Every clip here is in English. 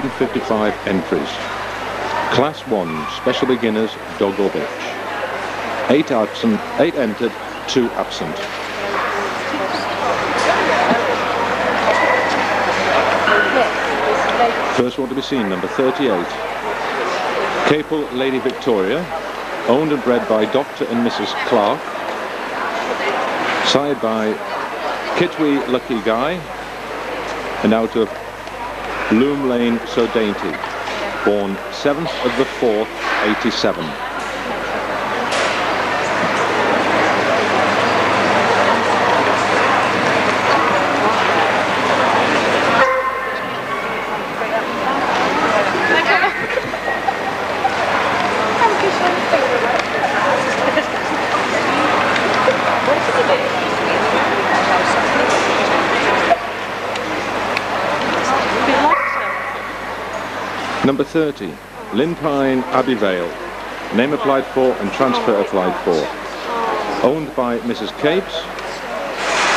155 entries. Class 1, special beginners, dog or bitch. 8 absent, 8 entered, 2 absent. First one to be seen, number 38. Capel Lady Victoria, owned and bred by Dr. and Mrs. Clark. Sired by Kitwee Lucky Guy, and out of Loom Lane So Dainty, born 7th of the 4th, 87. Number 30, Tyne Abbey Vale, name applied for and transfer applied for. Owned by Mrs. Capes,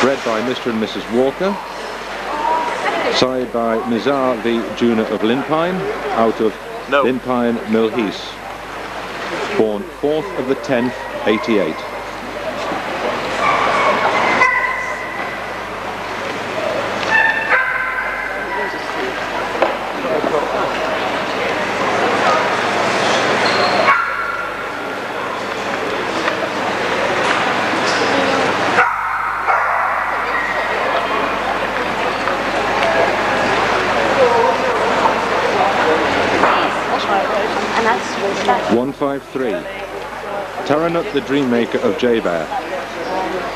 bred by Mr. and Mrs. Walker, sired by Nizar V. Juna of Linpine, out of Linpine Milheath, born 4th of the 10th, 88. And 153. Taranut the Dream Maker of J-Bear,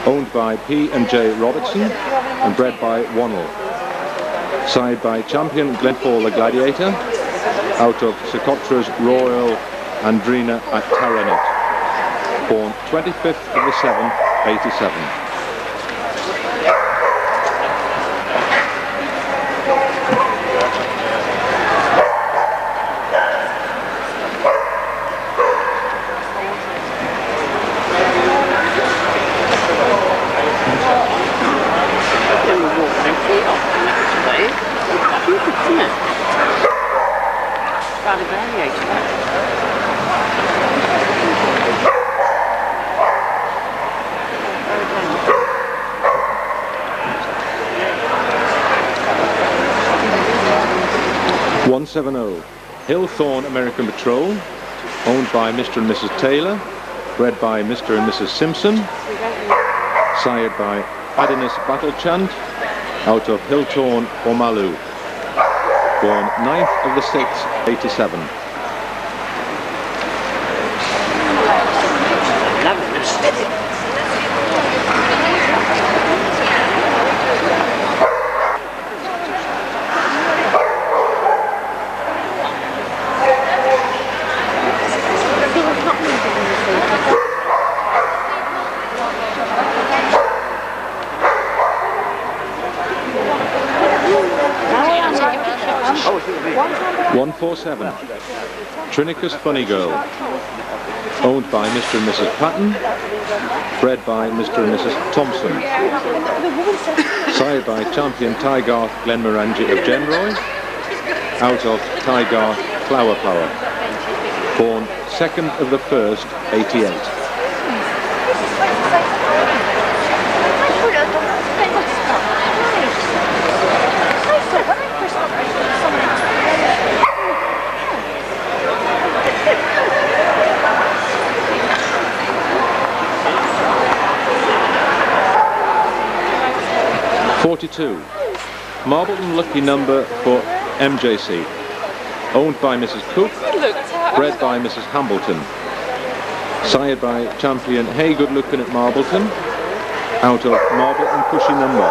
owned by P and J Robertson and bred by Wannell, sired by Champion Glenfall the Gladiator, out of Socotra's Royal Andrina at Taranut, born 25th of the 7th, 87. Hillthorn American Patrol, owned by Mr. and Mrs. Taylor, bred by Mr. and Mrs. Simpson, sired by Adonis Battle Chant, out of Hillthorn Omalu, born 9th of the 6th, 87. Oh, 147. Trinicus Funny Girl, owned by Mr. and Mrs. Patton, bred by Mr. and Mrs. Thompson, sired by Champion Tygarth Glenmorangie of Genroy, out of Tygarth Flower, born 2nd of the 1st, 88. Marbleton lucky number for MJC, owned by Mrs. Cook, bred by Mrs. Hambleton, sired by Champion Hey Good Looking at Marbleton, out of Marbleton Cushy number,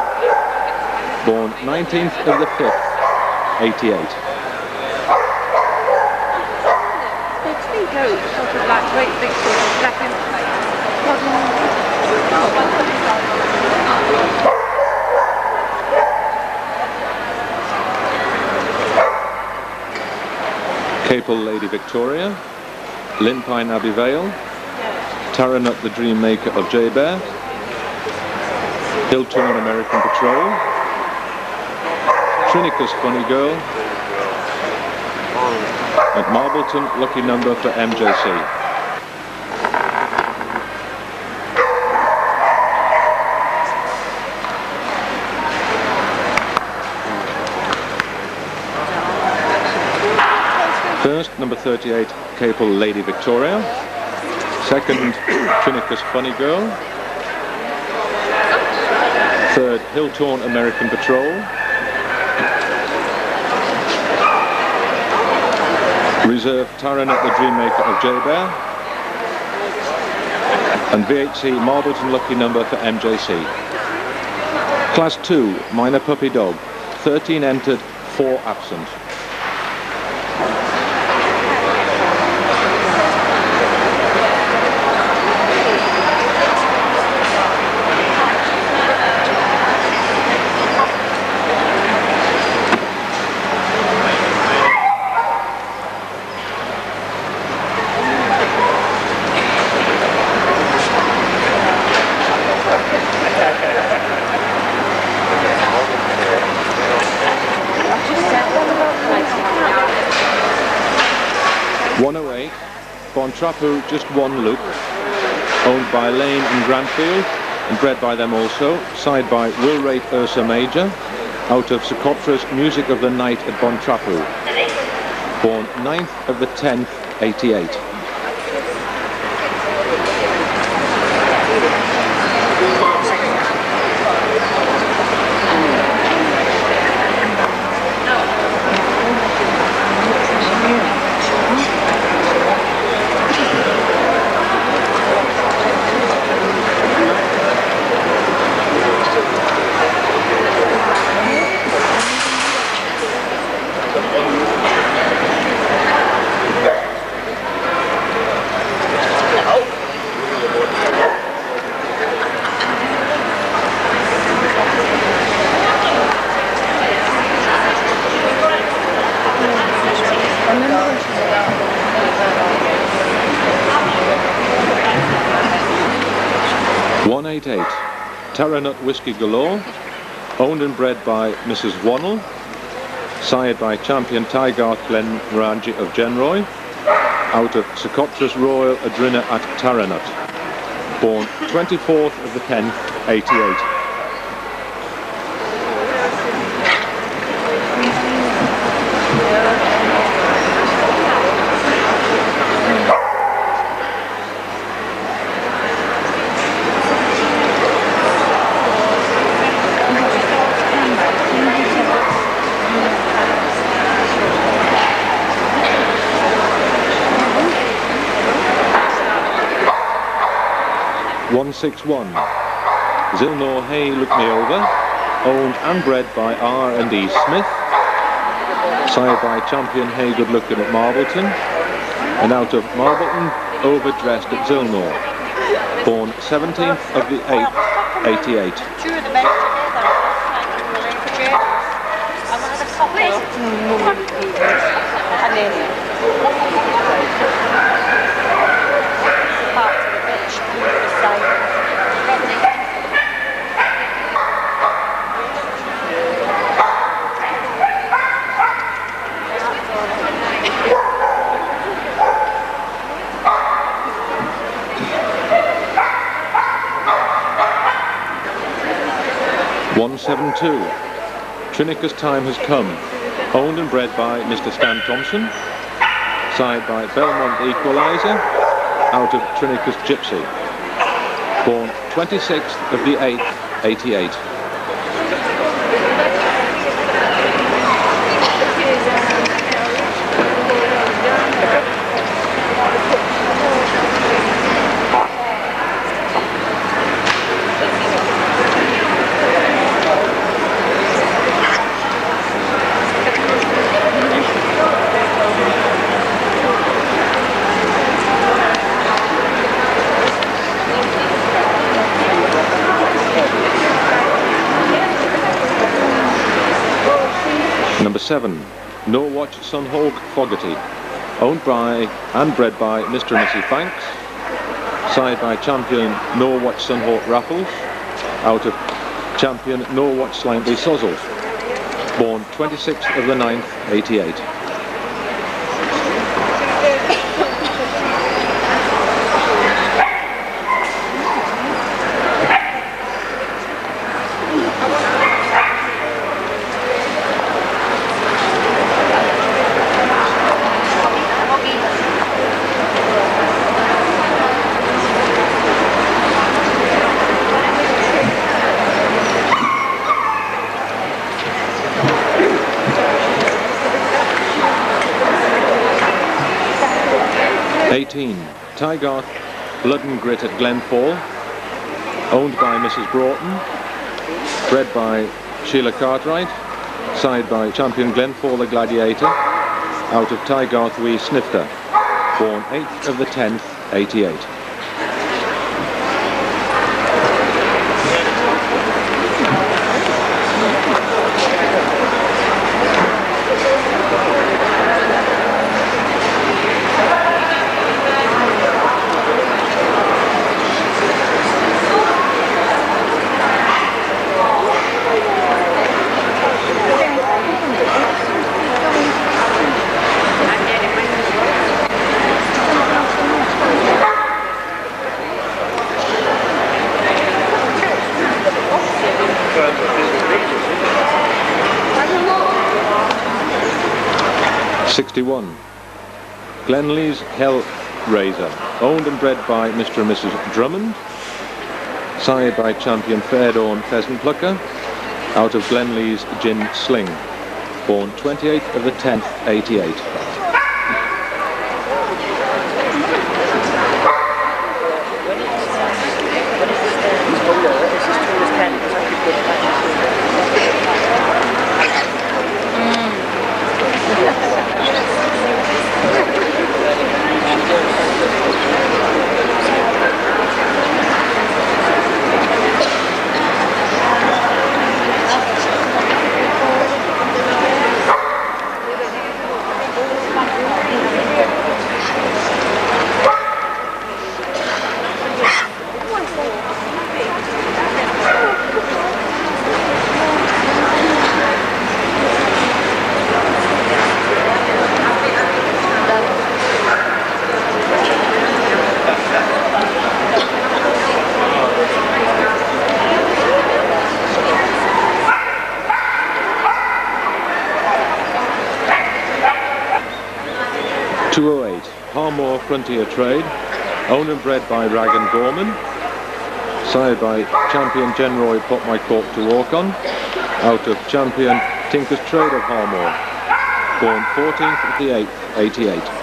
born 19th of the 5th, 88. They're two goats, sort of like great big sort of black and Capel Lady Victoria, Linpine Abbey Vale, Taranut the Dream Maker of J-Bear, Hillthorn American Patrol, Trinicus Funny Girl, At Marbleton, lucky number for MJC. First, number 38, Capel Lady Victoria. Second, Trinnicus Funny Girl. Third, Hilltorn American Patrol. Reserve, Tyne the Dreammaker of J-Bear. And VHC Marbleton lucky number for MJC. Class 2, Minor Puppy Dog. 13 entered, 4 absent. Bontrapu, just one loop, owned by Lane and Grantfield, and bred by them also, side by Will Rate Ursa Major, out of Socotra's Music of the Night at Bontrapu, born 9th of the 10th, 88. Taranut Whiskey Galore, owned and bred by Mrs. Wannell, sired by champion Tygarth Glenrangie of Genroy, out of Socotra's Royal Adrina at Taranut, born 24th of the 10th, 88. Zilnor Hay Look Me Over, owned and bred by R&E Smith, sired by champion Hay Good Looking at Marbleton, and out of Marbleton, overdressed at Zilnor, born 17th of the 8th, 172. Trinnicus Time Has Come, owned and bred by Mr. Stan Thompson, sired by Belmont Equalizer, out of Trinnicus Gypsy, born 26th of the 8th, 88. Number 7, Norwatch Sunhawk Fogarty, owned by and bred by Mr. and Mrs. Banks, sired by champion Norwatch Sunhawk Raffles, out of champion Norwatch Slimpy Sozzles, born 26th of the 9th, 88. 18, Tyne, Blood and Grit at Glenfall, owned by Mrs. Broughton, bred by Sheila Cartwright, side by champion Glenfall the Gladiator, out of Tygarth Wee Snifter, born 8th of the 10th, 88. Glenlee's Hellraiser, owned and bred by Mr. and Mrs. Drummond, sire by champion Fairdawn Pheasant Plucker, out of Glenlee's Gin Sling, born 28th of the 10th, 88. Frontier Trade, owned and bred by Rag and Gorman, sired by champion Genroy Put My Cork to Walk On, out of champion Tinker's Trade of Harmore, born 14th of the 8th, 88.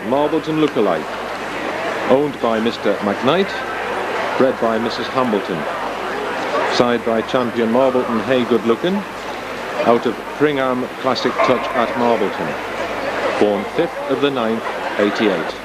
Marbleton Lookalike, owned by Mr. McKnight, bred by Mrs. Hambleton, side by champion Marbleton Hey Good Lookin, out of Pringham Classic Touch at Marbleton, born 5th of the 9th, 88.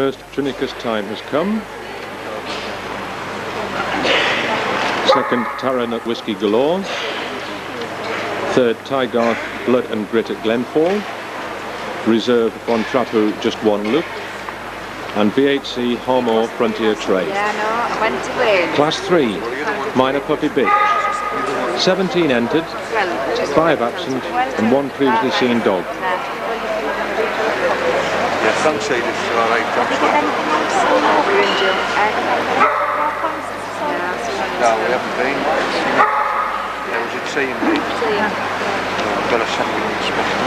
First, Trinica's Time has come. Second, Tara Nut Whiskey Galore. Third, Tygarth Blood and Grit at Glenfall. Reserve Von Trapu Just One Look. And VHC Harmore Frontier Trade. Yeah, no, I went to win. Class 3, Minor Puppy Bitch. 17 entered, 5 absent, and 1 previously seen dog. Yeah, Sunshade is alright. No, we haven't been. Yeah, was it C&D? Got a something special.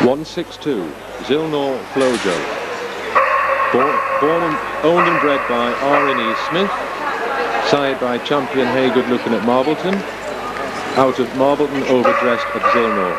162, Zilnor Flojo. Born and owned and bred by R&E Smith, sired by Champion Haygood looking at Marbleton, out of Marbleton overdressed at Zilnor.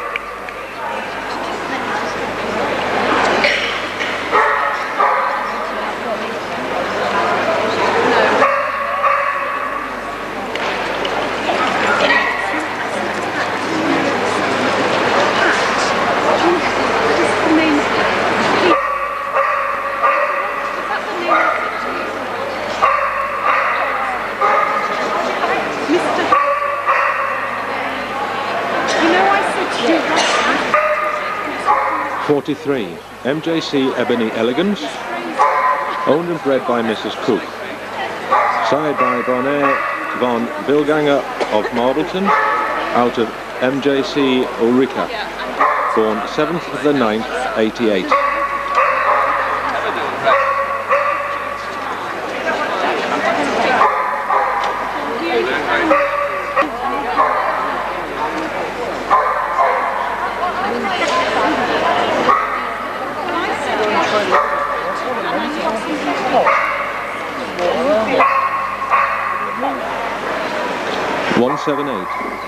MJC Ebony Elegance, owned and bred by Mrs. Cook, sired by Bonaire von Bilganger of Marbleton, out of MJC Ulrika, born 7th of the 9th, 88.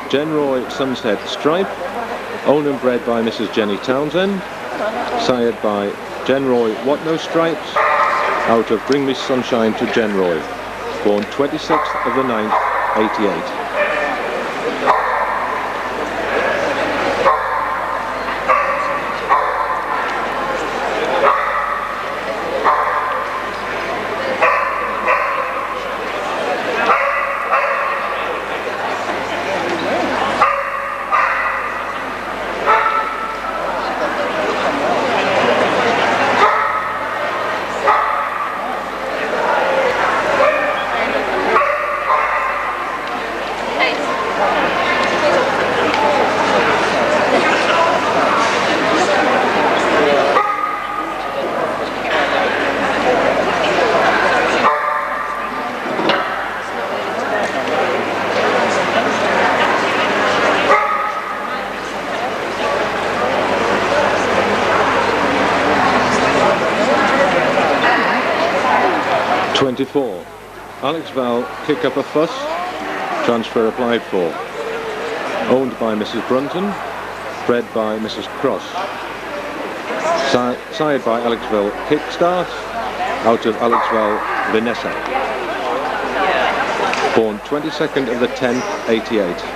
Genroy Sunset Stripe, owned and bred by Mrs. Jenny Townsend, sired by Genroy What No Stripes, out of Bring Me Sunshine to Genroy, born 26th of the 9th, 88. 24. Alex Val, Kick Up a Fuss, transfer applied for. Owned by Mrs. Brunton, bred by Mrs. Cross. Sired by Alex Val, Kickstart, out of Alex Val, Vanessa. Born 22nd of the 10th, 88.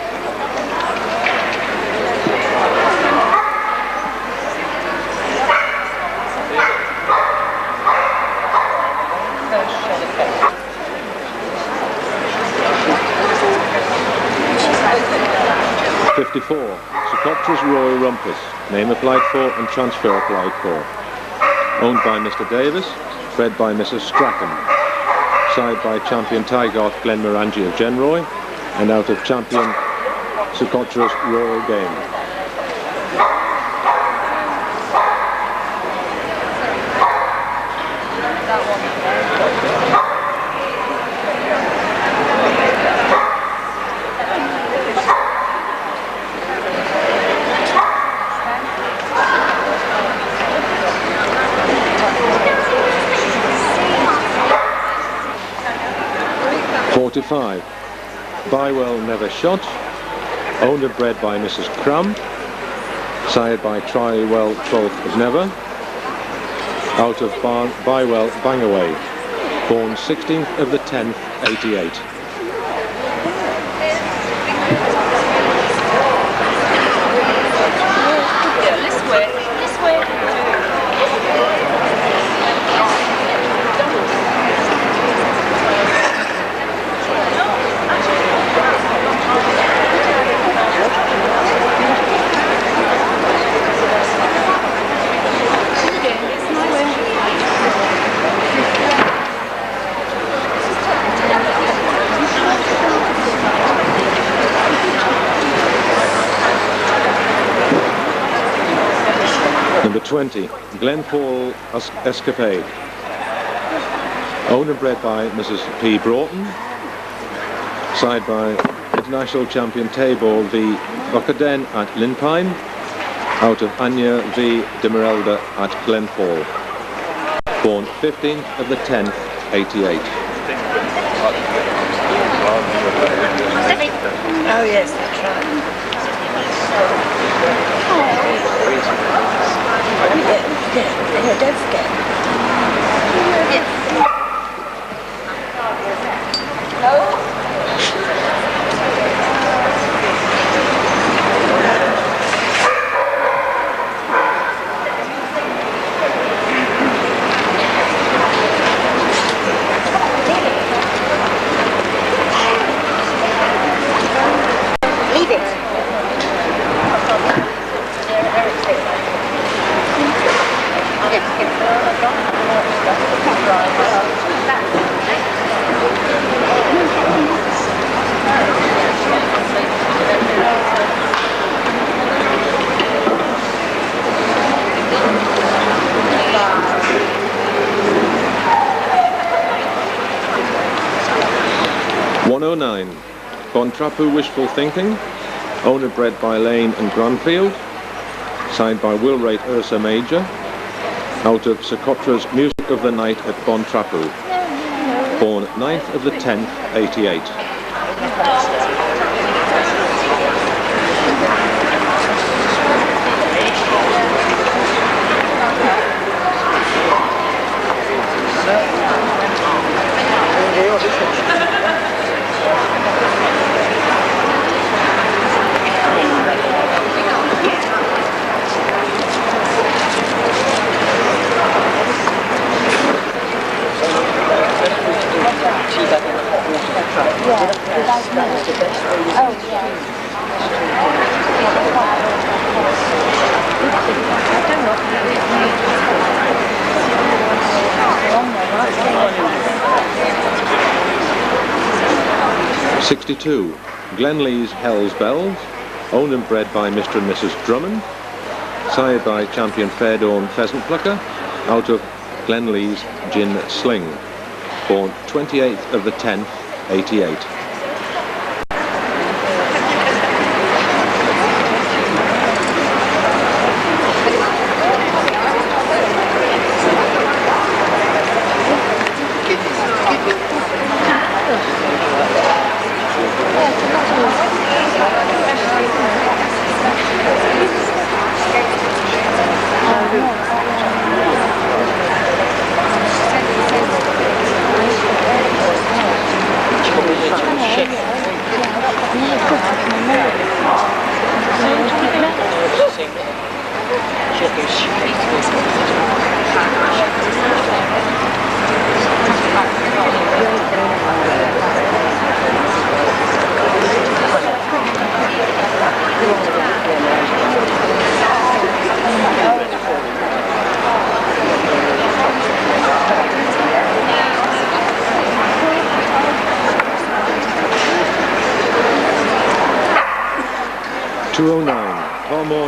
Socotra's Royal Rumpus, name applied for and transfer applied for. Owned by Mr. Davis, bred by Mrs. Strachan. Sired by Champion Tygarth Glenmorangie of Genroy, and out of Champion Socotra's Royal Game. Bywell Never Shot, owned and bred by Mrs. Crumb, sired by Trywell 12th of Never, out of Bywell Bangaway, born 16th of the 10th, 88. This way. Number 20, Glenpaul Escapade, owned and bred by Mrs. P. Broughton, sired by International Champion Table v. Rocaden at Linpine, out of Anya v. Demerelda at Glenpaul, born 15th of the 10th, 88. Oh yes, that's right. Yeah, don't forget. Leave it. Bontrapu Wishful Thinking, owned and bred by Lane and Granfield, signed by Will Rate Ursa Major, out of Socotra's Music of the Night at Bontrapu, born 9th of the 10th, 88. '62, Glenlee's Hell's Bells, owned and bred by Mr. and Mrs. Drummond, sired by Champion Fairdawn Pheasant Plucker, out of Glenlee's Gin Sling, born 28th of the 10th, 88.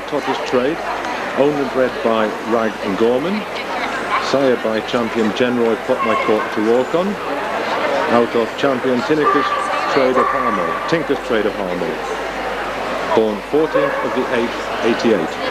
Tortoise Trade, owned and bred by Rag and Gorman, sired by Champion Genroy Potmycourt to walk on, out of Champion Tinker's Trade of Harmony, born 14th of the 8th, 88.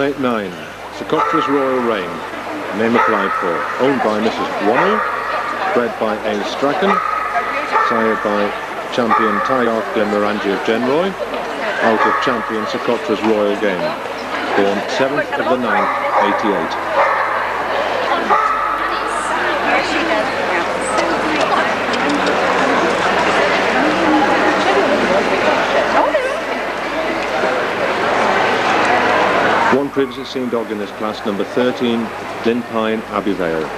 189, Socotra's Royal Reign, name applied for, owned by Mrs. Wannell, bred by A. Strachan, sired by champion Tyne Glenmorangie of Genroy, out of champion Socotra's Royal Game, born 7th of the 9th, 88. One previously seen dog in this class, number 13, Tyne Abbeyvale.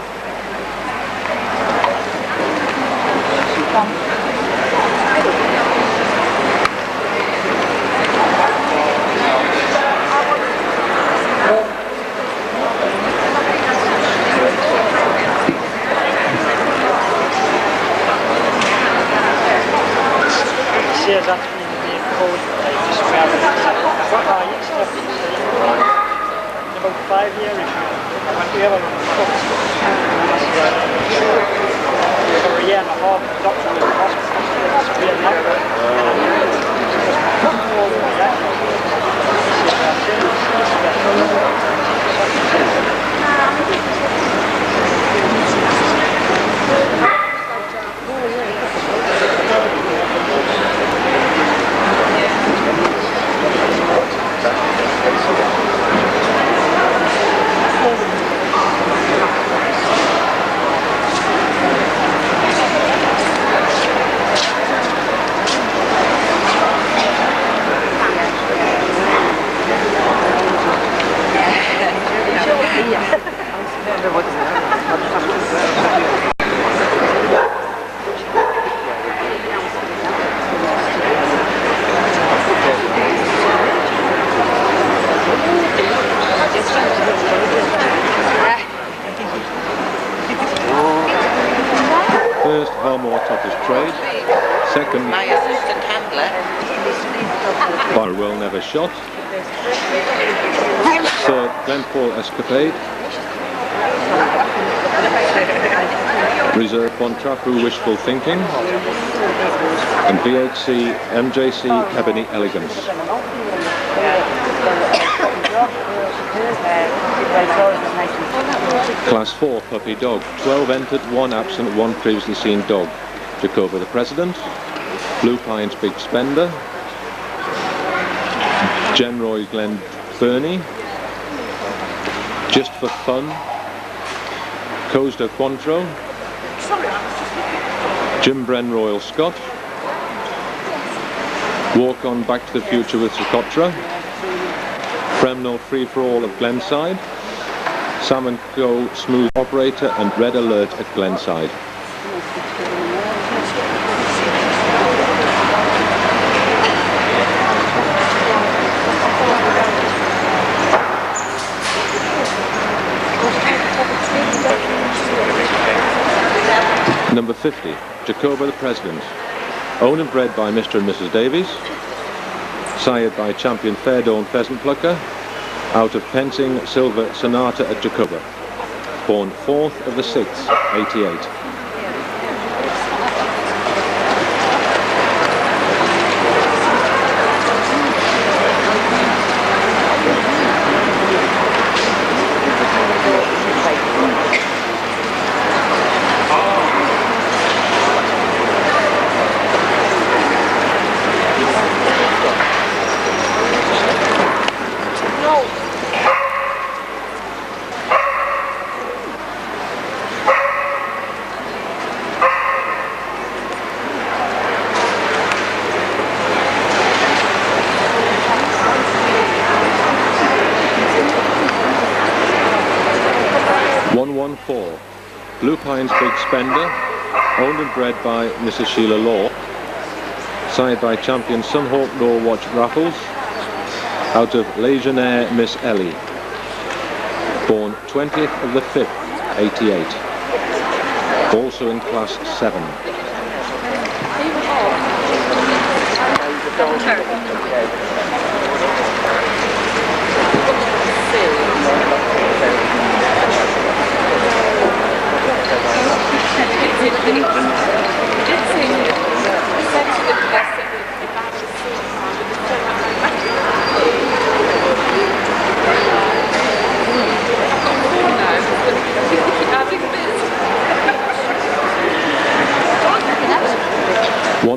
First, Harmore Toppers Trade. Second, my assistant handler. Barwell Never Shot. Third, Glenfall Escapade. Reserve Bontrafu Wishful Thinking. And VHC MJC Ebony Elegance. Class 4 Puppy Dog, 12 entered, 1 absent, 1 previously seen dog. Jacoba the President, Blue Pines Big Spender, Genroy Glen Fernie, Just for Fun, Coasda Quantro, Jim Bren Royal Scot, Walk On Back to the Future with Socotra, Fremnell Free For All of Glenside, Salmon Co Smooth Operator and Red Alert at Glenside. Number 50, Jacoba the President, owned and bred by Mr. and Mrs. Davies, sired by champion Fairdawn Pheasant Plucker, out of Pensing Silver Sonata at Jacoba, born 4th of the 6th, 88. Blue Pines Big Spender, owned and bred by Mrs. Sheila Law, sired by champion Sunhawk Law Watch Raffles, out of Legionnaire Miss Ellie, born 20th of the 5th, 88, also in class 7.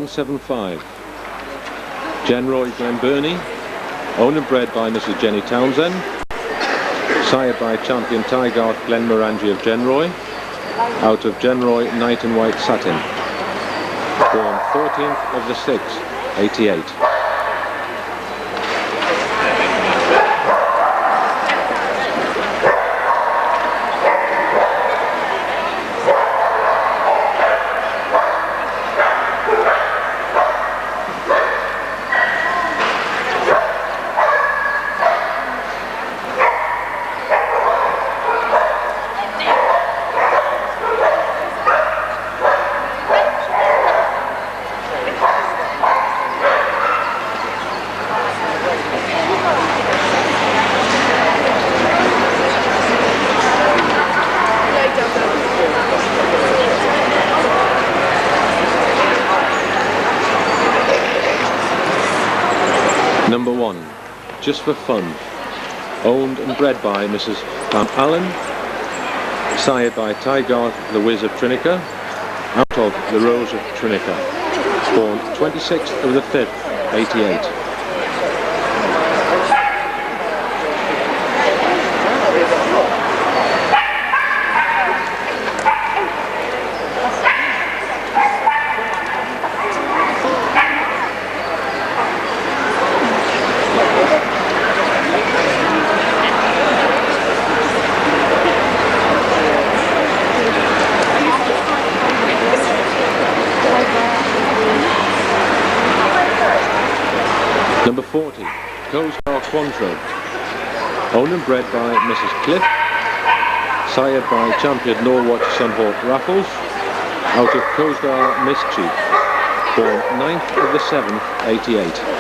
175. Genroy Glenburnie, owned and bred by Mrs. Jenny Townsend, sired by champion Tygarth Glenmorangie of Genroy, out of Genroy Knight and White Satin, born 14th of the 6th, 88. Number 1, Just for Fun, owned and bred by Mrs. Pam Allen, sired by Tygarth the Wiz of Trinica, out of the Rose of Trinica, born 26th of the 5th, 88. Number 40, Coestar Quantro, owned and bred by Mrs. Cliff, sired by champion Norwatch Sunhawk Raffles, out of Coestar Mischief, born 9th of the 7th, 88.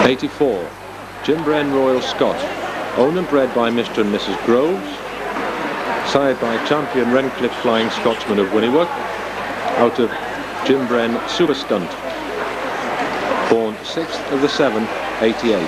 '84, Jim Bren Royal Scot, owned and bred by Mr. and Mrs. Groves, sired by champion Rencliffe Flying Scotsman of Wynnewood, out of Jim Bren Super Stunt, born 6th of the 7th, 88.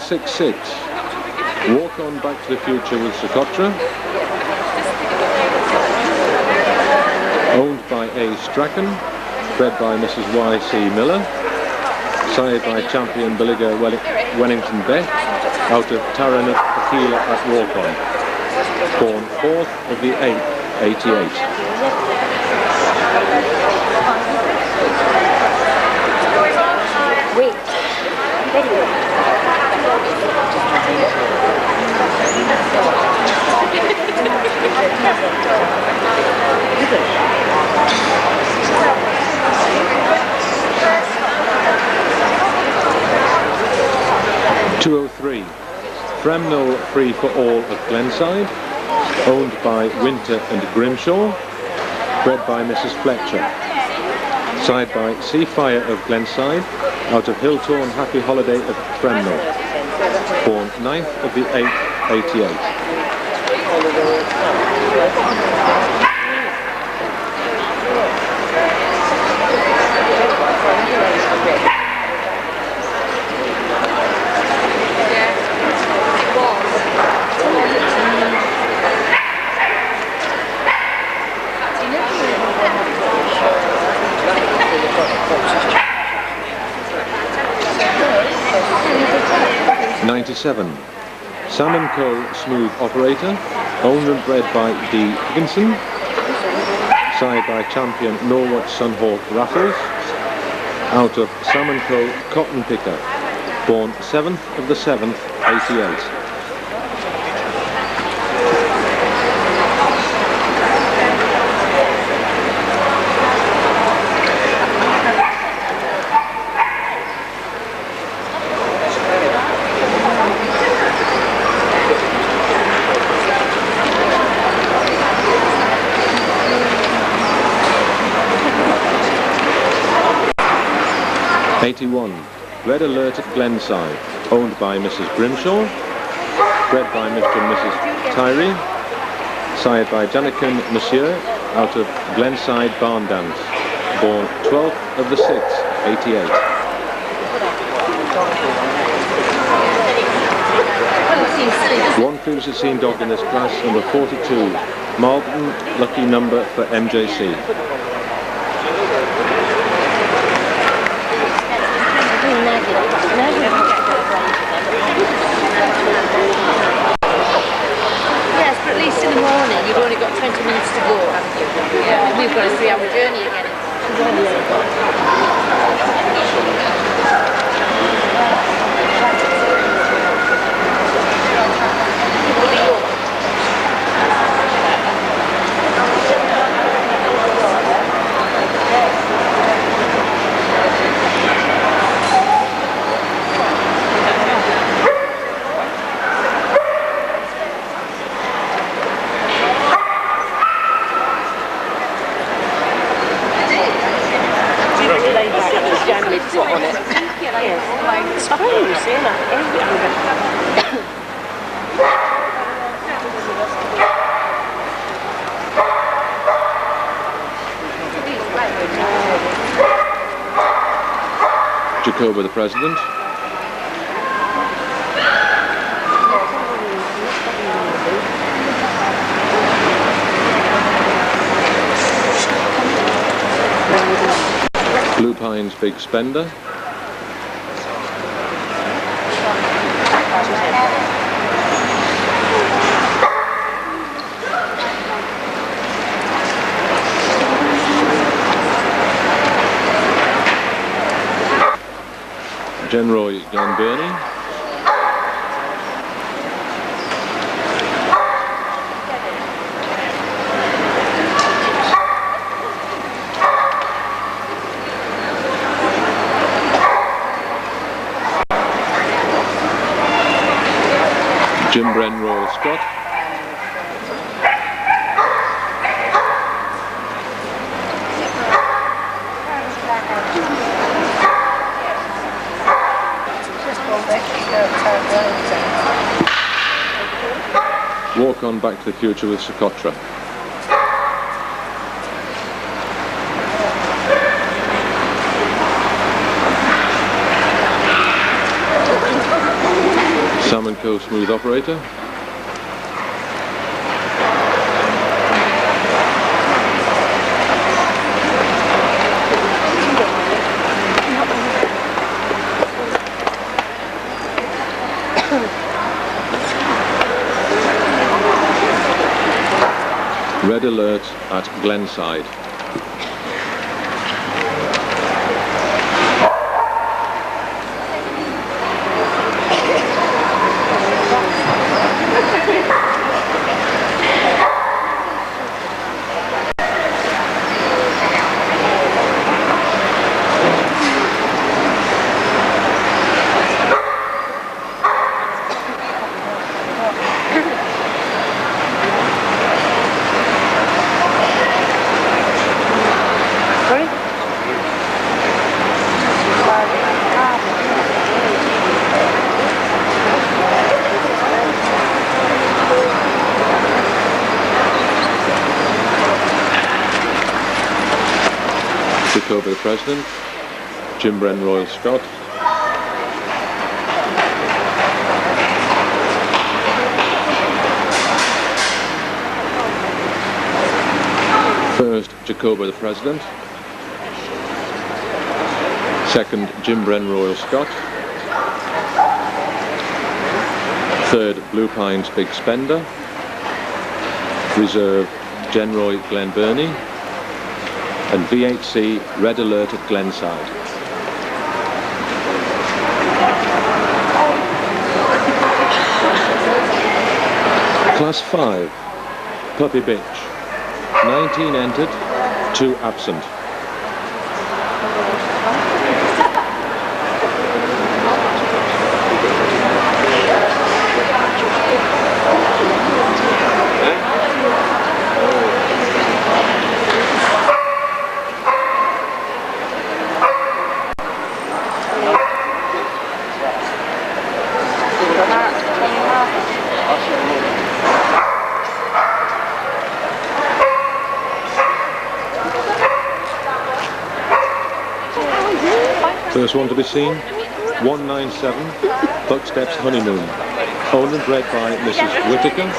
'66, Walk On Back to the Future with Socotra, owned by A. Strachan, bred by Mrs. Y.C. Miller, sired by champion Beligga Wellington Beck, out of Taran Tequila at Walk On, born 4th of the 8th, 88. '203, Framnell Free for All of Glenside, owned by Winter and Grimshaw, bred by Mrs. Fletcher, sired by Seafire of Glenside, out of Hilltorn Happy Holiday of Framnell, born 9th of the 8th, 88. Yeah. 27. Sam & Co. Smooth Operator, owned and bred by D. Higginson, side by champion Norwich Sunhawk Raffles, out of Sam & Co. Cotton Picker, born 7th of the 7th, 88. 81. Red Alert at Glenside, owned by Mrs. Grimshaw, bred by Mr. and Mrs. Tyne, sired by Janikin Monsieur, out of Glenside Barn Dance, born 12th of the 6th, 88. One previously seen dog in this class, number 42, Malton, lucky number for MJC. Yes, but at least in the morning you've only got 20 minutes to go, haven't you? Yeah. We've got a 3-hour journey again. On it. Yes, I suppose, Jacoba the President. Blue Pine's Big Spender. Genroy Glenburnie. Jim Bren Royal Scott. Walk on Back to the Future with Socotra. Sam & Co. Smooth Operator. Red Alert at Glenside. Jacoba the President, Jim Bren Royal Scott, first Jacoba the President, second Jim Bren Royal Scott, Third, Blue Pines Big Spender. Reserve, Genroy Glenburnie. And VHC Red Alert at Glenside. Class 5, Puppy Bitch. 19 entered, 2 absent. First one to be seen, 197, Bucksteps Honeymoon. Owned and bred by Mrs. Whittaker,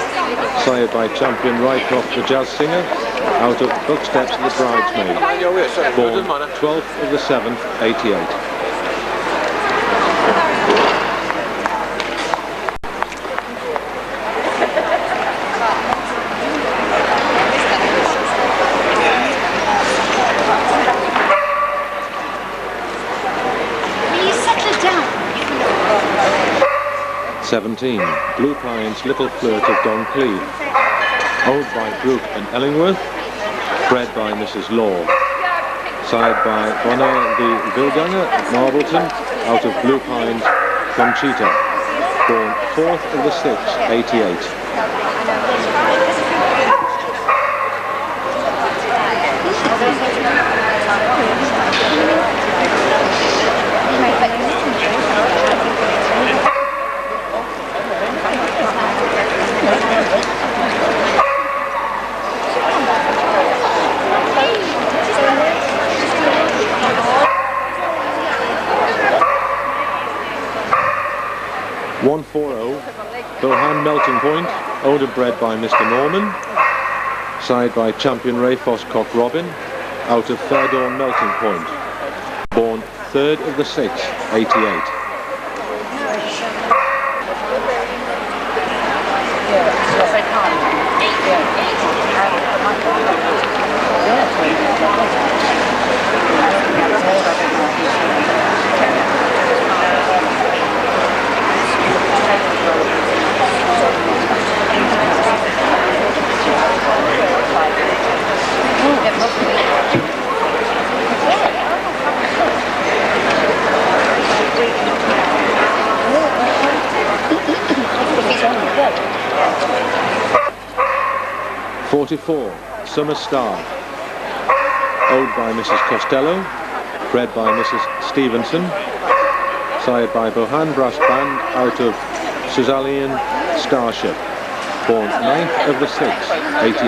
sired by champion Rycroft the Jazz Singer, out of Bucksteps the Bridesmaid. Born 12th of the 7th, 88. Will you settle down? 17, Blue Pines Little Flirt of Don Cleve. Owned by Brooke and Ellingworth, bred by Mrs. Law. Sired by Bonner the Vilganger at Marbleton, out of Blue Pines, Conchita. Born 4th of the 6th, 88. Bohan Melting Point, owned and bred by Mr. Norman, sired by champion Ray Foscock Robin, out of Fairdawn Melting Point, born 3rd of the 6th, 88. Summer Star, owned by Mrs. Costello, bred by Mrs. Stevenson, sired by Bohan Brass Band, out of Suzalian Starship, born 9th of the 6th, 88.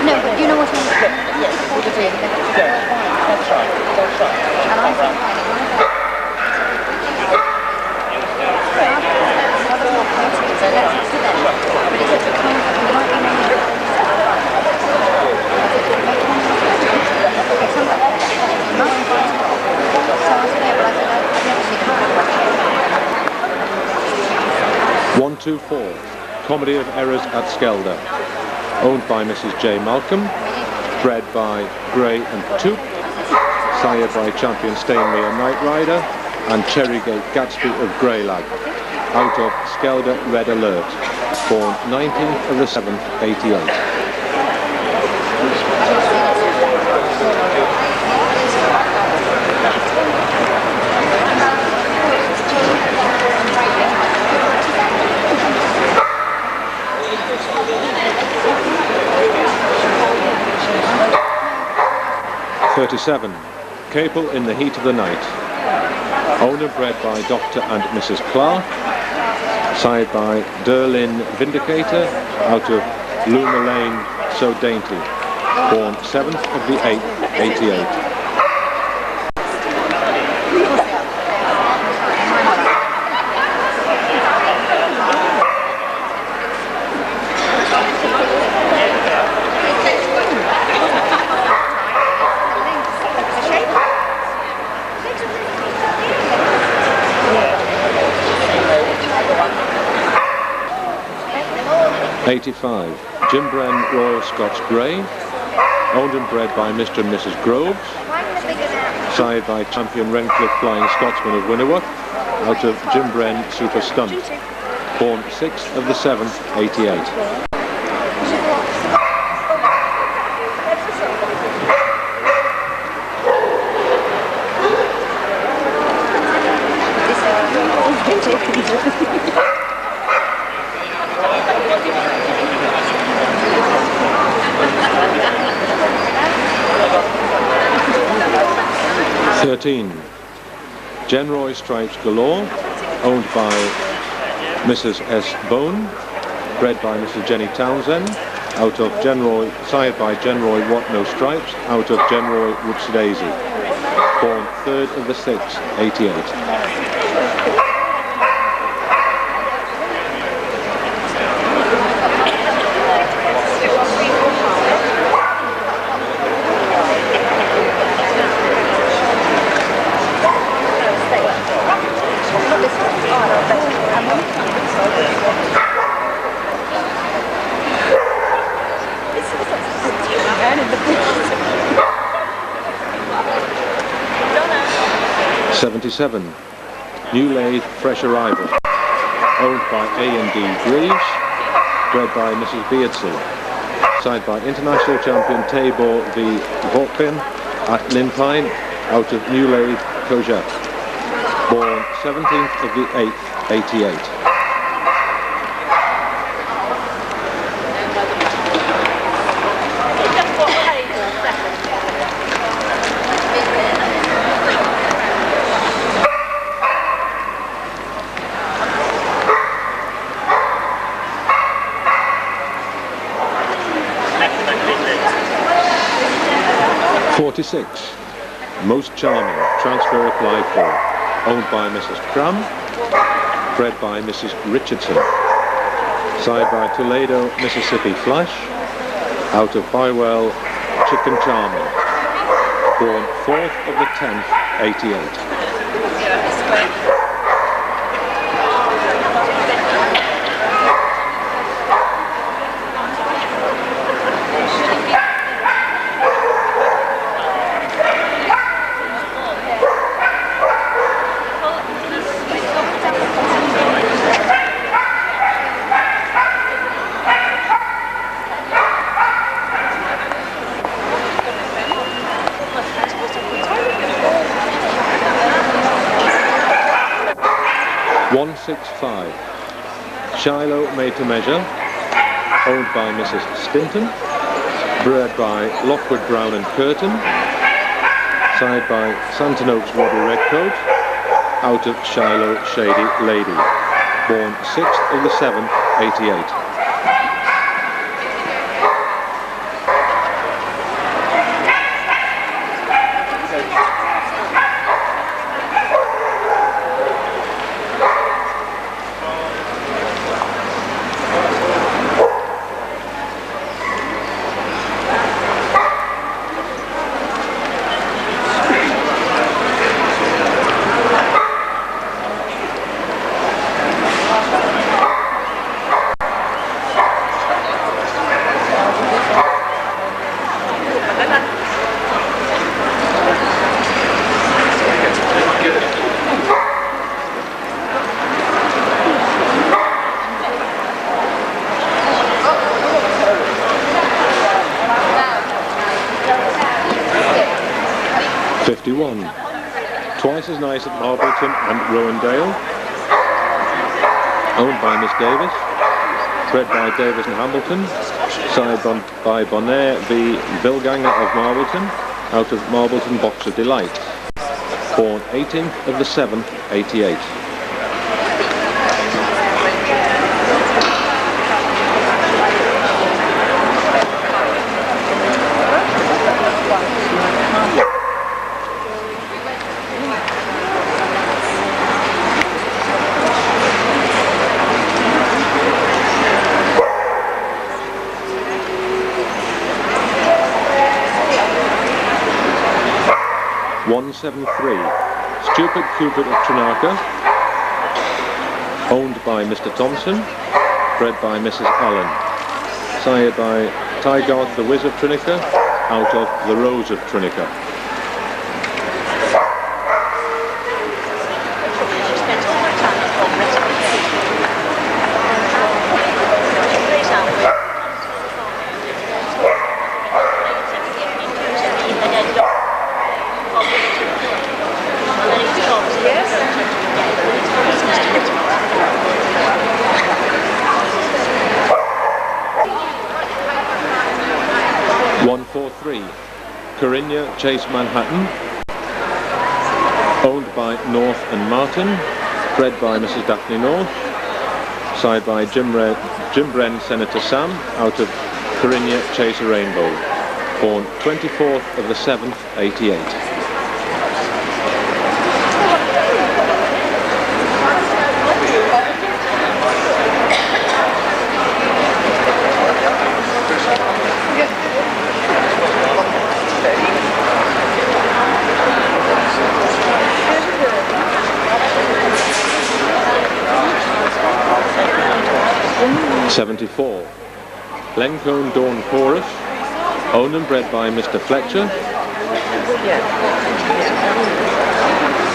No, but you know what I mean? Yes, that's right. And I think Comedy of Errors at Skelder, owned by Mrs. J. Malcolm, bred by Gray and Toop, sired by champion Stainmere Night Rider and Cherrygate Gatsby of Greylag, out of Skelder Red Alert, born 19th of the 7th, 88. '37, Capel in the Heat of the Night, owned and bred by Dr. and Mrs. Clark, sired by Derlin Vindicator, out of Luma Lane, So Dainty, born 7th of the 8th, 88. 85. Jim Bren Royal Scots Grey, owned and bred by Mr. and Mrs. Groves, side by champion Rencliffe Flying Scotsman of Winnerworth, out of Jim Bren Super Stunt, born 6th of the 7th, 88. Genroy Stripes Galore, owned by Mrs. S. Bone, bred by Mrs. Jenny Townsend, out of Genroy, side by Genroy What No Stripes, out of Genroy Ward-Davies, born 3rd of the 6th, 88. 77. New Lathe Fresh Arrival, owned by A&D Greaves, bred by Mrs. Beardsley, side by international champion Tabor v. Vauquin at Tyne, out of New Lathe Courgette, born 17th of the 8th, 88. 46. Most Charming, transfer applied for, owned by Mrs. Cram, bred by Mrs. Richardson, side by Toledo, Mississippi Flash, out of Bywell Chicken Charming, born 4th of the 10th, 88. 165. Shiloh Made to Measure, owned by Mrs. Stinton, bred by Lockwood Brown and Curtin, side by Santon Oaks Waddy Redcoat, out of Shiloh Shady Lady, born 6th of the 7th, 88. 51. Twice as nice at Marbleton and Rowendale, owned by Miss Davis, bred by Davis and Hambleton, side by Bonaire v. Vilganger of Marbleton, out of Marbleton Box of Delights, born 18th of the 7th, 88. 173. Stupid Cupid of Trinaka, owned by Mr. Thompson, bred by Mrs. Allen, sired by Tyne, the Wiz of Trinica, out of the Rose of Trinica. Corinna Chase Manhattan, owned by North and Martin, bred by Mrs. Daphne North, sired by Jim Bren Senator Sam, out of Corinna Chase Rainbow, born 24th of the 7th, 88. '74, Lencombe Dawn Chorus, owned and bred by Mr. Fletcher,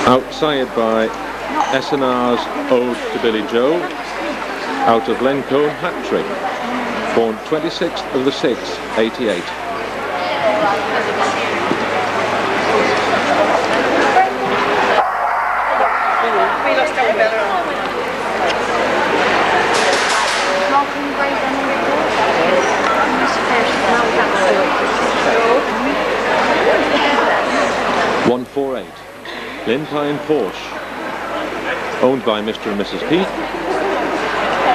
outsired by S&R's Ode to Billy Joe, out of Lencombe Hat Trick, born 26th of the 6th, 88. Tyne Porsche, owned by Mr. and Mrs. Keith,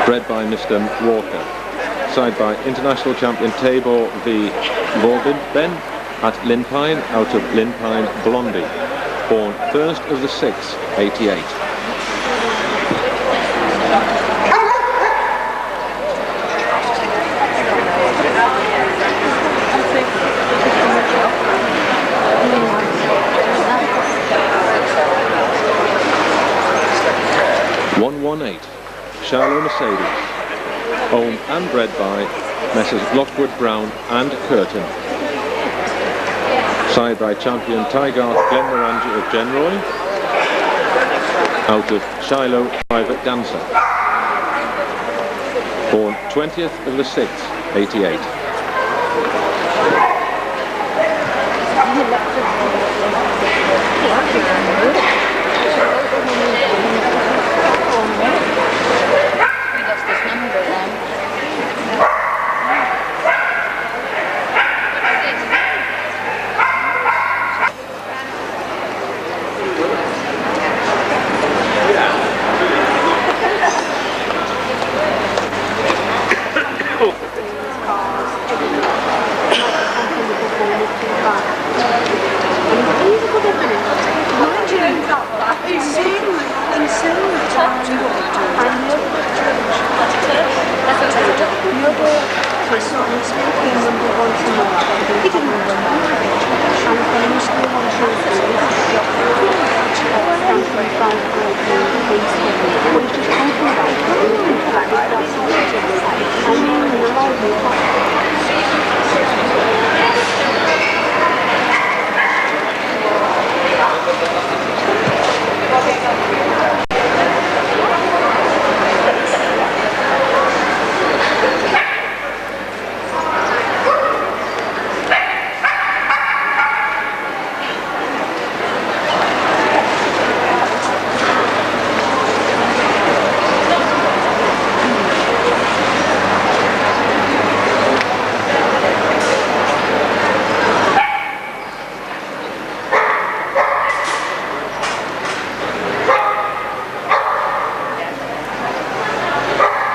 bred by Mr. Walker, sired by International Champion Tabor v. Ben at Linpine, out of Linpine Blondie, born 1st of the 6th, 88. Shiloh Mercedes, owned and bred by Messrs. Lockwood Brown and Curtin, sired by Champion Tygarth Glenmorangie of Genroy, out of Shiloh Private Dancer, born 20th of the 6th, 88.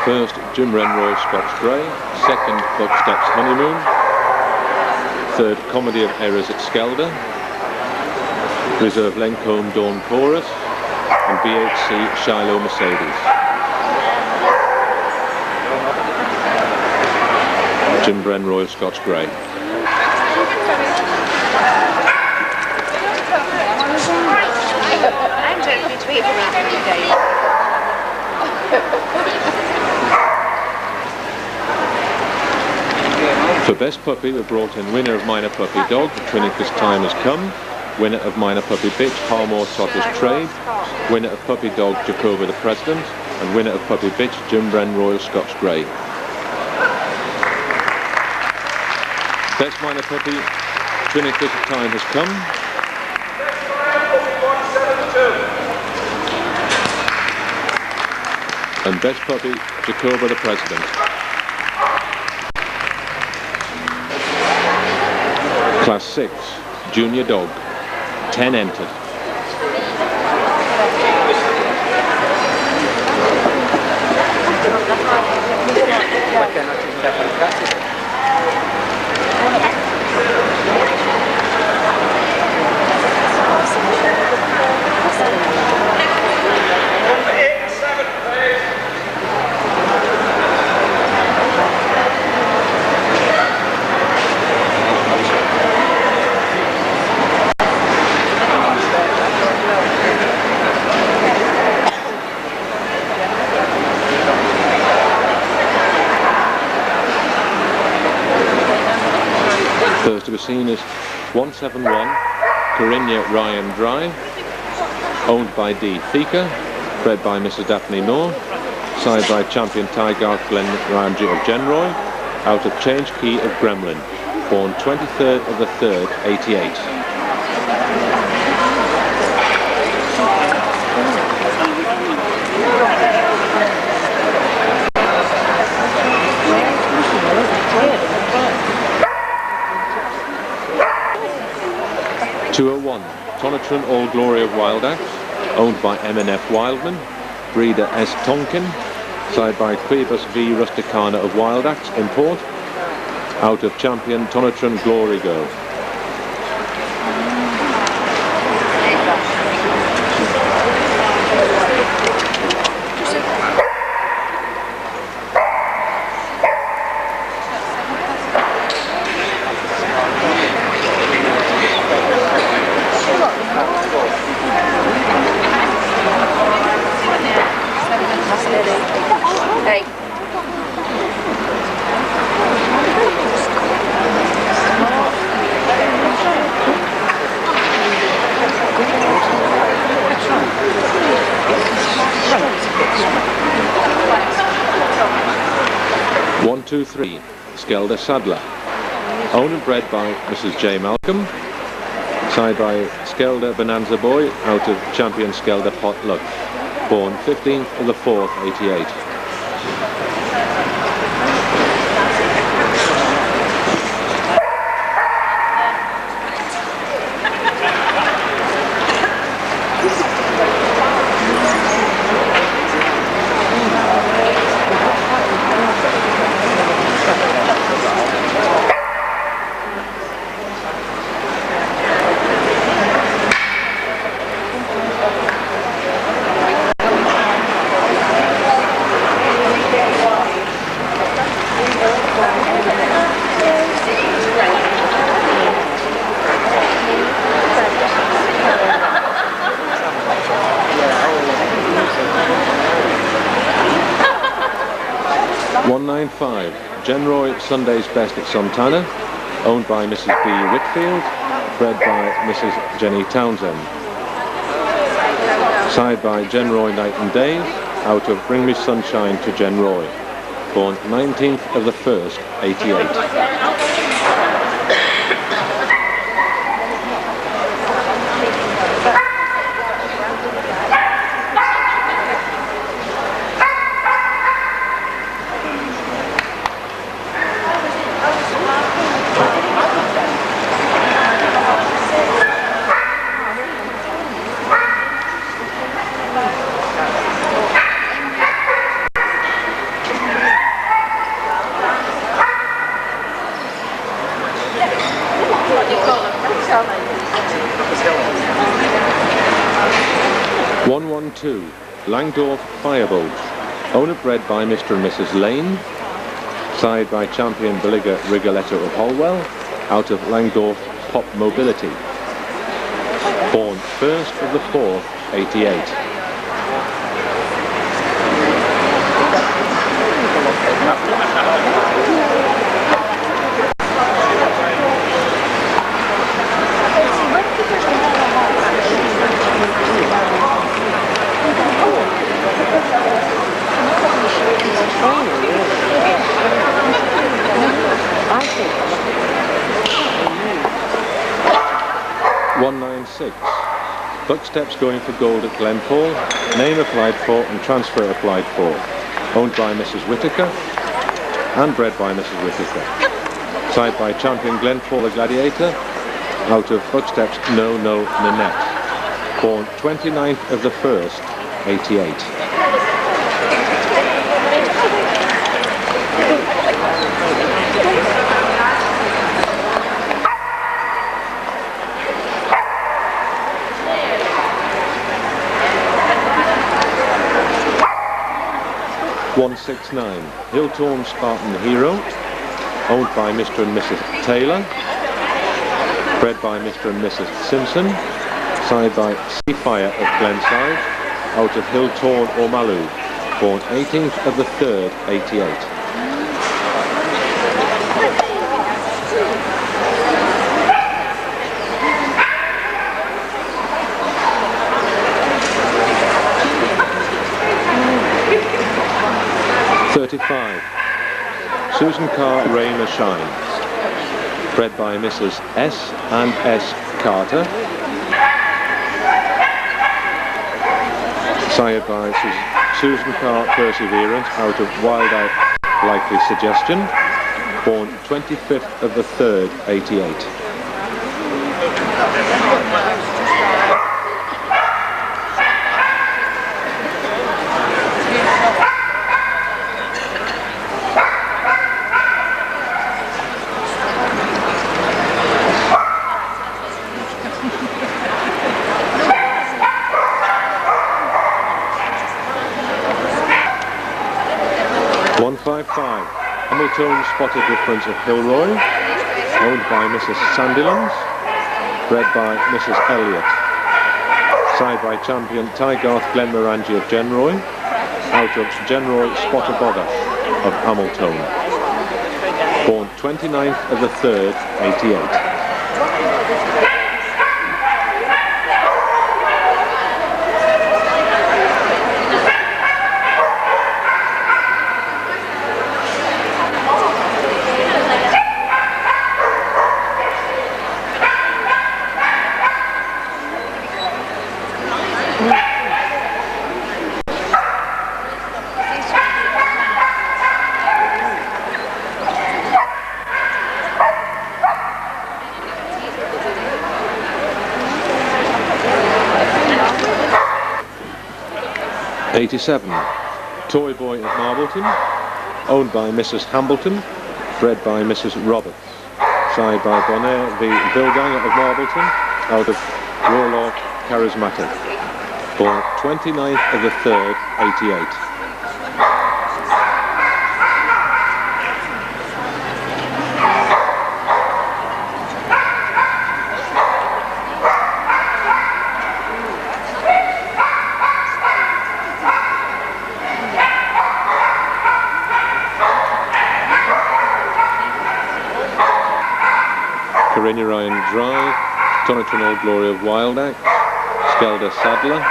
First, Jim Renroy Scotch Grey. Second, Buckstep's Honeymoon. Third, Comedy of Errors at Skelder. Reserve Lencombe Dawn Chorus. And BHC Shiloh Mercedes. Jim Renroy Scotch Grey. I'm totally tweeting around every day. For best puppy, we brought in winner of minor puppy dog, Trinnicus Time Has Come, winner of minor puppy bitch, Harmore Totters Trade, winner of puppy dog, Jacoba the President, and winner of puppy bitch, Jim Bren Royal Scots Grey. Best minor puppy, Trinnicus Time Has Come. And best puppy, Jacoba the President. Class 6, junior dog, 10 entered. First to be seen is 171 Corinna Ryan Drive, owned by D. Thika, bred by Mrs. Daphne Moore, side by champion Ty Garth Glen Ramsey of Genroy, out of Change Key of Gremlin, born 23rd of the 3rd, 88. Tonatron All Glory of Wild Axe, owned by M&F Wildman, breeder S. Tonkin, side by Quibus V. Rusticana of Wild Axe, import, out of champion Tonatron Glory Girl. Hey. 123, Skelda Sadler, owned and bred by Mrs. J. Malcolm, side by Skelda Bonanza Boy, out of champion Skelda Potluck, born 15th of the 4th, 88. Genroy Sunday's Best at Santana, owned by Mrs. B. Whitfield, bred by Mrs. Jenny Townsend. Side by Genroy Night and Days, out of Bring Me Sunshine to Genroy, born 19th of the 1st, 88. Langdorf Firebolt, owner bred by Mr. and Mrs. Lane, side by champion Beligga Rigoletto of Holwell, out of Langdorf Pop Mobility, born 1st of the 4th, 88. Buck Steps going for gold at Glenfall. Name applied for and transfer applied for. Owned by Mrs. Whittaker and bred by Mrs. Whittaker. Side by champion Glenfall the Gladiator. Out of Buck Steps No No Nanette. Born 29th of the 1st, 88. (169) Hilltorn Spartan Hero, owned by Mr. and Mrs. Taylor, bred by Mr. and Mrs. Simpson, side by Seafire of Glenside, out of Hilltorn or Maloo, born 18th of the 3rd, 88. Susan Carr Rain or Shine, bred by Mrs. S. and S. Carter, sired by Susan Carr Perseverance, out of Wild Out Likely Suggestion, born 25th of the 3rd, 88. Hamilton Spotted Difference of Hilroy, owned by Mrs. Sandilands, bred by Mrs. Elliott, side by champion Tygarth Glenmorangie of Genroy, out of Genroy Spotter Bother of Hamilton, born 29th of the 3rd, 88. (87) Toy Boy of Marbleton, owned by Mrs. Hambleton, bred by Mrs. Roberts, side by Bonaire the Billganger of Marbleton, out of Warlock Charismatic, born 29th of the 3rd, 88. Corinna Ryan Drive, Tonitron Old Glory of Wild Act, Skelder Sadler,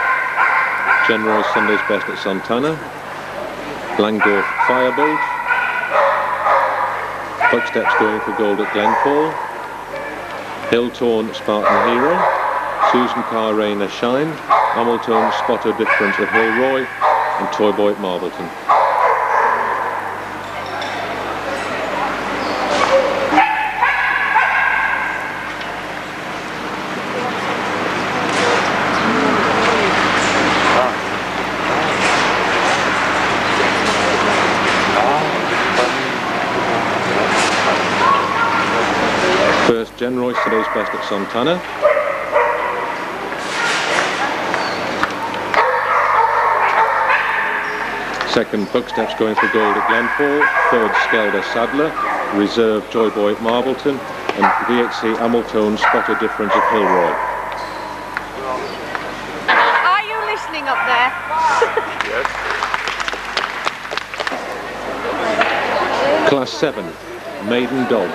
Genroy Sunday's Best at Santana, Langdorf Firebolt, Buck Steps going for gold at Glenfall, Hilltorn Spartan Hero, Susan Carr Rain or Shine, Hamilton Spotter Difference of Hillroy, and Toy Boy at Marbleton. First, Genroy Today's Best at Santana. Second, Buck Steps going for gold at Glenfall. Third, Skelder Sadler. Reserve, Joy Boy at Marbleton. And VHC Hamilton Spotter Difference of Hillroy. Are you listening up there? Yes. Class 7, Maiden Dog.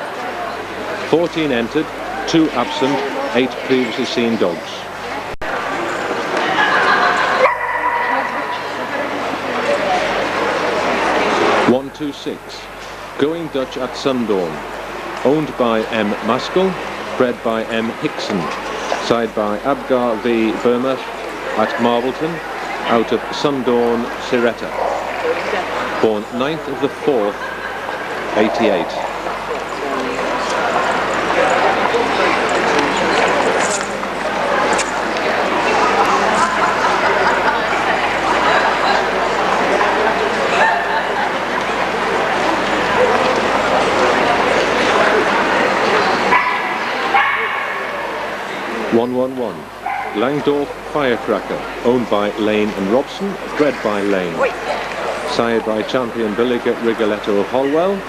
14 entered, 2 absent, 8 previously seen dogs. (126) Going Dutch at Sundawn, owned by M. Maskell, bred by M. Hickson, side by Abgar v Burmah at Marbleton, out of Sundawn Siretta, born 9th of the 4th, 88. Langdorf Firecracker, owned by Lane and Robson, bred by Lane. Sired by champion Billiger Rigoletto of Holwell,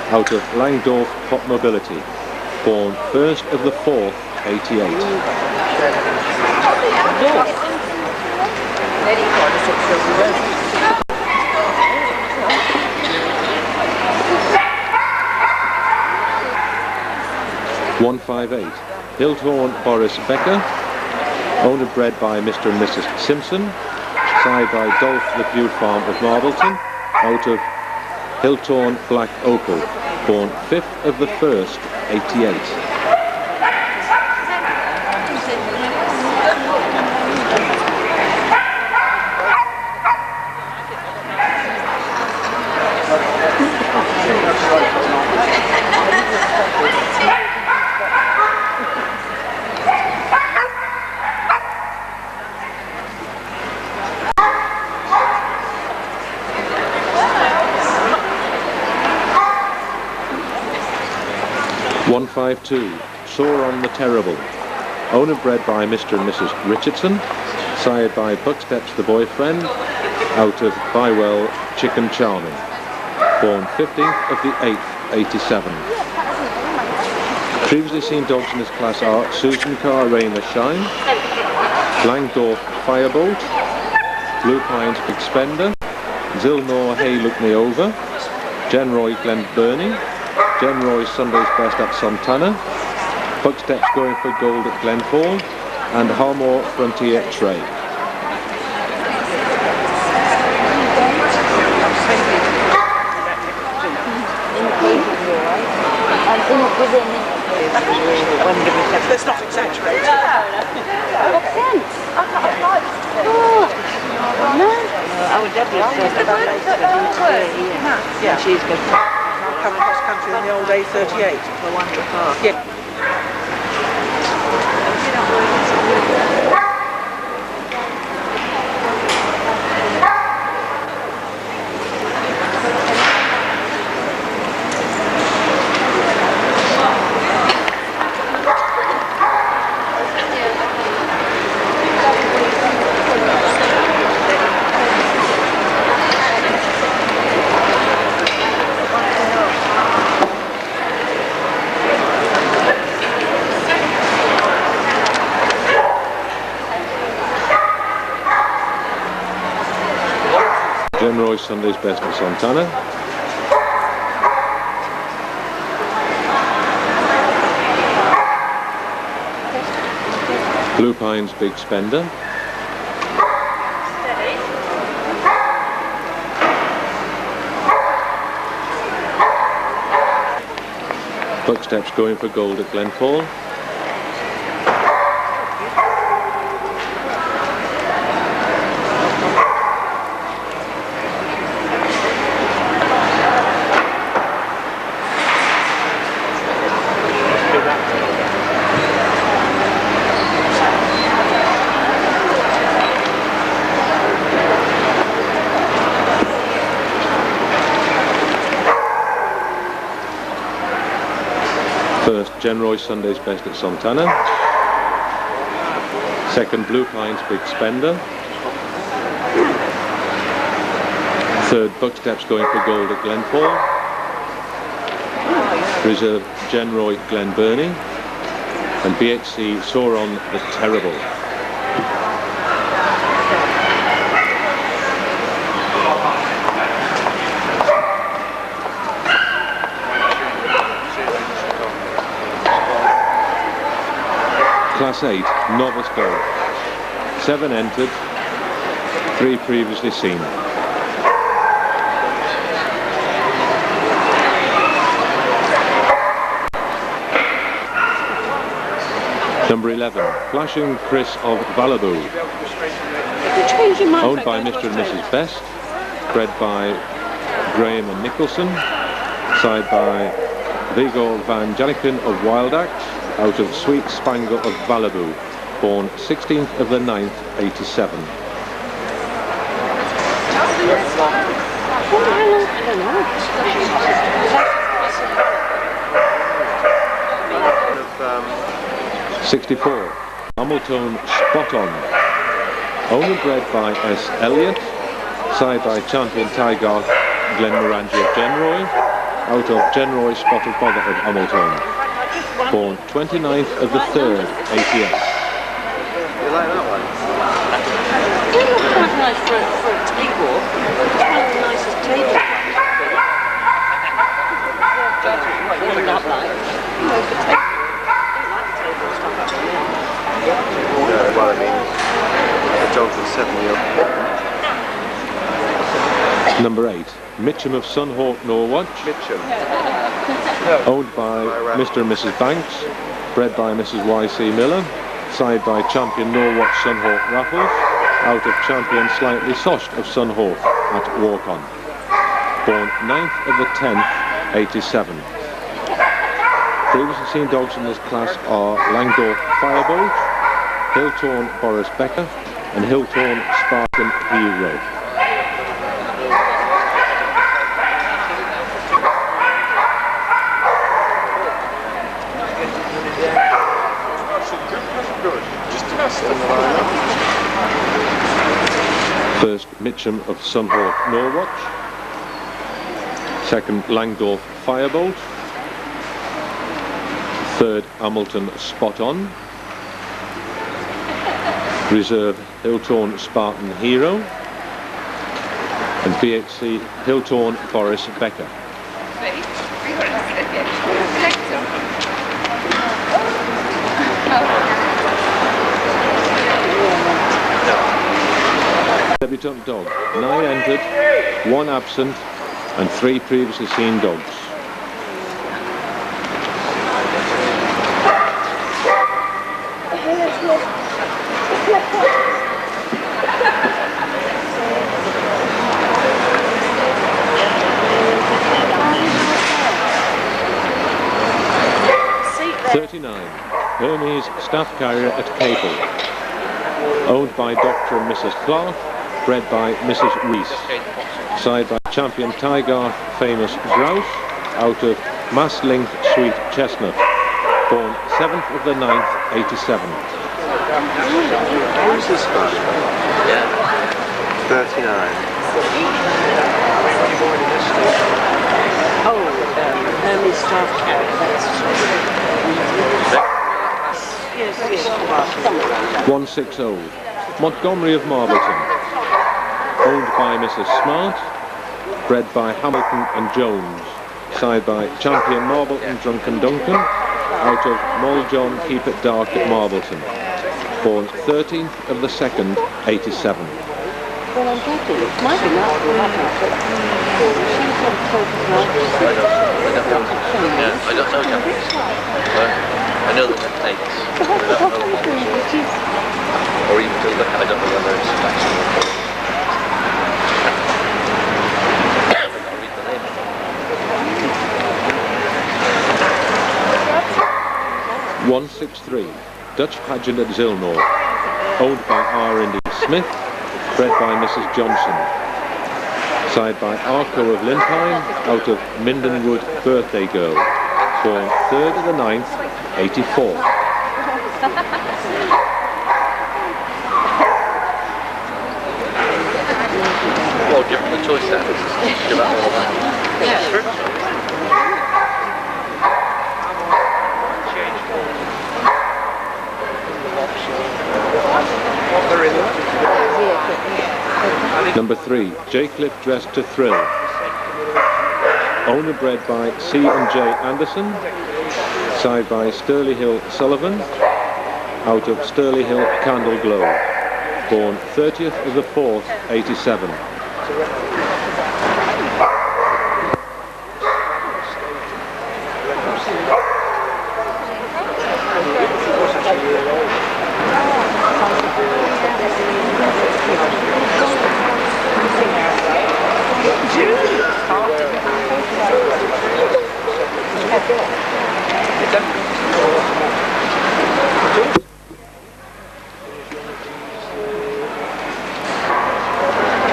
out of Langdorf Pop Mobility, born 1st of the 4th, 88. (158) Hildhorn Boris Becker, owned and bred by Mr. and Mrs. Simpson, sired by Dolph the Bude Farm of Marbleton, out of Hildhorn Black Opal, born 5th of the 1st, 88. (152) Sauron the Terrible, owned and bred by Mr. and Mrs. Richardson, sired by Bucksteps the Boyfriend, out of Bywell Chicken Charming, born 15th of the 8th, 87. Previously seen dogs in this class are Susan Carr Rain the Shine, Langdorf Firebolt, Blue Pines Big Spender, Zilnor Hey Look Me Over, Genroy Glen Burney, Genroy Sunday's Best at Santana, Bucksteps Going for Gold at Glenfall, and Harmore Frontier Trade. Let's not exaggerate. What sense? I would definitely say that. Yeah, she's good. I've come across country in the old A38. The Wonder Park. Yeah. Genroy Sunday's Best at Santana, Blue Pines Big Spender, Bucksteps Going for Gold at Glenfall, first Genroy Sunday's Best at Santana, second Blue Pines Big Spender, third Bucksteps Going for Gold at Glenfall, reserve Genroy Glen Burney, and BHC Sauron the Terrible. Class 8, Novice Dog. 7 entered, 3 previously seen. Number 11, Flashing Chris of Valaboo, owned by Mr. and Mrs. Best, bred by Graham and Nicholson, side by Viggo van Janiken of Wild Act, out of Sweet Spangle of Valaboo, born 16th of the 9th, 87. Of, 64, Hamilton Spot On, owned and bred by S. Elliott, side by champion Tyne Glenmorangie of Genroy, out of Genroy Spotted Bother of Hamilton, born 29th of the 3rd, 88. you like that one? It looks quite nice for a take walk. It's one of the nicest take walks. Not like. Well, I mean, the dogs are 7 years. Number 8, Mitcham of Sunhawk Norwatch, Mitcham. owned by Mr. and Mrs. Banks, bred by Mrs. Y.C. Miller, side by champion Norwatch Sunhawk Raffles, out of champion Slightly Soshed of Sunhawk at Walk-On, born 9th of the 10th, 87. Previously seen dogs in this class are Langdorf Firebolt, Hilltorn Boris Becker and Hilltorn Spartan Hero. First, Mitcham of Sunhawk Norwatch. Second, Langdorf Firebolt. Third, Hamilton Spot On. Reserve, Hilltorn Spartan Hero. And BHC, Hilltorn Boris Becker. Debutant dog, 9 entered, 1 absent and 3 previously seen dogs. Hermes Staff Carrier at Capel, owned by Dr. and Mrs. Clark, bred by Mrs. Rees, side by champion Tygar Famous Grouse, out of Mass Link Sweet Chestnut, born 7th of the 9th, 87. Who's this one? 39. Oh, Hermes Staff Carrier, that's... Yes, yes. 160, Montgomery of Marbleton, owned by Mrs. Smart, bred by Hamilton and Jones, side by champion Marbleton Drunken Duncan, out of Moljon Keep It Dark at Marbleton, born 13th of the 2nd, 87. Well, I'm happy. It might be nice to have it, but I don't know Japanese. I know the takes. Or even to look at, I don't know whether it's actually I've got to read the name. 163, Dutch Pageant at Zilnor, owned by R&D Smith, bred by Mrs. Johnson, side by Arco of Limpine, out of Mindenwood Birthday Girl, born 3rd of the 9th, 84. Well, give them the choice then. Give out all that. Number 3, J. Cliff Dressed to Thrill, owner bred by C. and J. Anderson, side by Stirley Hill Sullivan, out of Stirley Hill Candle Glow, born 30th of the 4th, 87.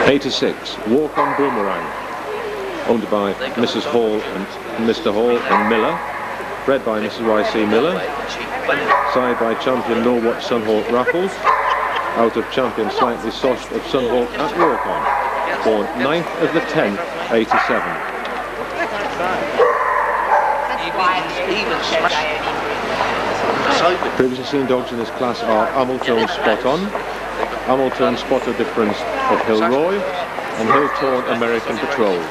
86, Walk on Boomerang, owned by Mrs. Hall and Mr. Hall and Miller, bred by Mrs. Y.C. Miller, side by champion Norwatch Sunhawk Raffles, out of champion Slightly Soft of Sunhawk at Walk On, born 9th of the 10th, 87. Previously seen dogs in this class are Hamilton Spot On, Hamilton Spotter Difference of Hillroy, and Hill-Torn American Patrol.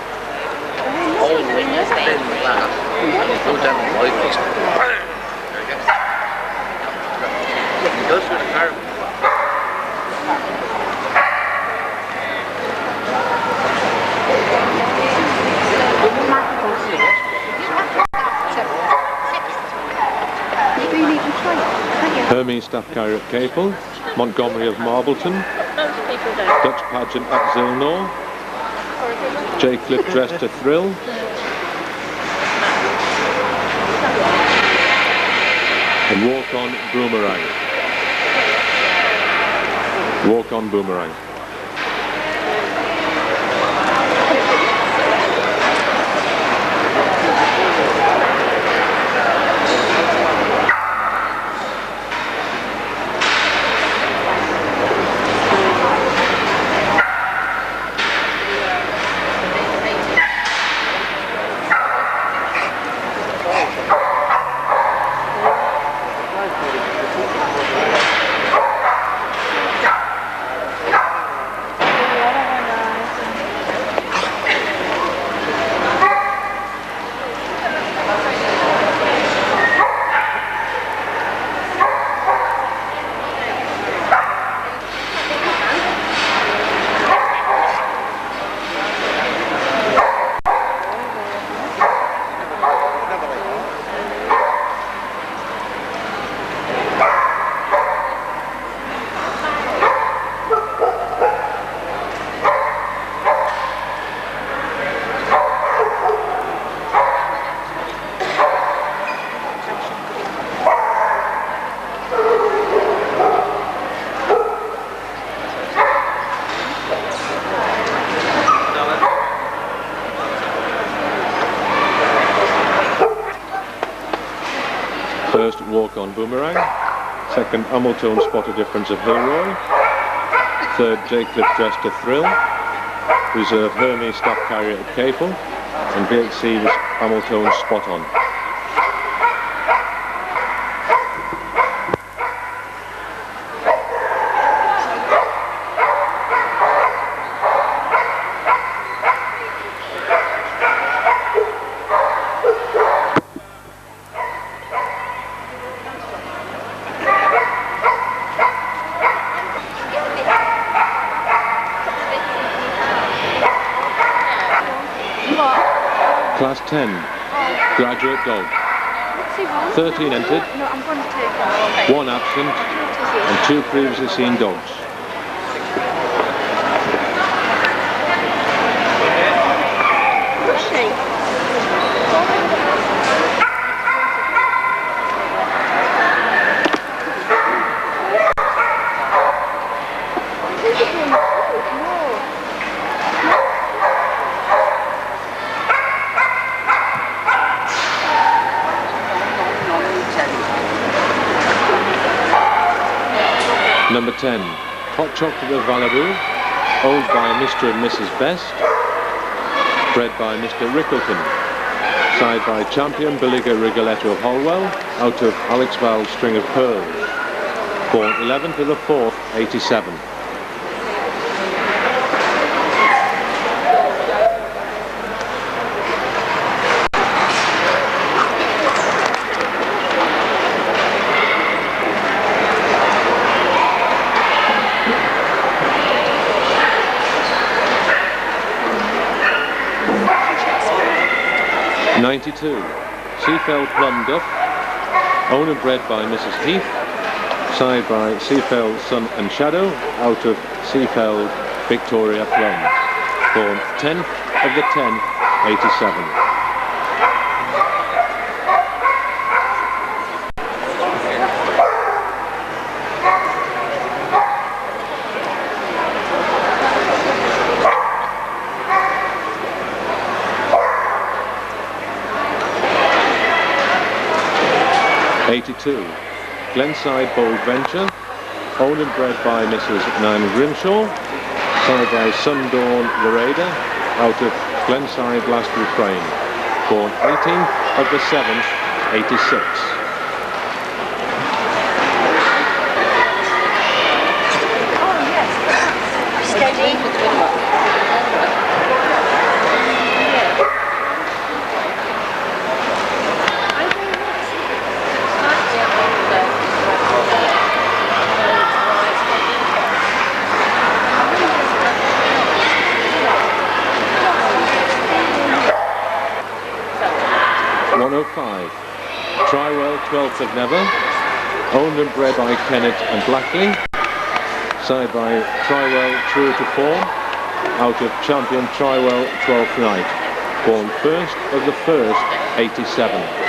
Hermes Staff Carrier at Capel, Montgomery of Marbleton, Dutch Pageant at Zilnor, J. Cliff Dressed to Thrill, and Walk on Boomerang. Walk on Boomerang. First, Walk on Boomerang. Second, Hamilton Spotter Difference of Hillroy. Third, J. Cliff Dressed to Thrill. Reserve Hermes Staff Carrier at Capel. And VHC was Hamilton Spot On. Class 10, Graduate Dog. 13 entered, 1 absent, and 2 previously seen dogs. Number 10, Hot Chocolate of Valaboo, owned by Mr. and Mrs. Best, bred by Mr. Rickleton, side by champion Billiger Rigoletto of Holwell, out of Alex Val's String of Pearls, born 11th of the 4th, 87. '92, Seafell Plum Duff, owned and bred by Mrs. Heath, side by Seafell Sun and Shadow, out of Seafell Victoria Plums, born 10th of the 10th, 87. 22, Glenside Bold Venture, owned and bred by Mrs. Nan Grimshaw, signed by Sundawn Loreda, out of Glenside Last Refrain, born 18th of the 7th, 86. Trywell 12th of Never, owned and bred by Kennett and Blackley, side by Trywell True to Form, out of Champion Trywell 12th Night, born 1st of the 1st, 87.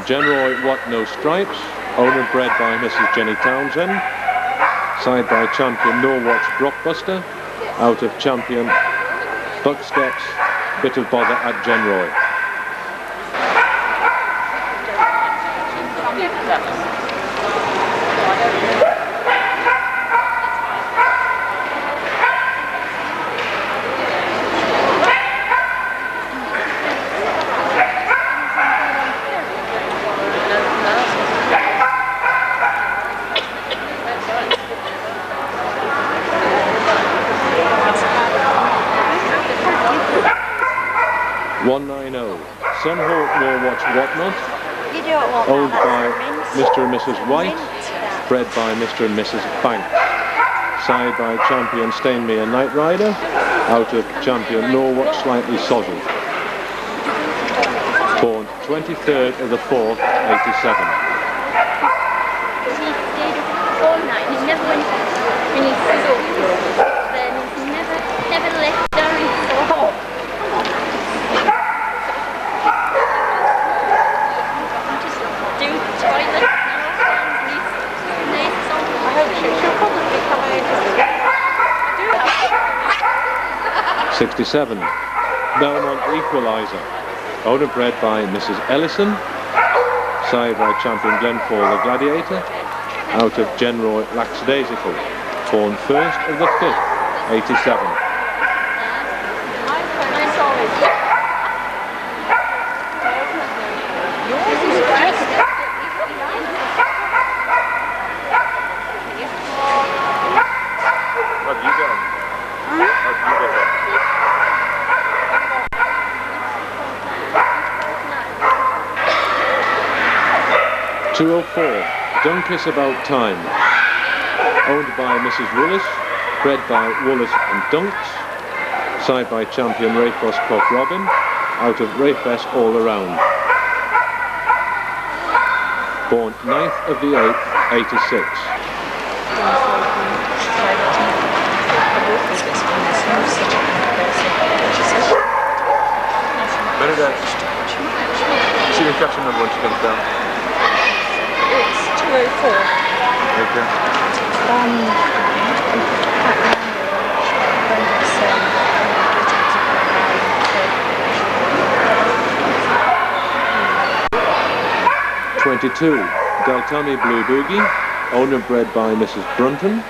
General What No Stripes, owned and bred by Mrs. Jenny Townsend, side by Champion Norwatch Blockbuster, out of Champion Bucksteps, Bit of Bother at Genroy. Sunhawk Norwatch Whatnot, owned by Mr. and Mrs. White, bred by Mr. and Mrs. Banks, side by Champion Stainmere Night Rider, out of Champion Norwatch Slightly Sozzled, born 23rd of the 4th, 87. '67, Belmont Equalizer, owned and bred by Mrs. Ellison, side by Champion Glenfall the Gladiator, out of Genroy Lackadaisical, born 1st of the 5th, 87. What have you done? What have you done? 204, Don't Kiss About Tyne, owned by Mrs. Willis, bred by Willis and Dunks, side by Champion Rayfrost Cock Robin, out of Rayfest All Around, born 9th of the 8th, 86. Bernadette, see the caption number when she comes down. It's 204. Okay. 22, Deltami Blue Boogie, owned and bred by Mrs. Brunton,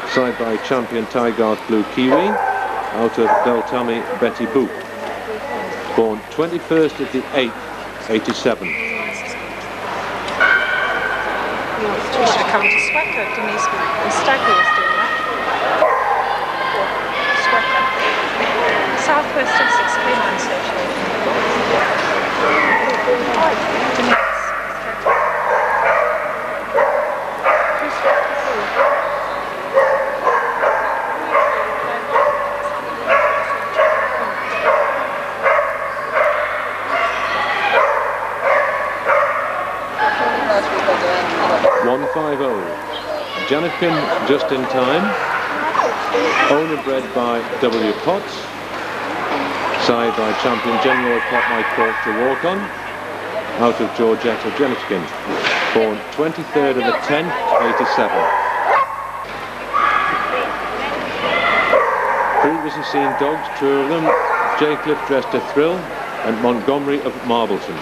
side by Champion Tygarth Blue Kiwi, out of Deltami Betty Boop, born 21st of the 8th, 87. We should have come to Swecker, Denise Stagger was doing that. Swecker. Southwest Essex Canine Association. Denise. Janikin Just in Time, owner bred by W. Potts, side by champion General Pot My Court to walk on, out of Georgetta Janikin, born 23rd of the 10th, 87. Previously seen dogs, 2 of them, Jaycliffe Dressed to Thrill and Montgomery of Marbleton.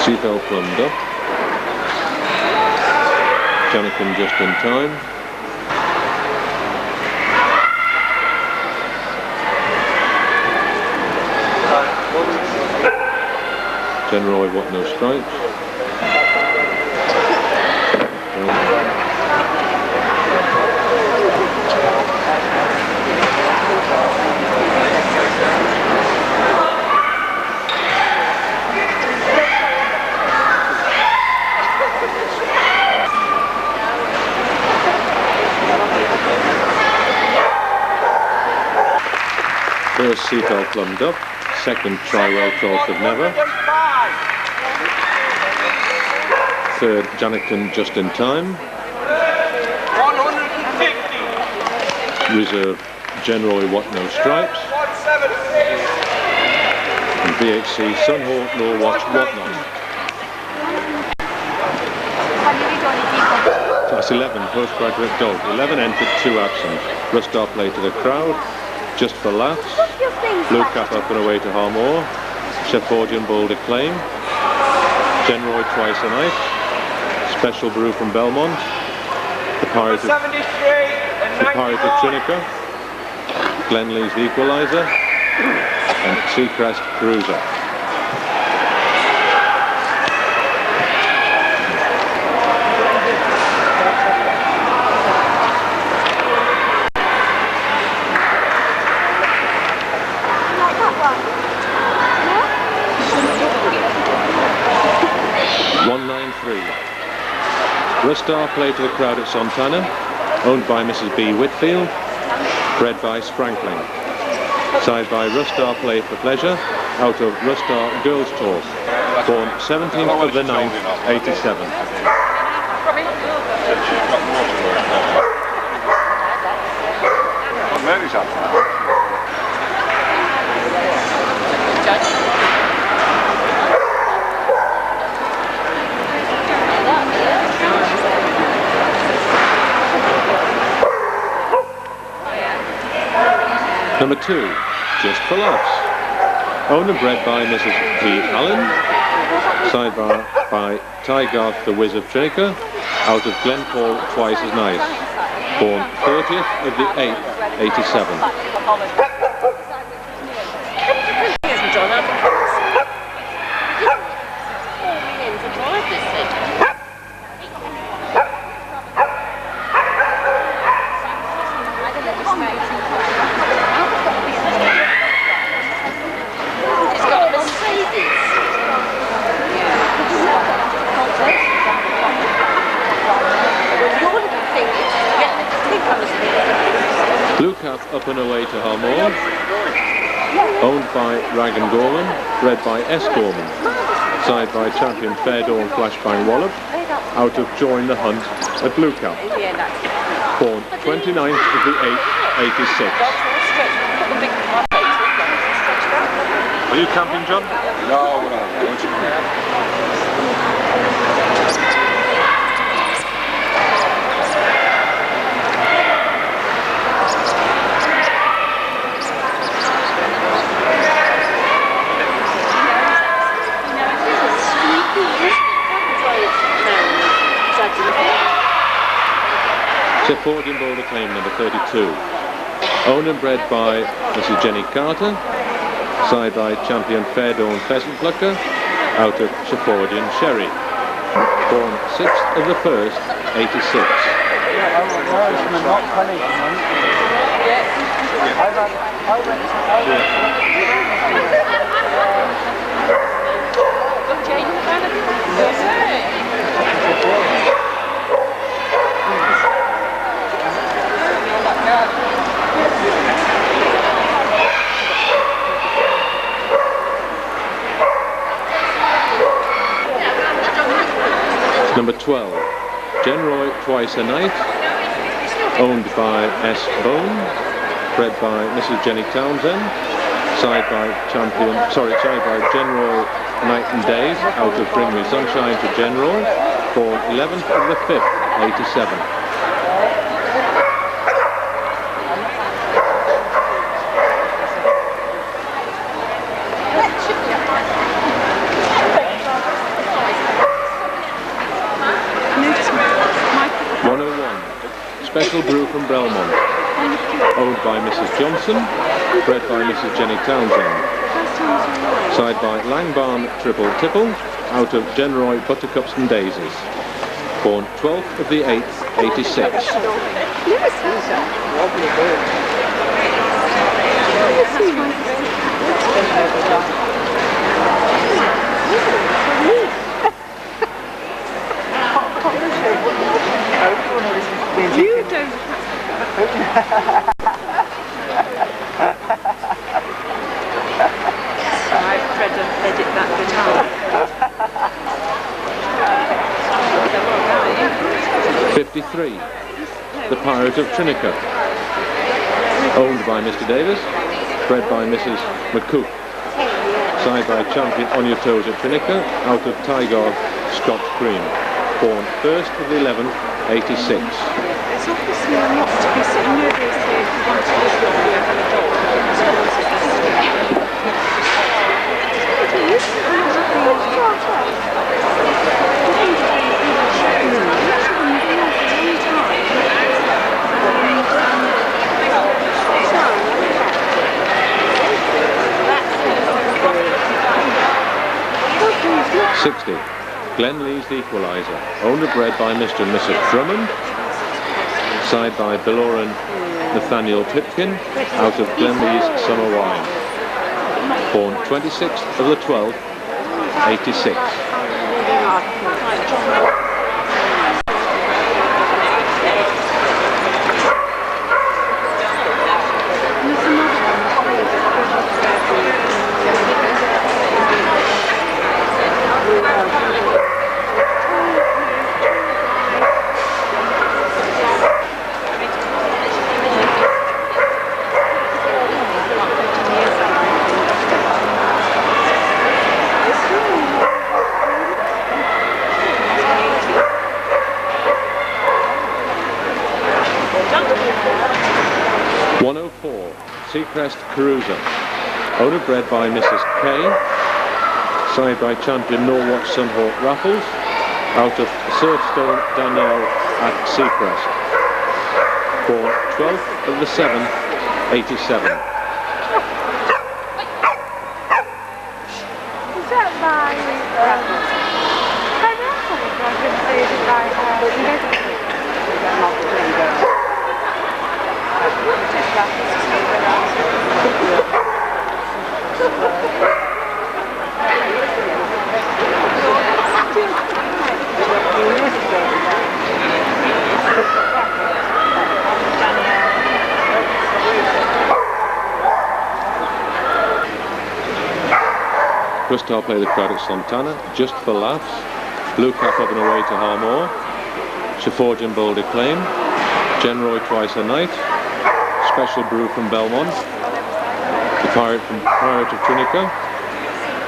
Seafell Plumbed Up, Janikin Just in Time, General What No Stripes, first Seafell Plumbed Up, second Try-Well 12th of Never, third Janikin Just in Time, 150. reserve General What No Stripes, and VHC Sunhawk Nor Watch Whatnot. Class 11 postgraduate dog, 11 entered, 2 absent. Rustar Play to the crowd, Just for Laughs, Blue Cap Up and Away to Harmore, Sheffordian Bull Declaim, General Twice a Night, Special Brew from Belmont, The Pirate of Trinica, Glenlee's The Equalizer, and Seacrest Cruiser. Rustar Play to the crowd at Sontana, owned by Mrs. B. Whitfield, bred by Sprankling. Side by Rustar Play for Pleasure, out of Rustar Girls Talk, born 17th of the 9th, 87. Number 2, Just for Laughs, owner bred by Mrs. P. Allen, side by Ty Garth the Wiz of Trinica, out of Glenpaul Twice as Nice, born 30th of the 8th, 87. Blue Cap Up and Away to Harmore, owned by Rag and Gorman, bred by S. Gorman, side by champion Fair Dawn Flashbang Wallop, out of Join the Hunt at Blue Cap, born 29th of the 8th, 86. Are you camping, John? No, we're not. Sefordian Boulder Claim number 32. Owned and bred by Mrs. Jenny Carter, side by champion Fairdawn Pheasant Plucker, out of Sefordian Sherry. Born 6th of the 1st, 86. Number 12, Genroy Twice a Night, owned by S. Bone, bred by Mrs. Jenny Townsend, side by Genroy Night and Days, out of Bring Me Sunshine to Genroy, born 11th of the 5th, 87. Special brew from Belmont, owned by Mrs. Johnson, bred by Mrs. Jenny Townsend, side by Langbarn Triple Tipple, out of Genroy Buttercups and Daisies, born 12th of the 8th, 86. You don't. I've tried to edit that bit out. 53. The Pirate of Trinica, owned by Mr. Davis, bred by Mrs. McCook, side by champion On Your Toes at Trinica, out of Tyne Scotch Cream, born 1st of the 11th, 86. It's obviously not to be seen. You know, they say if you want to live long, you have a dog. Glenlee's Equalizer, owned and bred by Mr. and Mrs. Drummond, side by Beloran Nathaniel Pipkin, out of Glenlee's Summer Wine, born 26th of the 12th, 86. Seacrest Carusa, owned and bred by Mrs. Kay, side by champion Norwatch Sunhawk Raffles, out of Surfstone Danielle at Seacrest, born 12th of the 7th, 87. Is that by Crystal play the crowd at Santana, Just for Laughs, Blue Cap of and away to Harmore, Sefordian Boulder Claim, Genroy Twice a Night, Special Brew from Belmont, The Pirate of Trinica,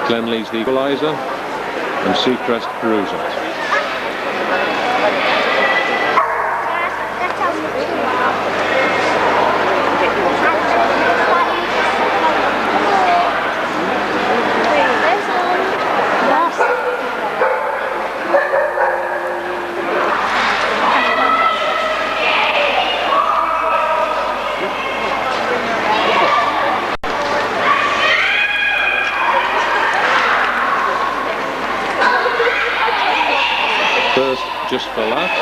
Glenlee's The Equalizer, and Seacrest Carusa. for Laughs.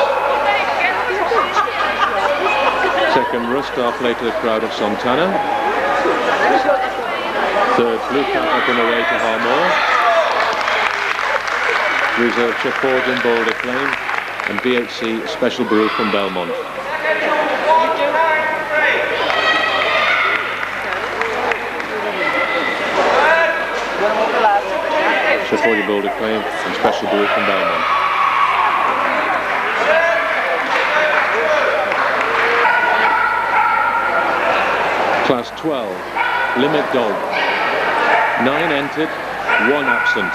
Second Rust Star play to the crowd of Santana. Third Blue Cap up and away to Harmore. Reserve Shefford and Bold Acclaim, and BHC Special Brew from Belmont. Shefford Bold Acclaim and Special Brew from Belmont. Class 12, Limit Dog. 9 entered, 1 absent.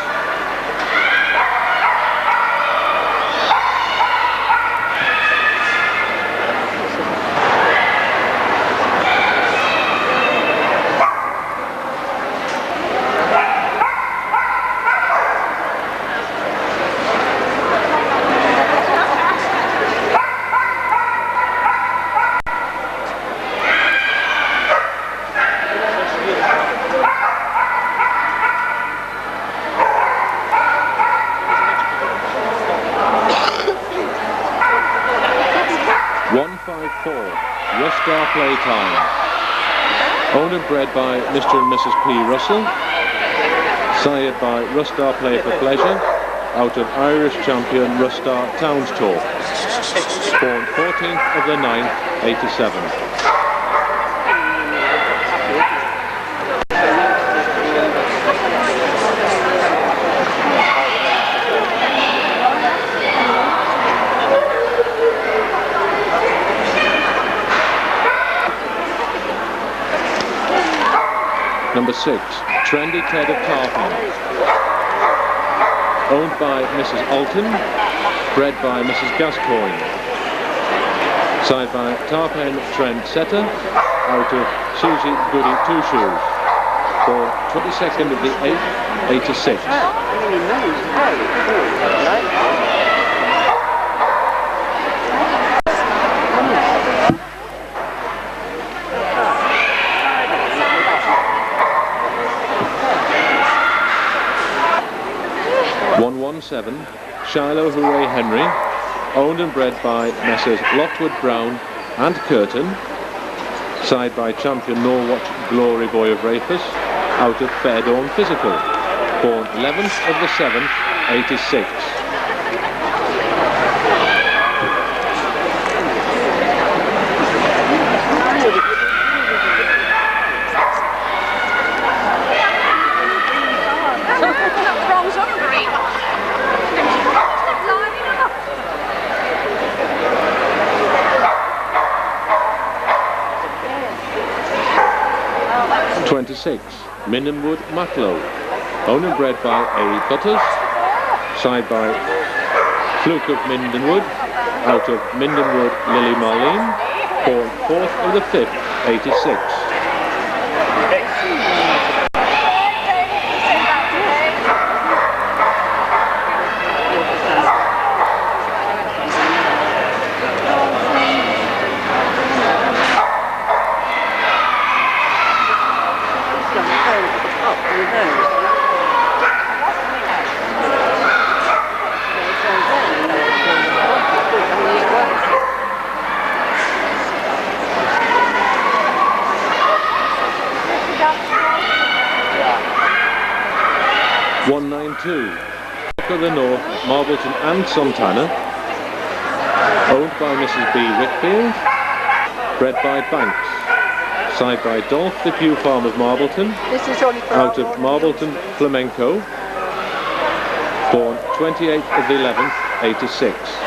Star play time. Owned and bred by Mr. and Mrs. P. Russell. Sired by Rustar Play for Pleasure, out of Irish champion Rustar Towns Talk. Born 14th of the 9th, 87. Number 6, Trendy Ted of Tarpon. Owned by Mrs. Alton, bred by Mrs. Gascoigne. Side by Tarpon Trent Setter, out of Susie Goody Two Shoes. For 22nd of the 8th, 86. 117, Shiloh Hooray Henry, owned and bred by Messrs. Lockwood Brown and Curtin, side by champion Norwatch Glory Boy of Rafus, out of Fairdawn Physical, born 11th of the 7th, 86. Mindenwood Matlow, owned and bred by A. Butters, side by Fluke of Mindenwood, out of Mindenwood Lily Marlene, born 4th of the 5th, 86. Of the North, Marbleton and Santana, owned by Mrs. B. Whitfield, bred by Banks, side by Dolph the Pew Farm of Marbleton, out of Marbleton Flamenco, born 28th of the 11th, 86.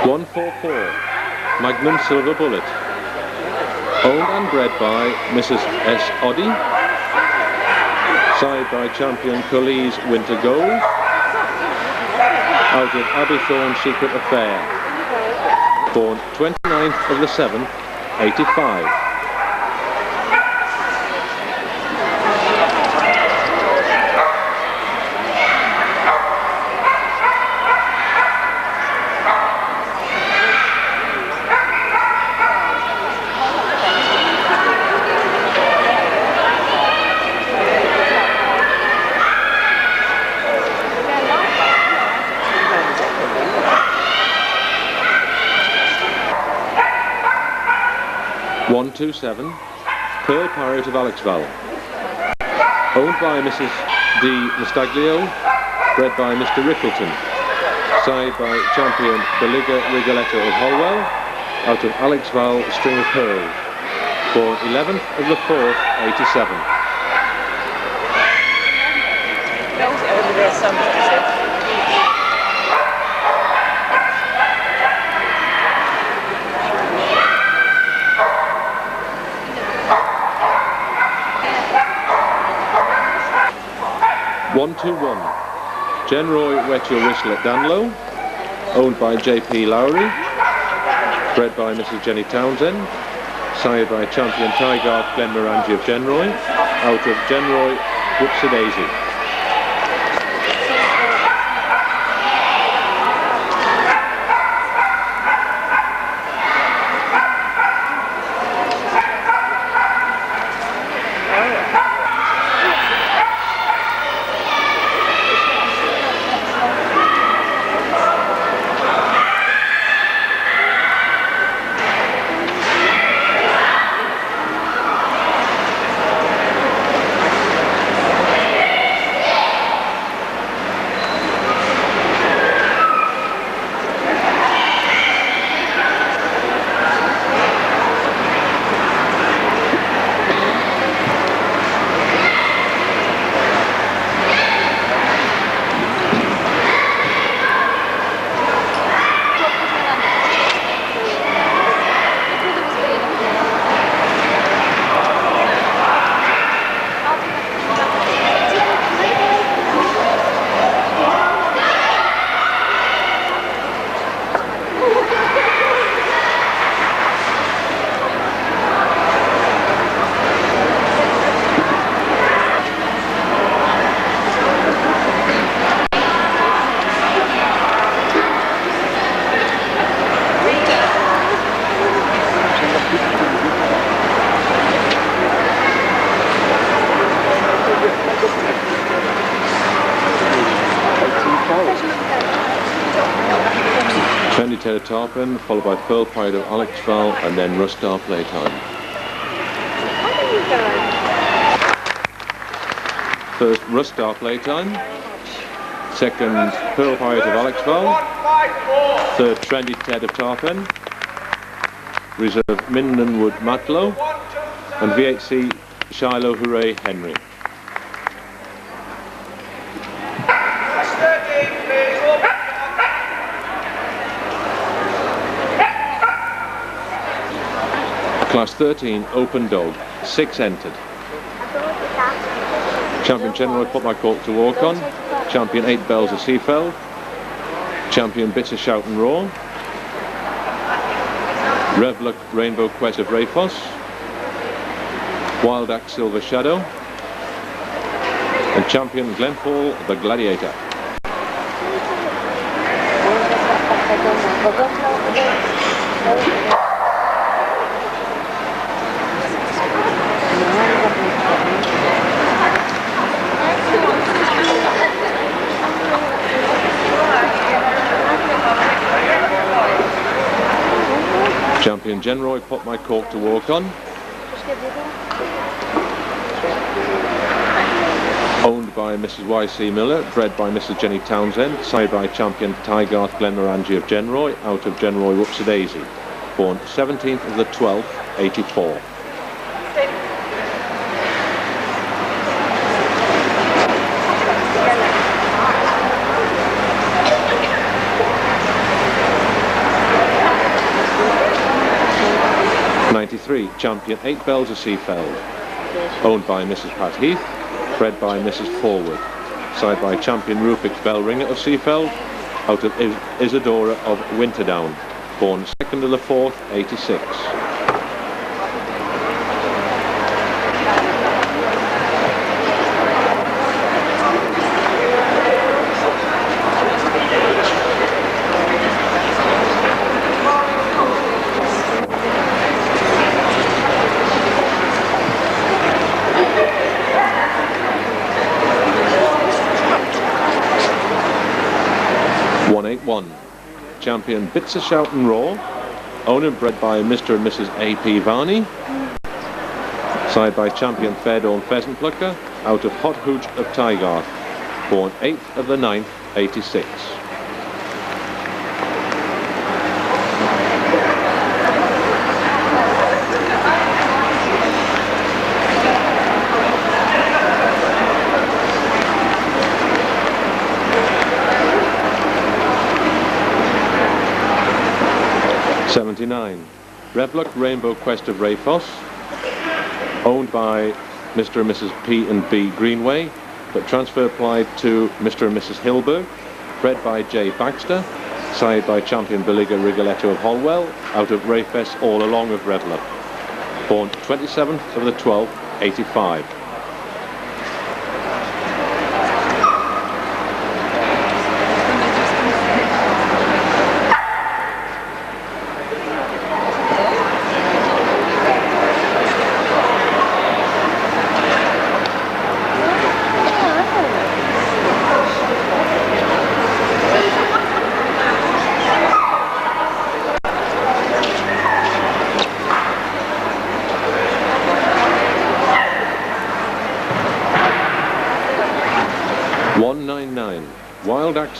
144, Magnum Silver Bullet, owned and bred by Mrs. S. Oddy, side by champion Cully's Winter Gold, out of Abbeythorn Secret Affair. born 29th of the 7th, 85. (127) Pearl Pirate of Alexval, owned by Mrs. D. Mistaglio, bred by Mr. Rickleton, side by champion Beliga Rigoletto of Holwell, out of Alexval String of Pearls, born 11th of the 4th, 87. Over there somewhere. 121 Genroy Wet Your Whistle at Danlow, owned by J.P. Lowry, bred by Mrs. Jenny Townsend, sired by champion Tygart Glenmorangie of Genroy, out of Genroy Whoopsie Daisy. Taylor Tarpon, followed by Pearl Pirate of Alexval, and then Rustar Playtime. First, Rustar Playtime. Second, Pearl Pirate of Alexval. Third, Trendy Ted of Tarpon. Reserve, Mindenwood Matlow. And VHC, Shiloh Hooray Henry. Class 13, Open Dog, 6 entered. Champion General Put My Cork to Walk On. Champion 8 Bells of Seafeld. Champion Bitter Shout and Roar. Revluck Rainbow Quest of Rayfoss. Wild Axe Silver Shadow. And Champion Glenfall the Gladiator. Champion Genroy Put My Cork to Walk On. Owned by Mrs. Y.C. Miller, bred by Mrs. Jenny Townsend, sired by champion Tygart Glenmorangie of Genroy, out of Genroy Whoopsie Daisy, born 17th of the 12th, 84. Champion 8 Bells of Seafeld, owned by Mrs. Pat Heath, bred by Mrs. Forward, side by champion Rufix Bellringer of Seafeld, out of Isadora of Winterdown, born 2nd 2nd of the 4th, 86. Champion Bits of Shout and Raw, owned and bred by Mr. and Mrs. A.P. Varney, side by champion Fairdawn Pheasant Plucker, out of Hot Hooch of Tygarth, born 8th of the 9th, 86. Revlock Rainbow Quest of Rayfoss, owned by Mr. and Mrs. P and B Greenway, but transfer applied to Mr. and Mrs. Hilberg, bred by J. Baxter, side by champion Beligga Rigoletto of Holwell, out of Rayfess All Along of Revlock, born 27th of the 12th, 85.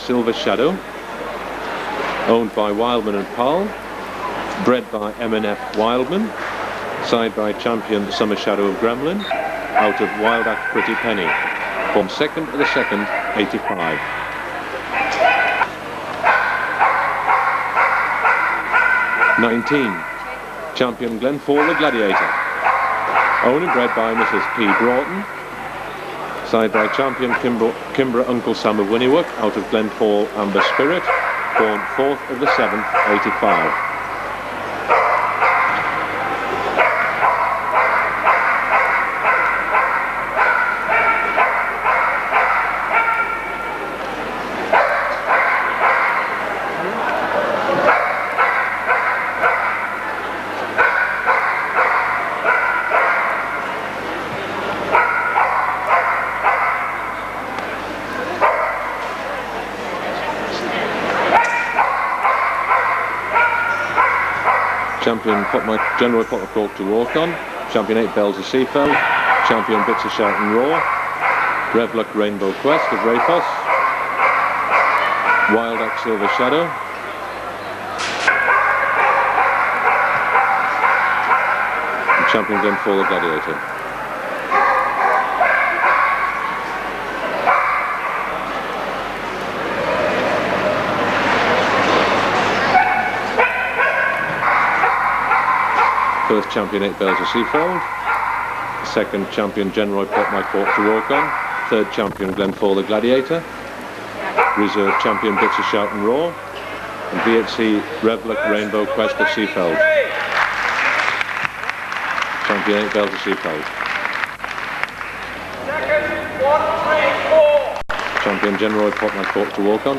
Silver Shadow, owned by Wildman and Powell, bred by M&F Wildman, side by champion Summer Shadow of Gremlin, out of Wild Act Pretty Penny, from 2nd of the 2nd, 85. Champion Glenfall the Gladiator, owned and bred by Mrs. P. Broughton, side by champion Kimbra Uncle Sam of Winniewook, out of Glenfall Amber Spirit, born 4th of the 7th, 85. Champion General Pot of Cork to walk on, champion 8 Bells of Seafeld, champion Bits of Shout and Raw, Revlock Rainbow Quest of Rayfoss, Wild Act Silver Shadow, and champion Glenfall the Gladiator. First champion 8 Bells of Seafold, second champion General Pot My Court to walk on, third champion Glenfall the Gladiator, reserve champion Bits of Shout and Raw, and VHC Revlock Rainbow Quest of Seafold. Champion 8 Bells of Seafold. Champion General Pot My Court to walk on.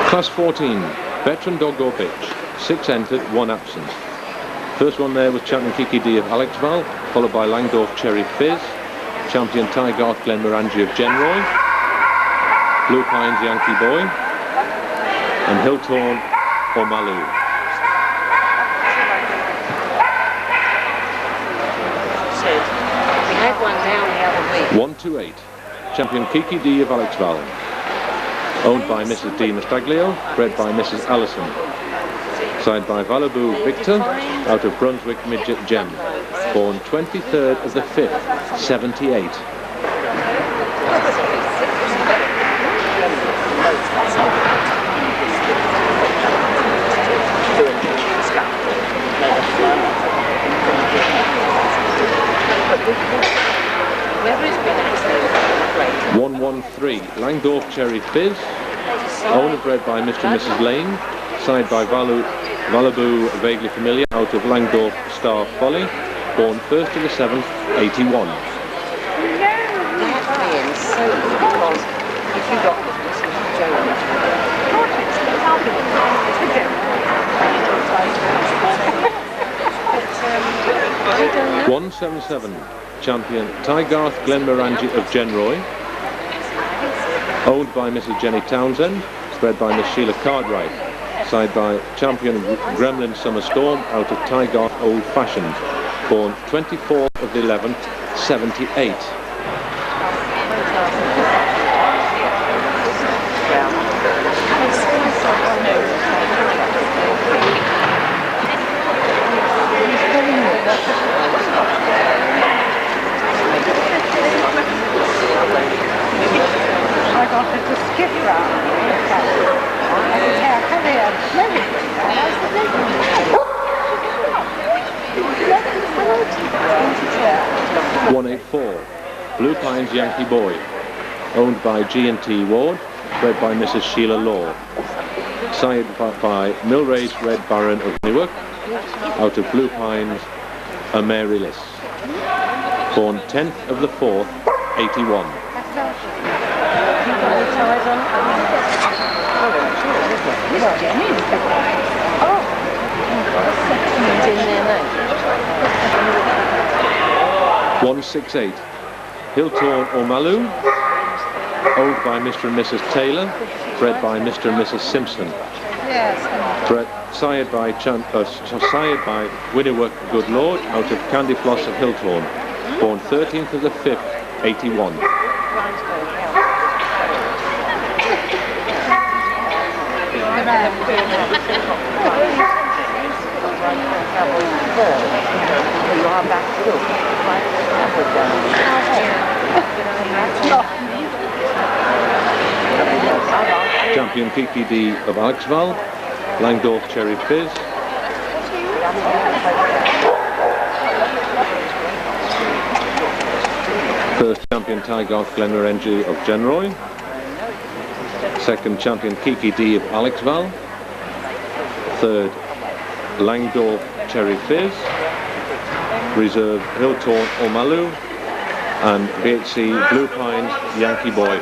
Class 14, Veteran Dog or Bitch. 6 entered, 1 absent. First one there was champion Kiki D of Alexval, followed by Langdorf Cherry Fizz, champion Tygarth Glenmorangie of Genroy, Blue Pines Yankee Boy, and Hilltorn O'Maloo. We had one down the other week. 128, champion Kiki D of Alexval, owned by Mrs. D. Nastaglio, bred by Mrs. Allison. Side by Valaboo Victor, out of Brunswick Midget Gem, born 23rd of the 5th, 78. Whoever 113, Langdorf Cherry Fizz, owned and bred by Mr. and Mrs. Lane, side by Valaboo Vaguely Familiar out of Langdorf Star Folly, born 1st of the 7th, 81. That's being so because if you got this is joke. 177, champion Tygarth Glenmorangie of Genroy, owned by Mrs. Jenny Townsend, bred by Miss Sheila Cartwright, side by champion Gremlin Summer Storm out of Tygarth Old Fashioned, born 24th of the 11th, 78. I got her to skip round. Yeah, come here. 184, Blue Pines Yankee Boy, owned by G&T Ward, bred by Mrs. Sheila Law, side by Millrace Red Baron of Newark, out of Blue Pines, a Mary Liss, born 10th of the 4th, 81. Oh. 168, Hilltorn O'Maloo, owned by Mr. and Mrs. Taylor, bred by Mr. and Mrs. Simpson. Bred, sired by Winnework Good Lord out of Candy Floss of Hilltorn, born 13th of the 5th, 81. Champion Kiki D of Alexval, Langdorf Cherry Fizz. First champion Tygarth Glenmorangie of Genroy. Second champion Kiki D of Alexval. Third Langdorf Cherry Fizz. Reserve Hilltorn O'Maloo. And VHC Blue Pines Yankee Boy.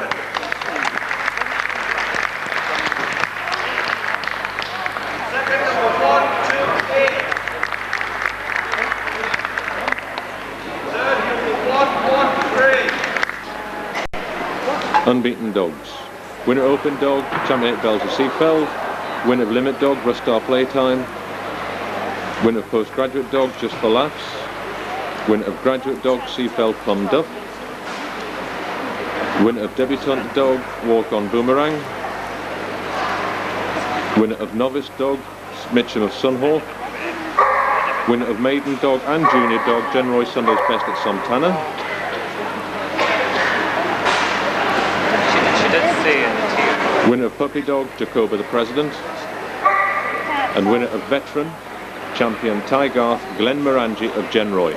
Unbeaten dogs. Winner Open Dog, Champion 8 Bells of Seafeld. Winner of Limit Dog, Rustar Playtime. Winner of Postgraduate Dog, Just for Laughs. Winner of Graduate Dog, Seafeld Plum Duff. Winner of Debutante Dog, Walk on Boomerang. Winner of Novice Dog, Mitcham of Sunhawk. Winner of Maiden Dog and Junior Dog, Genroy Sunday's Best at Santana. Winner of Puppy Dog, Jacoba the President. And winner of Veteran, champion Tygarth Glenmorangie of Genroy.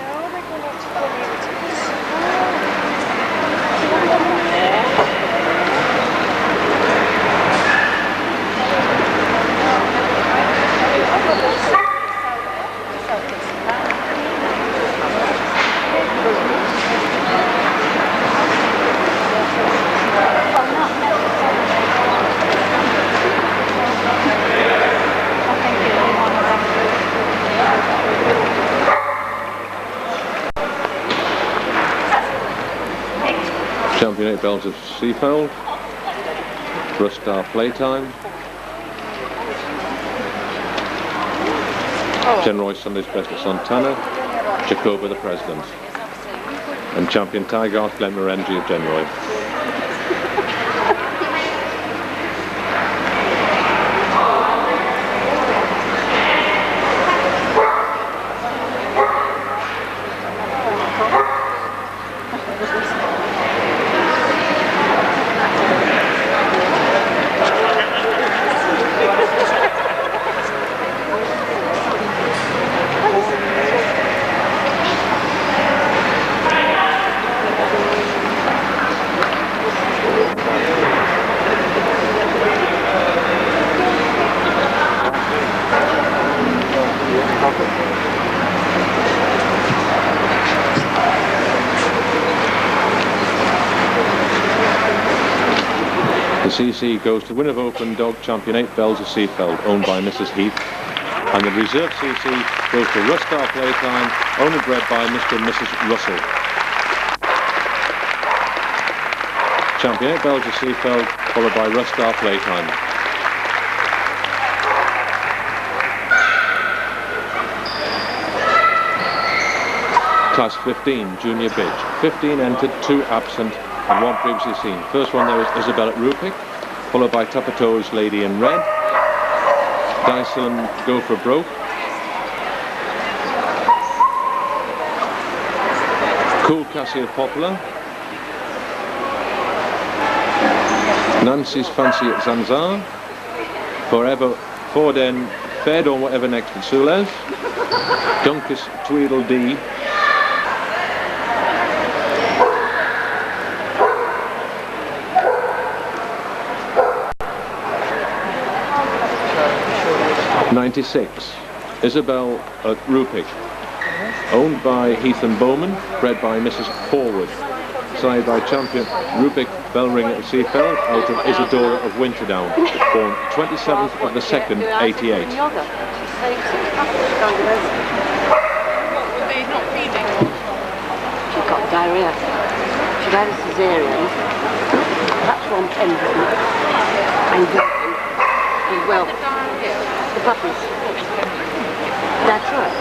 Champion 8 Bells of Seafold, Rustar Playtime, Genroy Sunday's Best at Santana, Jacoba the President, and champion Tygarth Glenmorangie of Genroy. CC goes to winner of Open Dog Champion 8 Bells of Seafeld, owned by Mrs. Heath. And the reserve CC goes to Rustar Playtime, owned and bred by Mr. and Mrs. Russell. Champion 8 Bells of Seafeld, followed by Rustar Playtime. Class 15, Junior Bidge. 15 entered, 2 absent, and 1 previously seen. First one there was Isabel at Rupik, followed by Tapato's Lady in Red. Dyson Go for Broke. Cool Cassia Poplar. Nancy's Fancy at Zanzar. Forever Forden Fed on whatever next at Sules. Dunkus Tweedledee. '96, Isabel at Rupik, owned by Heath and Bowman, bred by Mrs. Forward, side by champion Rupik Bellring at Seafeld, out of Isadora of Winterdown, born 27th of the 2nd, 88. She's not feeding. She's got diarrhea. She's had a cesarean. That's one pendant. And well, the puppies. That's right.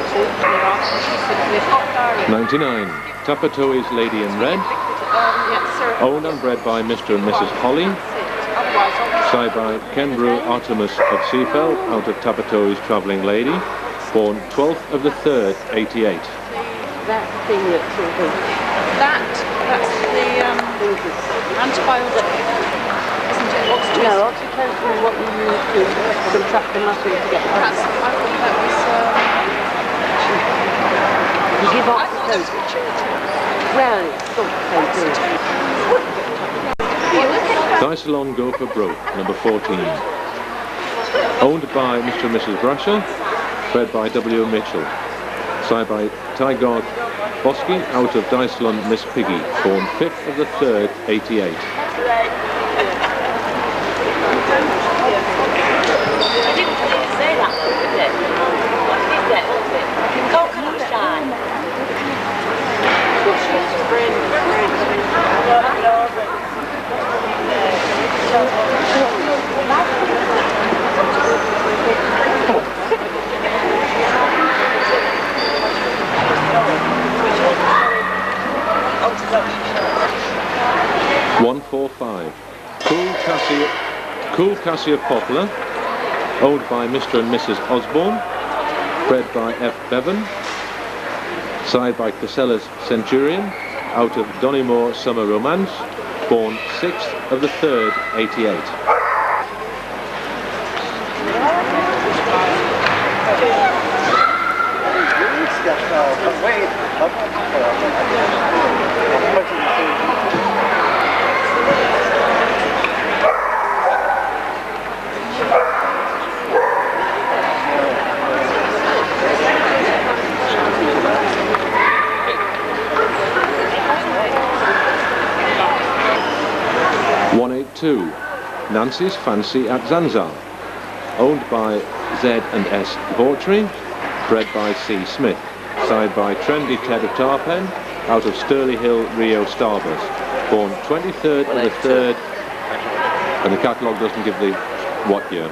99, Tapatoi's Lady in Red, owned and bred by Mr. and Mrs. Holly, side by Kenbrew Artemis of Seafeld, out of Tapatoi's Travelling Lady, born 12th of the 3rd, 88. That thing that's sort of... That's the antibiotic, isn't it? Oxytocin. No, oxytocin is what you use to contract the muscle to get the I thought that was... You give oxytocin. Well, it's sort of the same thing. Dysalon Go for Broke, number 14. Owned by Mr. and Mrs. Brasher, bred by W. Mitchell. Side by Tyne Bosky, out of Dysalon Miss Piggy, born 5th of the 3rd, 88. I didn't say that though, did it? What is it? Coconut shine. $145. Cool Cassia Poplar, owned by Mr. and Mrs. Osborne, bred by F. Bevan, side by Casella's Centurion, out of Donymore Summer Romance, born 6th of the 3rd, 88. $182. Nancy's Fancy at Zanzar, owned by Z&S Vautry, bred by C. Smith, side by Trendy Ted of Tarpen, out of Sturley Hill, Rio Starburst, born 23rd of the 3rd, and the catalogue doesn't give the what year.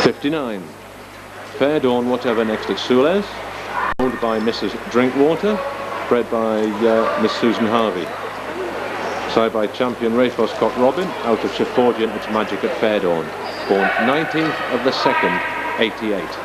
$59. Fair Dawn Whatever next at Sules, owned by Mrs. Drinkwater, bred by Miss Susan Harvey. Side by champion Rayfrost Cock Robin, out of Shaffordian at Magic at Fair Dawn, born 19th of the 2nd, 88.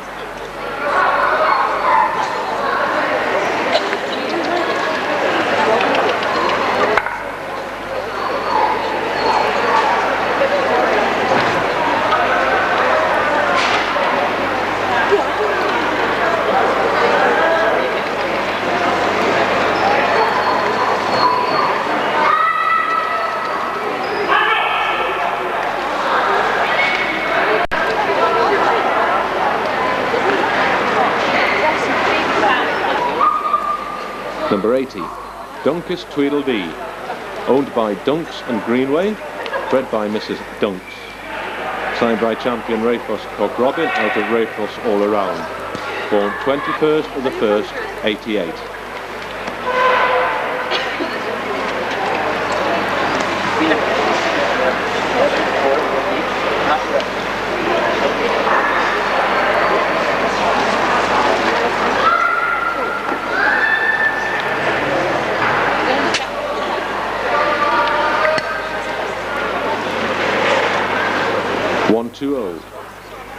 Number 80, Dunkus Tweedledee, owned by Dunks and Greenway, bred by Mrs. Dunks. Signed by champion Rayfos Cock Robin out of Rayfos All Around. Born 21st of the 1st, 88.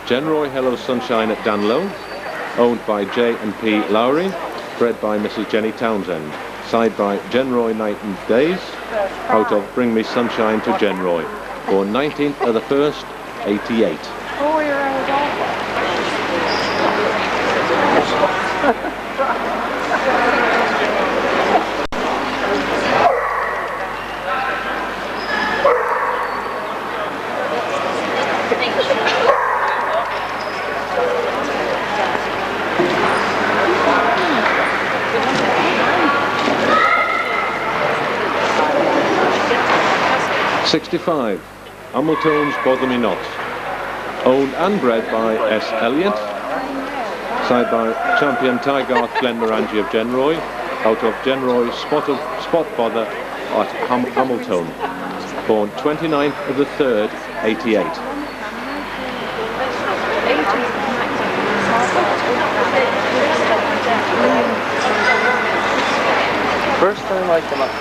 Genroy Hello Sunshine at Danlow, owned by J&P Lowry, bred by Mrs. Jenny Townsend, signed by Genroy Night and Days, out of Bring Me Sunshine to Genroy, born 19th of the 1st, 88. 4-year-old Oliver. 65, Hamilton's Bother Me Not, owned and bred by S. Elliott, signed by champion Tygarth Glenmorangie of Genroy, out of Genroy Spot Bother at Hamilton, born 29th of the 3rd, 88. First time I come up.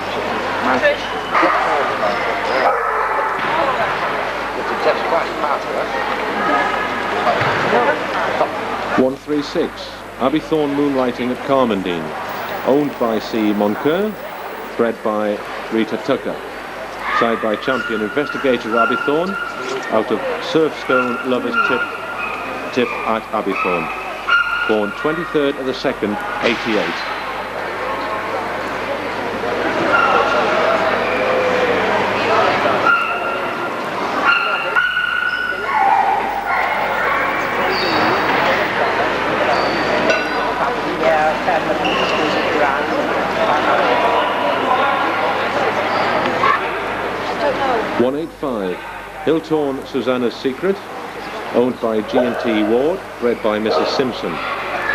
136, Abbey Thorne Moonlighting at Carmondine, owned by C. Moncur, bred by Rita Tucker, signed by champion investigator Abbey Thorne, out of Surfstone Lovers Tip at Abbey Thorne, born 23rd of the 2nd, 88. Hilltorn Susanna's Secret, owned by G&T Ward, bred by Mrs. Simpson,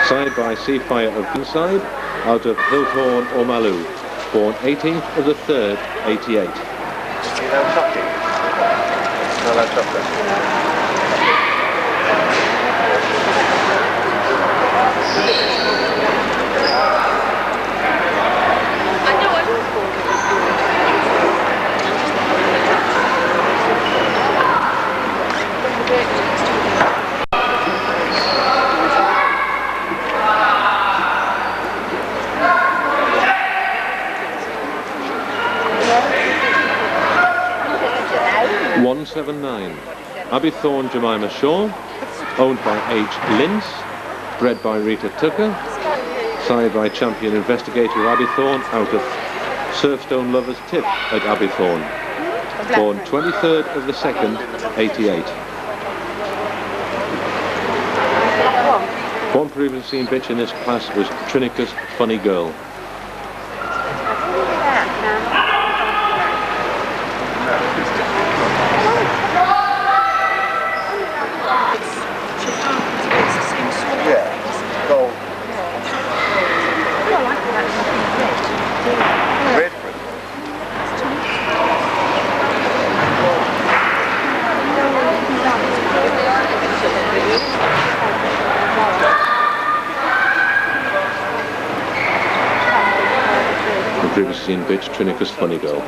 signed by Seafire of Inside, out of Hilltorn or Maloo, born 18th of the 3rd, 88. Abbey Thorne Jemima Shaw, owned by H. Linz, bred by Rita Tucker, signed by champion investigator Abbey Thorne, out of Surfstone Lovers Tip at Abbey Thorne, born 23rd of the 2nd, 88. One previously seen bitch in this class was Trinica's Funny Girl. Previously seen bitch, Trinica's Funny Girl.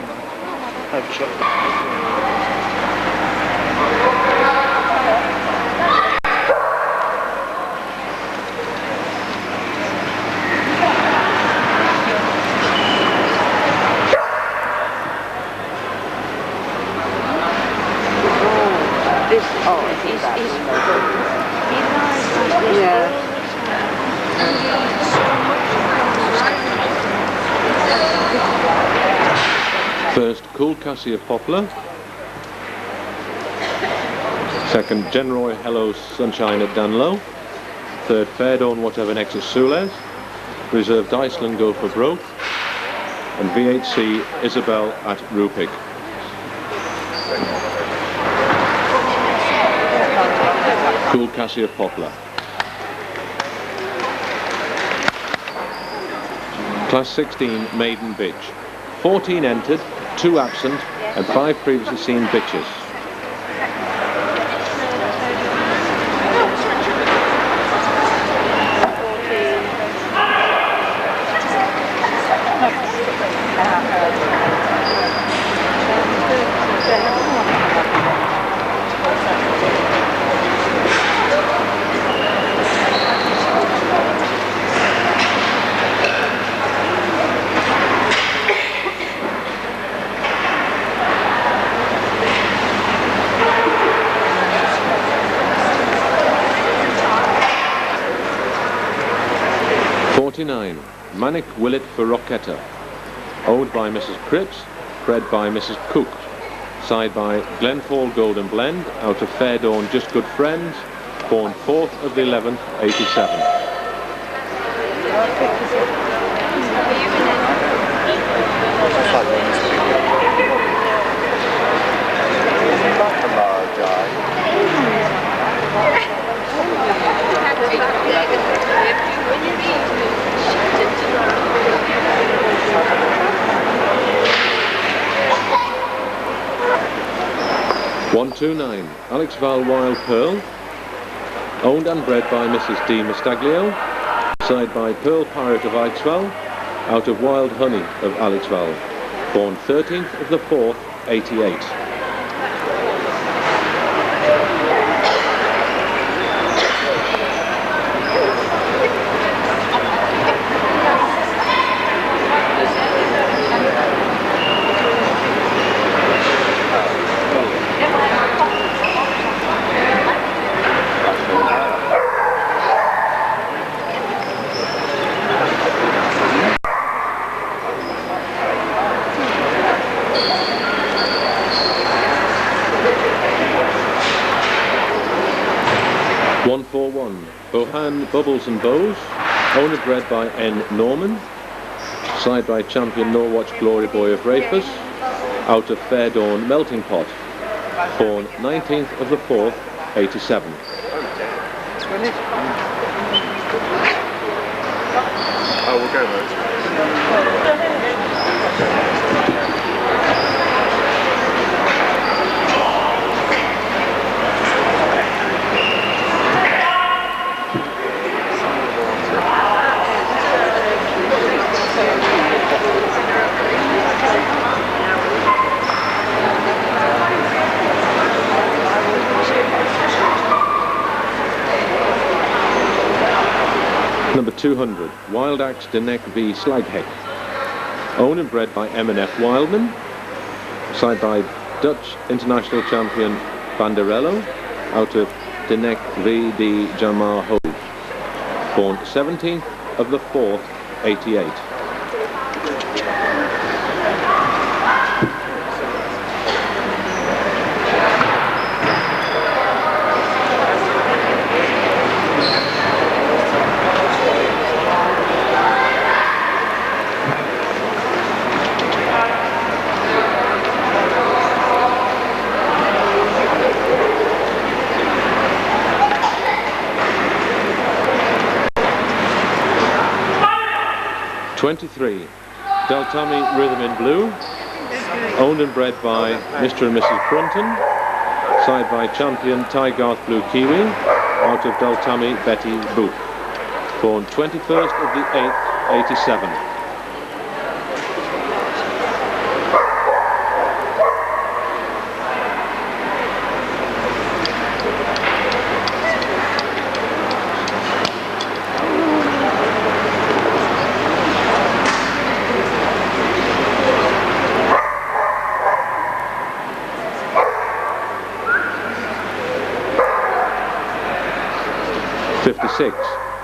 First, Cool Cassie of Poplar. Second, Genroy Hello Sunshine at Danlow. Third, Fairdawn Whatever Next at Sules. Reserved Iceland Go for Broke. and VHC Isabel at Rupik. Cool Cassia Poplar. Class 16 maiden bitch. 14 entered, 2 absent, and 5 previously seen bitches. Manic Willet for Rocketta, owned by Mrs. Cripps, bred by Mrs. Cook, side by Glenfall Golden Blend, out of Fairdawn Just Good Friends, born 4th of the 11th, 87. (129) Alex Val Wild Pearl, owned and bred by Mrs. D. Mistaglio, side by Pearl Pirate of Alexval, out of Wild Honey of Alexval, born 13th of the 4th, 88. Bohan Bubbles and Bows, owner bred by N. Norman, side by champion Norwatch Glory Boy of Rafus, out of Fairdawn Melting Pot, born 19th of the 4th, 87. Oh, we'll go there. Number 200, Wild Axe de Neck v Slagheck, owned and bred by M&F Wildman, side by Dutch international champion Banderello, out of de Neck v de Jamar Hove, born 17th of the 4th, 88. (23) Deltami Rhythm in Blue, owned and bred by Mr. and Mrs. Brunton, side by champion Tygarth Blue Kiwi, out of Deltami Betty Booth, born 21st of the 8th, 87.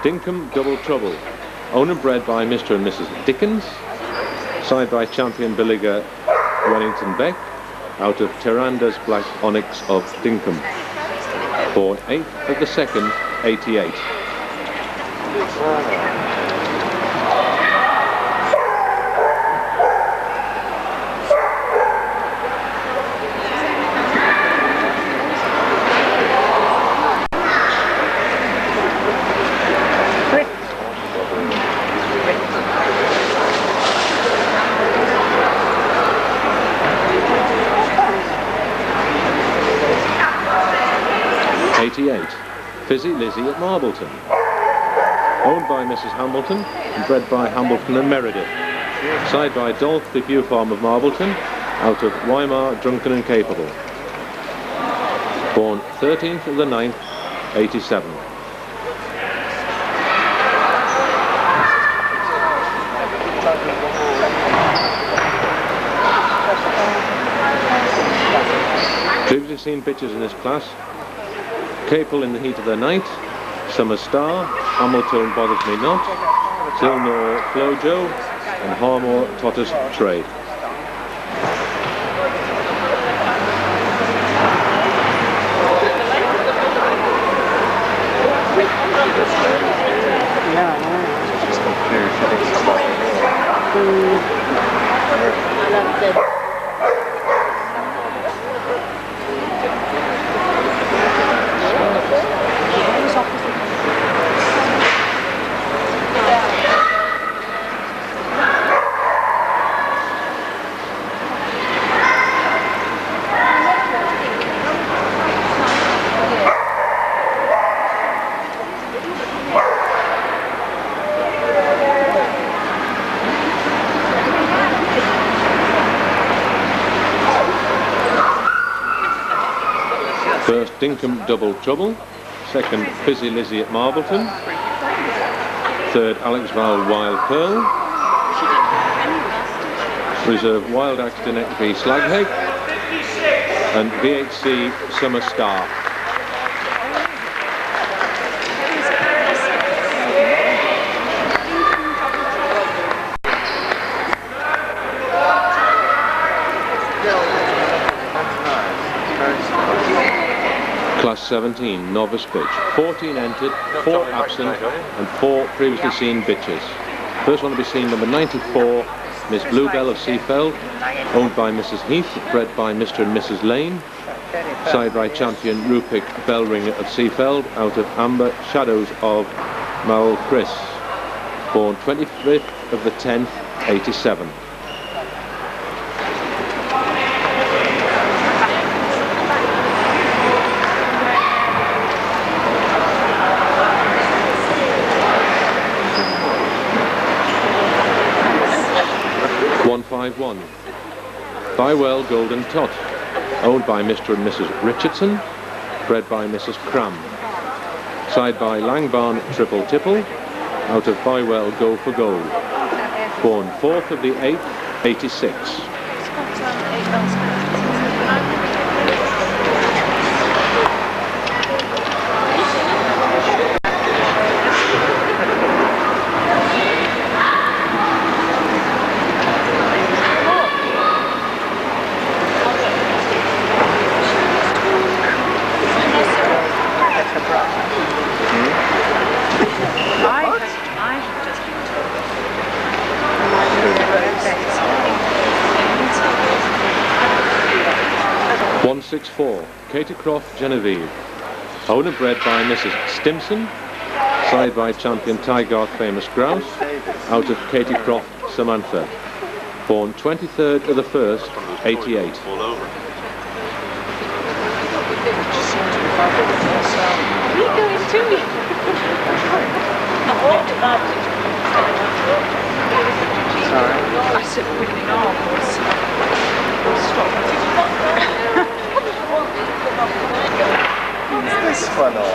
Dinkum Double Trouble, owned and bred by Mr. and Mrs. Dickens, side by champion Billiger Wellington Beck, out of Teranda's Black Onyx of Dinkum, born 8th of the 2nd, 88. 88. Fizzy Lizzie at Marbleton. Owned by Mrs. Hamilton and bred by Hamilton and Meredith. Side by Dolph, the Pew Farm of Marbleton, out of Weimar, Drunken and Capable. Born 13th of the 9th, 87. Previously seen bitches in this class: Capel in the Heat of the Night, Summer Star, Hamilton Bothers Me Not, Zilnor Flojo, and Harmore Totters Trade. First, Dinkum Double Trouble. Second, Fizzy Lizzie at Marbleton. Third, Alex Val Wild Pearl. Reserve Wild Axe to Neck V Slagheg. And VHC Summer Star. Class 17, novice bitch. 14 entered, 4 absent, and 4 previously seen bitches. First one to be seen, number 94, Miss Bluebell of Seafeld, owned by Mrs. Heath, bred by Mr. and Mrs. Lane. Side by champion Rupik Bellringer of Seafeld, out of Amber Shadows of Malchris. Born 25th of the 10th, 87. Bywell Golden Tot, owned by Mr. and Mrs. Richardson, bred by Mrs. Cram. Side by Langbarn Triple Tipple, out of Bywell Go for Gold. Born 4th of the 8th, 86. 164, Katie Croft Genevieve, owned and bred by Mrs. Stimson, side by champion Tygarth Famous Grouse, out of Katie Croft Samantha. Born 23rd of the 1st, 88. I said winning arms. Who's this one on?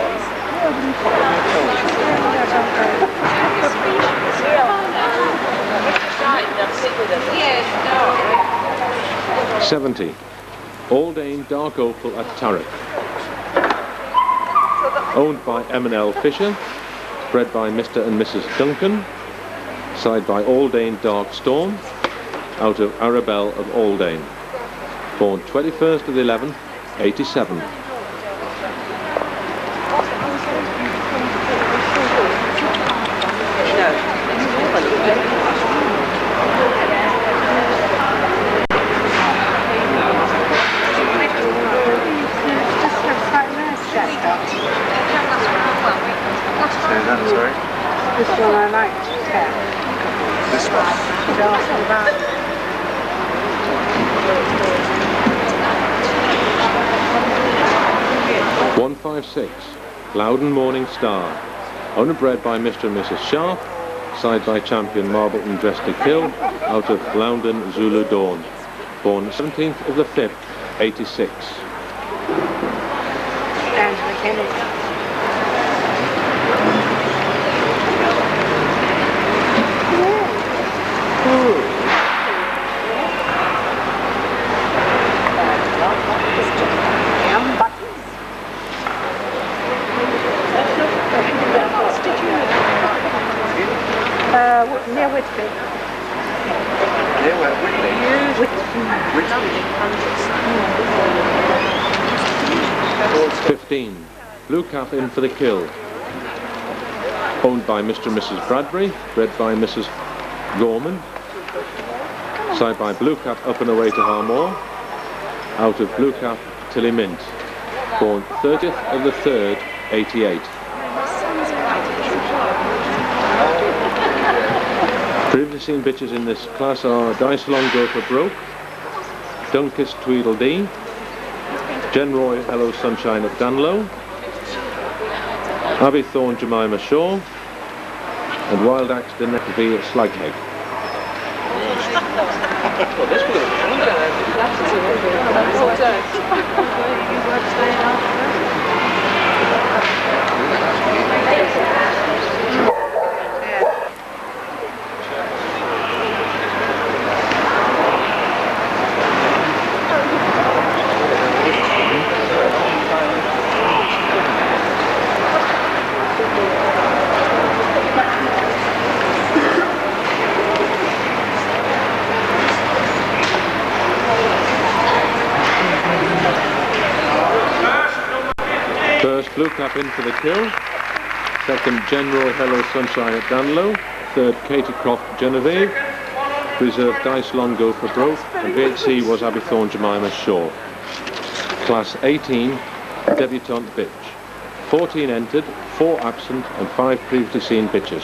70, Aldane Dark Opal at Tarek, owned by M&L Fisher, bred by Mr. and Mrs. Duncan, side by Aldane Dark Storm, out of Arabelle of Aldane. Born 21st of the 11th, 87. Sorry? This one I like to tell. This one? She's asking about it. 1 156, Loudon Morning Star. Owner bred by Mr. and Mrs. Sharp. Side by champion Marbleton Dresty Kill, out of Loudon Zulu Dawn. Born 17th of the 5th, 86. Angela Kennedy. Near Whitby. Yeah, where Whitby? 15, Blue Cap in for the kill. Owned by Mr. and Mrs. Bradbury, bred by Mrs. Gorman. Side by Blue Cap up and away to Harmore. Out of Blue Cap Tilly Mint. Born 30th of the 3rd, 88. Previously seen bitches in this class are Dice Long Go for Broke, Dunkus Tweedledee, Genroy Hello Sunshine of Danlow, Abbey Thorn Jemima Shaw, and Wild Axe Dineck v Slaghead. First, Blue Cap in for the kill. Second, General Hello Sunshine at Danlow. Third, Katie Croft Genevieve. Reserve Dice Long Go for Broke. And VHC was Abbey Thorn Jemima Shaw. Class 18, Debutante Bitch. 14 entered, 4 absent, and 5 previously seen bitches.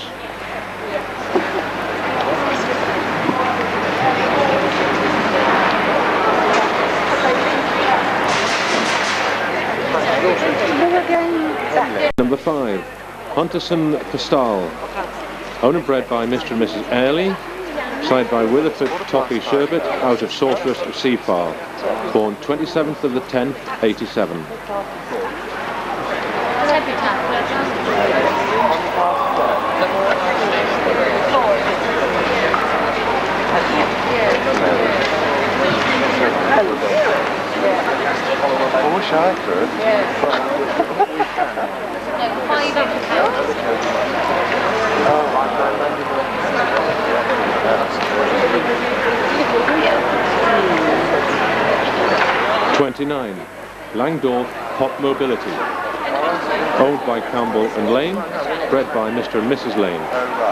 Number 5, Hunterson Pastal. Owner bred by Mr. and Mrs. Airley. Side by Witherford Toffee Sherbet, out of Sorceress of Seafar. Born 27th of the 10th, 87. I wish I could. Oh, 29, Langdorf Pop Mobility. Owned by Campbell and Lane, bred by Mr. and Mrs. Lane.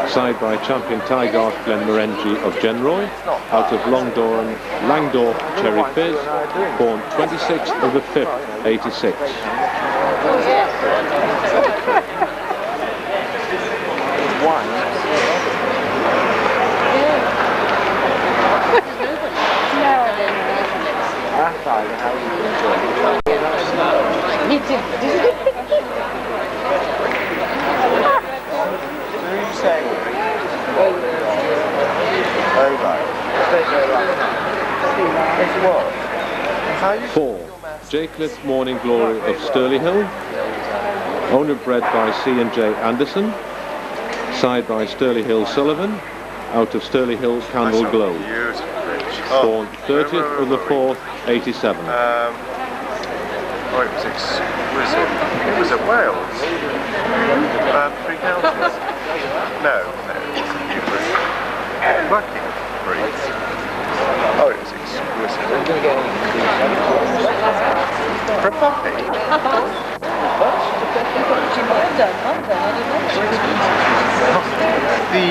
Side by champion Tygarth Glenmorengie of Genroy, out of Langdorf Cherry Fizz, born 26th of the 5th, 86. Four, Jacliffe Morning Glory of Stirling Hill. Owner bred by C&J Anderson. Side by Stirling Hill Sullivan. Out of Stirling Hill Candle Glow. Born 30th of the 4th, 87. Oh, it was exquisite. It was at Wales. 3 counties. No, it was Bucking breeds. Oh, it was exquisite. For a puppy? The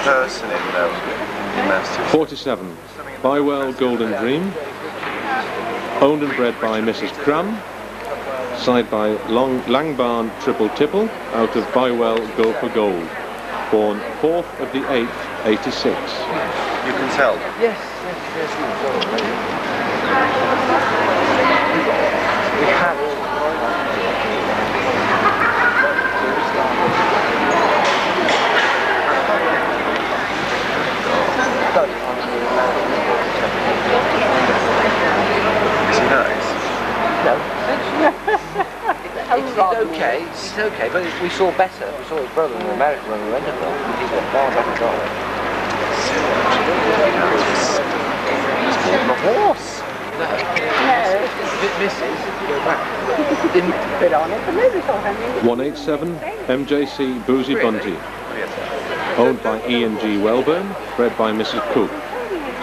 person in 47, Bywell Golden Dream. Owned and bred by Mrs. Cram. Side by Langbarn Triple Tipple, out of Bywell Go for Gold. Born 4th of the 8th, 86. You can tell. Yes. We have. okay, it's okay, but we saw better. We saw his brother in America when we went to film. He's got bars up and down. A horse. No. It misses. Go back. Didn't Bit on it, but maybe something. 187 MJC Boozy Bunty. Owned by Ian G. Welburn, bred by Mrs. Cook.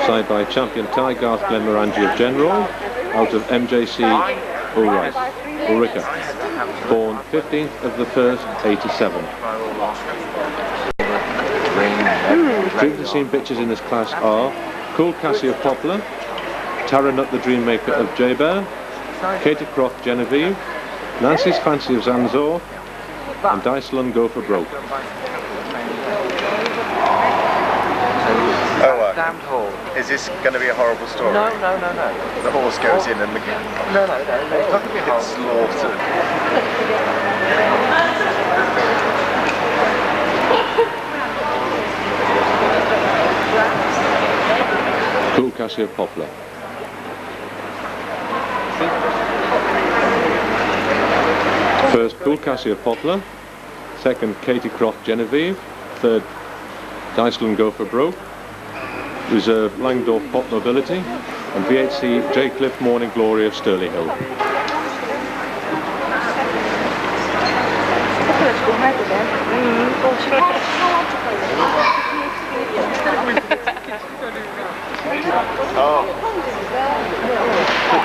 Signed by champion Ty Garth Glenmorangie of Genroy, out of MJC Ulrika. Born 15th of the 1st, 87. Previously seen bitches in this class are Cool Cassie of Poplar, Tara Nut the Dreammaker of J-Bear, Katie Croft Genevieve, Nancy's Fancy of Zanzor, and Dyselon Go for Broke. damned horse. Is this going to be a horrible story? No. The horse goes in and No. It's not going to be it's slaughtered. Cool Cassie of Poplar. First, Cool Cassie of Poplar. Second, Katie Croft Genevieve. Third, Dyselon Go for Broke. Reserve Langdorf Pop Nobility. And VHC J. Cliff Morning Glory of Stirling Hill.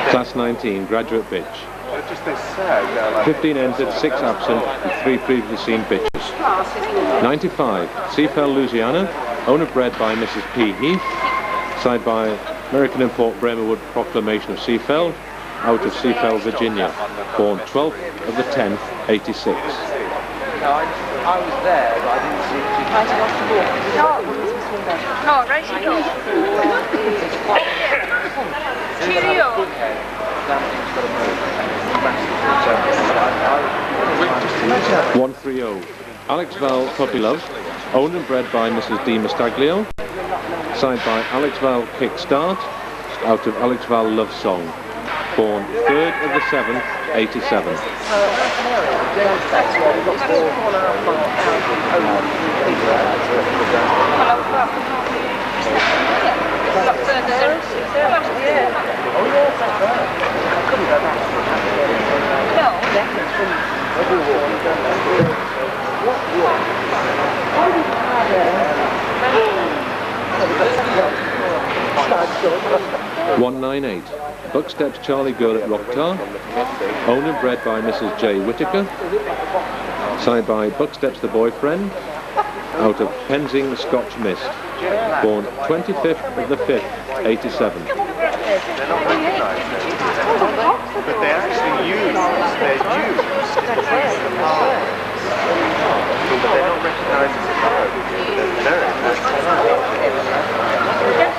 Class 19, Graduate Bitch. Just this sad, 15 entered, 6 absent, and 3 previously seen bitches. 95, Seafell, Louisiana, owner bred by Mrs. P. Heath, signed by American import Bremerwood Proclamation of Seafell, out of Seafell, Virginia, born 12th of the 10th, 86. No, I was there, but I didn't see it. Oh, right she goes. Cheerio. 130, Alex Val Puppy Love, owned and bred by Mrs. D. Mastaglio, signed by Alex Val Kickstart, out of Alex Val Love Song, born 3rd of the 7th, 87. No. 198, Bucksteps Charlie Girl at Rocktar, owned and bred by Mrs. J. Whittaker, signed by Bucksteps the Boyfriend, out of Penzing Scotch Mist, born 25th of the 5th, 87. They're not recognised, but they actually use their dues in the place of power. But they're not recognised as a power because they're Yeah.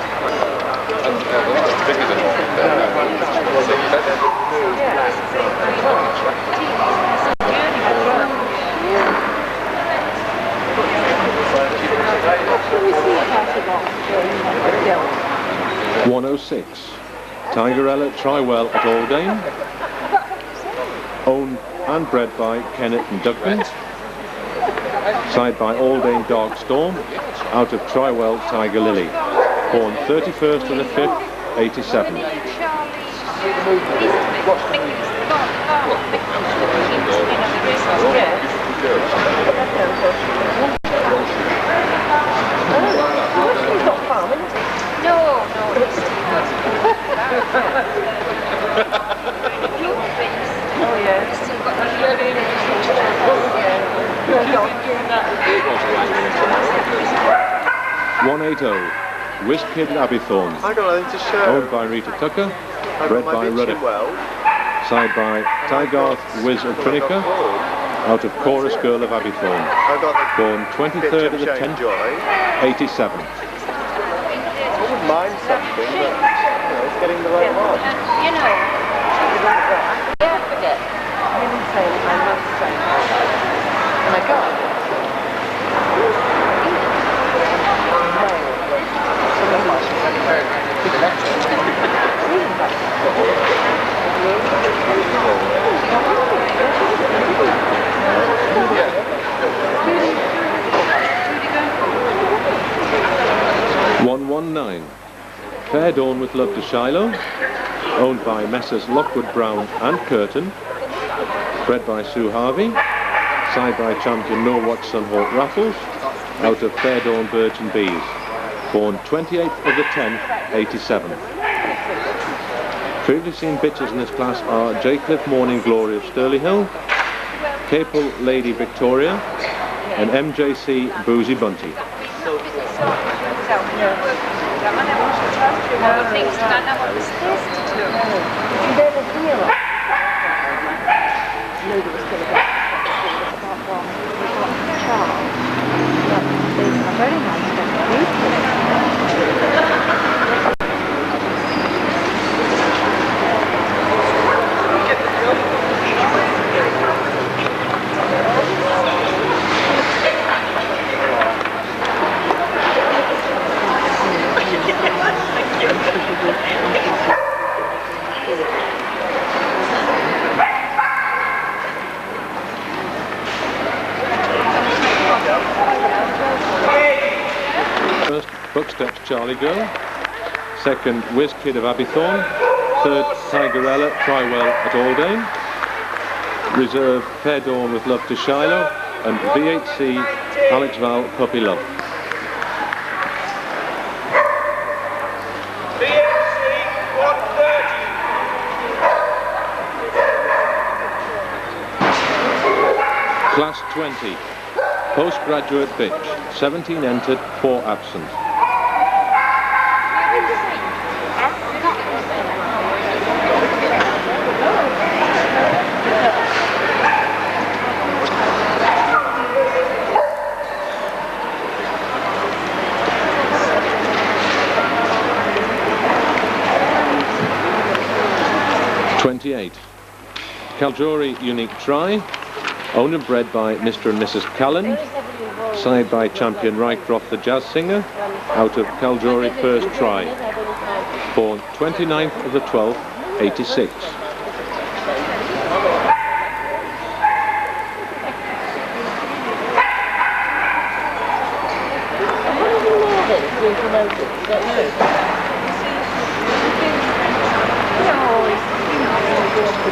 106, Tigerella Trywell at Aldane, owned and bred by Kenneth and Duggan, signed by Aldane Dark Storm, out of Trywell Tiger Lily, born 31st of the 5th, 87. Oh yeah. Still got the 180, Whisk Kid Abbeythorn, I got nothing to show. owned by Rita Tucker, bred by Ruddock, signed by Tygarth Wiz of Trinica, out of Chorus Girl of Abbeythorn, born 23rd of the 10th, 87. I wouldn't mind something, but it's getting the right one. You know. Yeah, forget. I didn't say I must say. And I got it. Tyne. Fair Dawn with Love to Shiloh, owned by Messrs Lockwood Brown and Curtin, bred by Sue Harvey, side by champion Norwalk Sunhawk Raffles, out of Fair Dawn Birds and Bees, born 28th of the 10th, 87. Previously seen bitches in this class are Jaycliffe Morning Glory of Stirleyhill, Capel Lady Victoria, and MJC Boozy Bunty. Very nice. First, Bucksteps Charlie Girl. Second, Whiz Kid of Abbeythorn. Third, Tigerella Trywell at Aldane. Reserve, Fair Dawn with Love to Shiloh. And VHC, Alex Val, Puppy Love. VHC 130. Class 20. Postgraduate bitch. 17 entered, 4 absent. Caljory Unique Try, owned and bred by Mr. and Mrs. Callan, side by champion Rycroft the Jazz Singer, out of Caljory First Try, born 29th of the 12th, 86.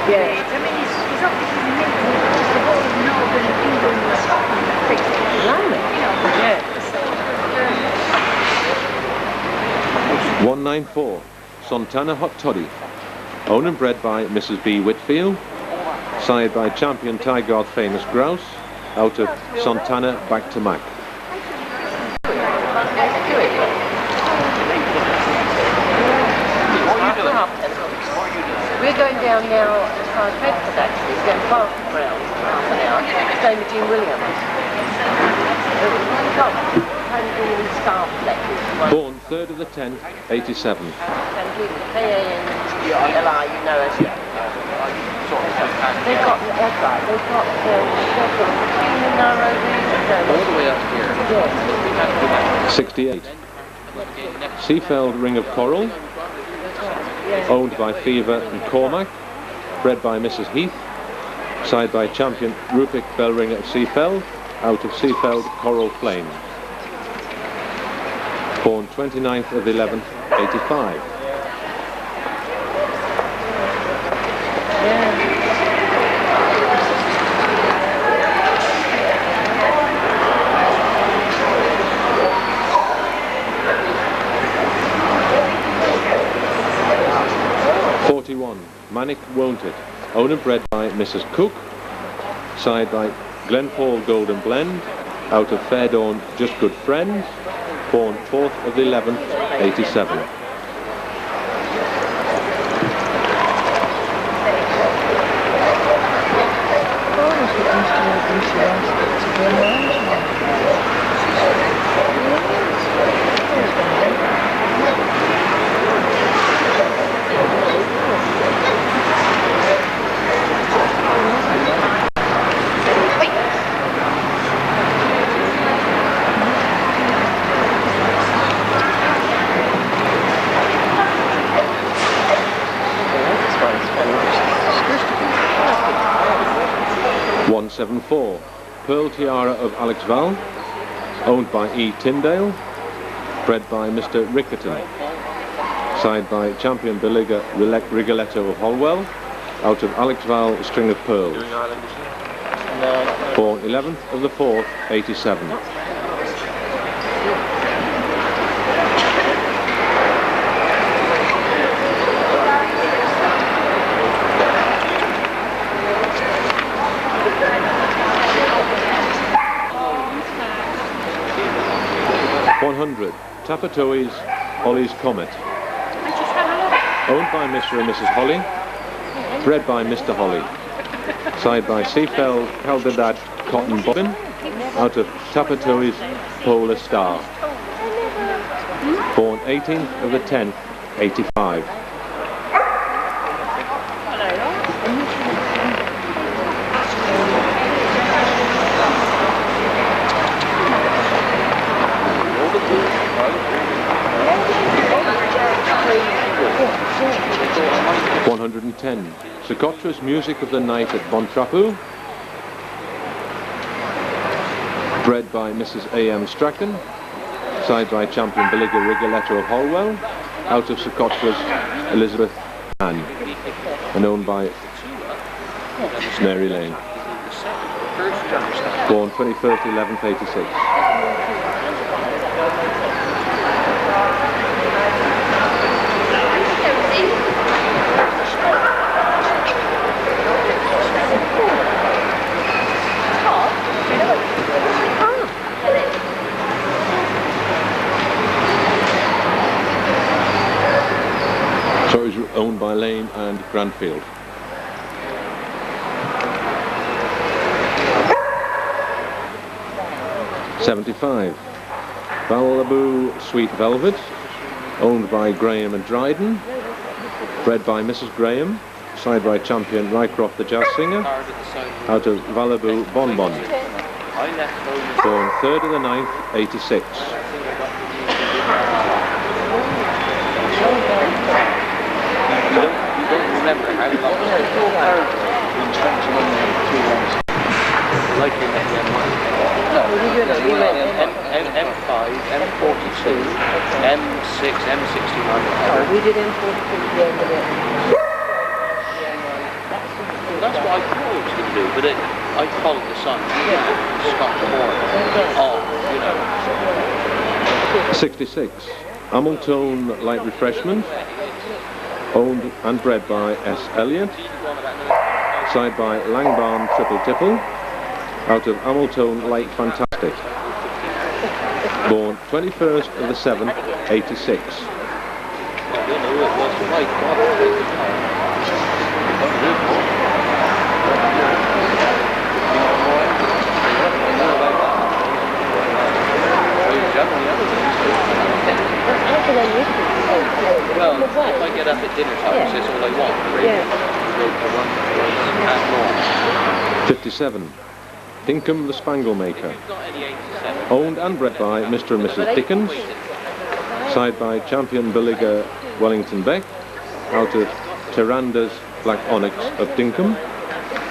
Yeah. 194, Sontana Hot Toddy, owned and bred by Mrs. B. Whitfield, side by champion Tygarth Famous Grouse, out of Sontana Back to Mac. We're going down now as far as Bedford actually, it's going fast around half an hour. It's going with Jean Williams. Born 3rd of the 10th, 87. K-A-N-L-I, you know us. They've got, that's right, they've got All the way up here. 68. Seafeld Ring of Coral, owned by Fever and Cormac, bred by Mrs. Heath, side by champion Rupik Bellringer of Seafeld, out of Seafeld Coral Flame. Born 29th of the 11th, 85. Manic Won't It, owned and bred by Mrs. Cook, side by Glenfall Golden Blend, out of Fair Dawn Just Good Friends, born 4th of the 11th, 87. Pearl Tiara of Alex Val, owned by E. Tyndale, bred by Mr. Rickerton, side by champion Biliga Rigoletto of Holwell, out of Alex Val String of Pearls, born 11th of the 4th, 87. Tapatoes, Holly's Comet, owned by Mr. and Mrs. Holly, bred by Mr. Holly, side by Seafeld Caldedad Cotton Bobbin, out of Tapatoes Polar Star, born 18th of the 10th, 85. Socotra's Music of the Night at Bontrapu, bred by Mrs. A.M. Strachan, side by champion Biliga Rigoletto of Holwell, out of Socotra's Elizabeth Ann, and owned by Mary Lane, born 21st 11th 86. So it was owned by Lane and Grandfield. '75. Valaboo Sweet Velvet, owned by Graham and Dryden, bred by Mrs. Graham, side by champion Rycroft the Jazz Singer, out of Valaboo Bonbon, born 3rd of the 9th, 86. Remember how long like in M1. No, M5, M42, M6, M69. Oh, we did M42 at the end of it. That's what I thought I was going to do, but I followed the sun. Scott Moore. 66. Hamilton Light Refreshment, owned and bred by S. Elliott, side by Langbarn Triple Tipple, out of Hamilton Light Fantastic, born 21st of the 7th, 86. Well, if I get up at dinner time, that's all I want, really. 57. Dinkum the Spangle Maker, owned and bred by Mr. and Mrs. Dickens, side by champion Biliga Wellington Beck, out of Tyranda's Black Onyx of Dinkum,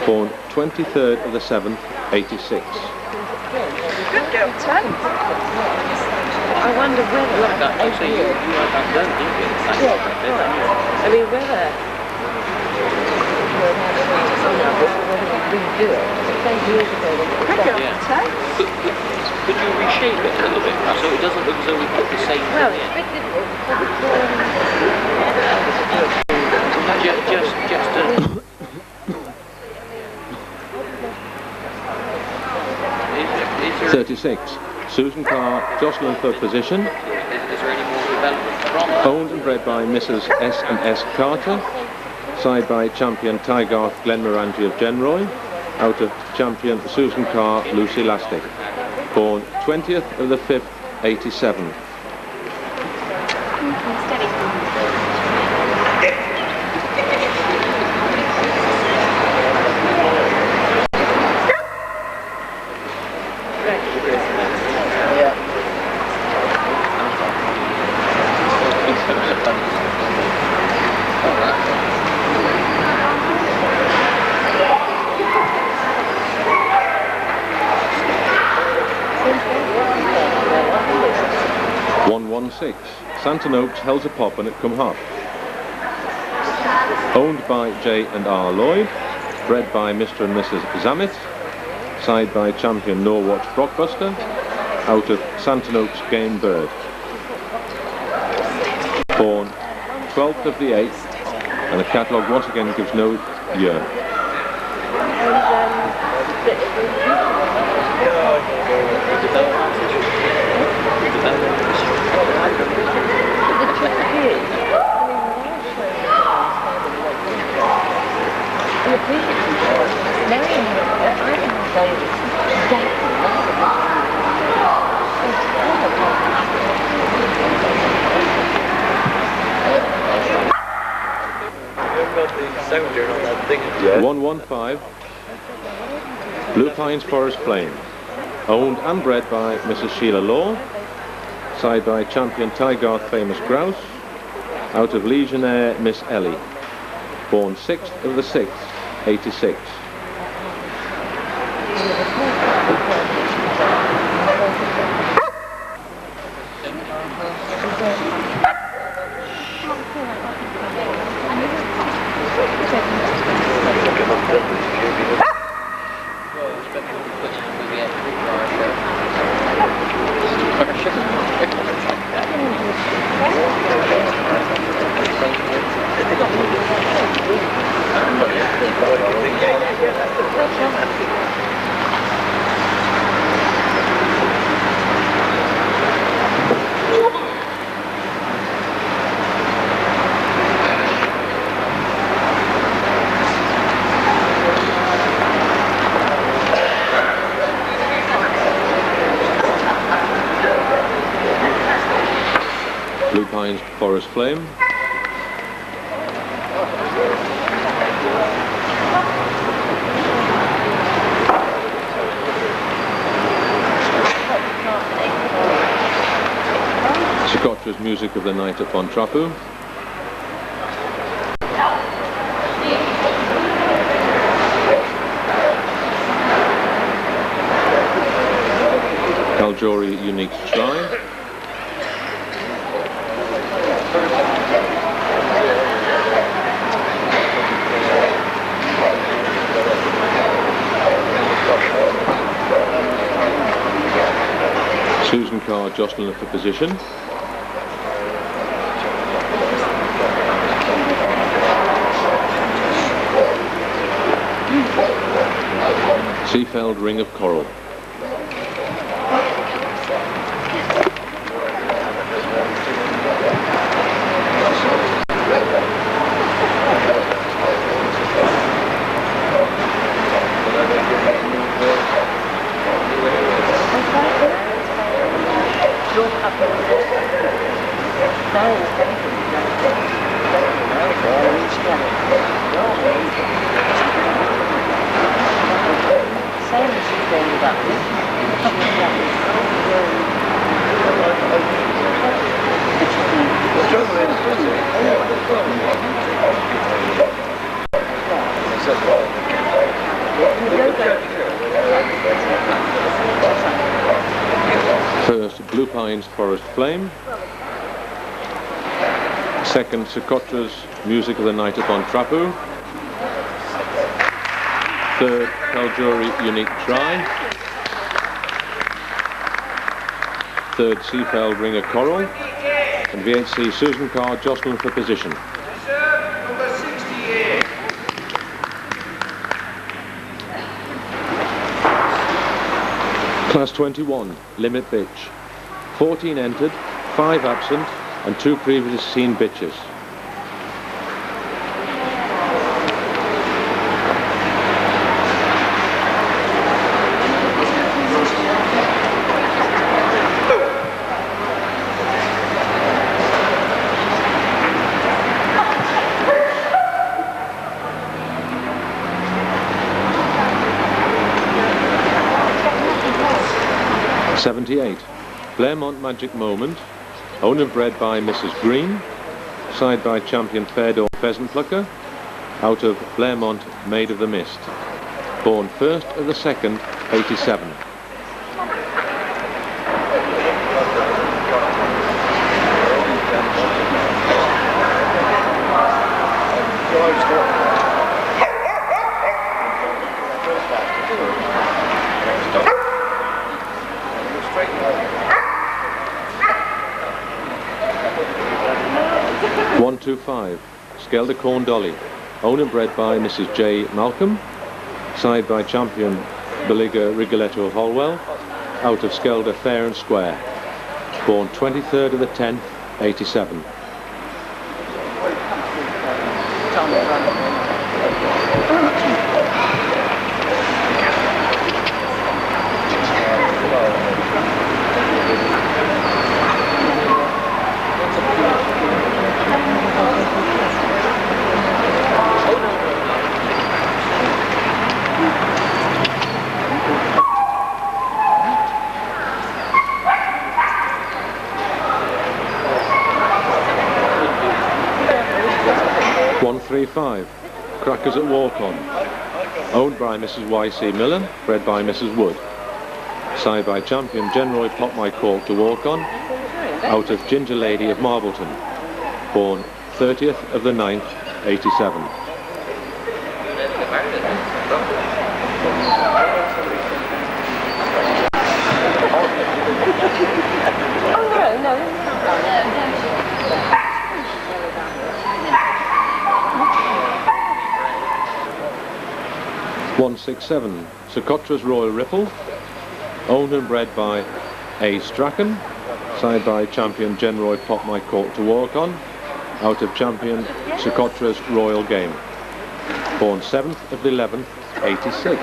born 23rd of the 7th, 86. Good girl, Tyne. I wonder whether... I say you had that done, didn't you? I mean, whether... redo it. 10 years ago, Good girl, Tyne. Could you reshape it a little bit so it doesn't look as though we put the same well, thing it's in? a bit difficult. Just a... 36. Susan Carr, Jocelyn third position, Is there any more development from that? owned and bred by Mrs. S&S Carter, side by champion Tygarth Glenmorangie of Genroy, out of champion Susan Carr Lucy Lastic, born 20th of the 5th, 87. 6, Santon Oaks Hells a Pop and it come hot. Owned by J and R Lloyd, bred by Mr. and Mrs. Zammit, side by champion Norwatch Brockbuster, out of Santon Oaks Game Bird. Born 12th of the 8th, and the catalogue once again gives no year. Yeah. 115, Blue Pines Forest Flame, owned and bred by Mrs. Sheila Law, side by champion Tygarth Famous Grouse, out of Legionnaire Miss Ellie, born 6th of the 6th, 86. Blue Pines Forest Flame, Socotra's Music of the Night upon Trapu, Kaljori Unique Shrine, Susan Carr jostling for position, Seafeld Ring of Coral, First, Blue Pines Forest Flame. Second, Socotra's Music of the Night upon Trapu. Third, Kaljori Unique Shrine. Third, Seafeld Ring of Coral. And VHC Susan Carr jostling for position. Class 21, Limit Bitch. 14 entered, 5 absent, and 2 previously seen bitches. '78, Blairmont Magic Moment, owned and bred by Mrs. Green, side by champion Fairdawn Pheasant Plucker, out of Blairmont Maid of the Mist, born 1st of the 2nd, 87. (125) Skelder Corn Dolly, owned and bred by Mrs. J. Malcolm, side by champion Beliga Rigoletto of Holwell, out of Skelder Fair and Square, born 23rd of the 10th, 87. Crackers at Walk-On, owned by Mrs. Y.C. Miller, bred by Mrs. Wood, side by champion Genroy Pop My Cork to Walk-On, out of Ginger Lady of Marbleton, born 30th of the 9th, 87. (167) Socotra's Royal Ripple, owned and bred by A. Strachan, side by champion Genroy Pop My Cork to Walk On, out of champion Socotra's Royal Game, born 7th of the 11th, 86.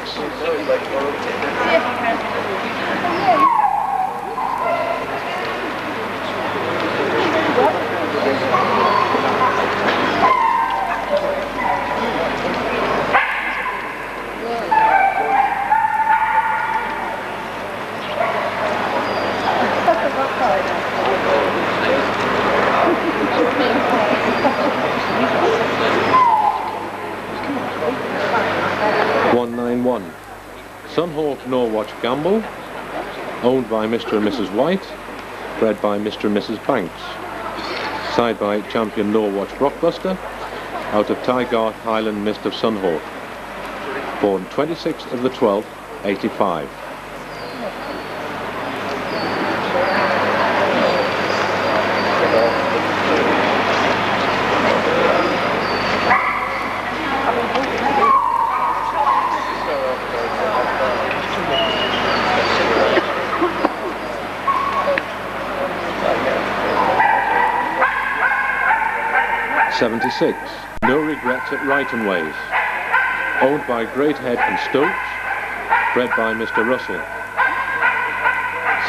Sunhawk Norwatch Gamble, owned by Mr. and Mrs. White, bred by Mr. and Mrs. Banks, side by champion Norwatch Blockbuster, out of Tygarth Highland Mist of Sunhawk, born 26th of the 12th, 85. (76) No Regrets at Righton Ways, owned by Great Head and Stokes, bred by Mr. Russell,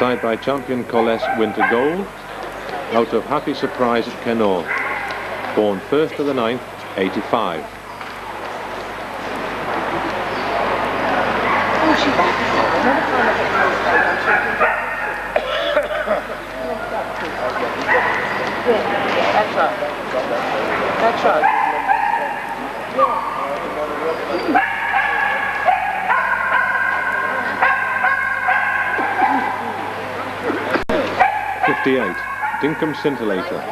side by champion Colles Winter Gold, out of Happy Surprise at Kenore, born 1st of the 9th, 85. That's right. 58 Dinkum Scintillator,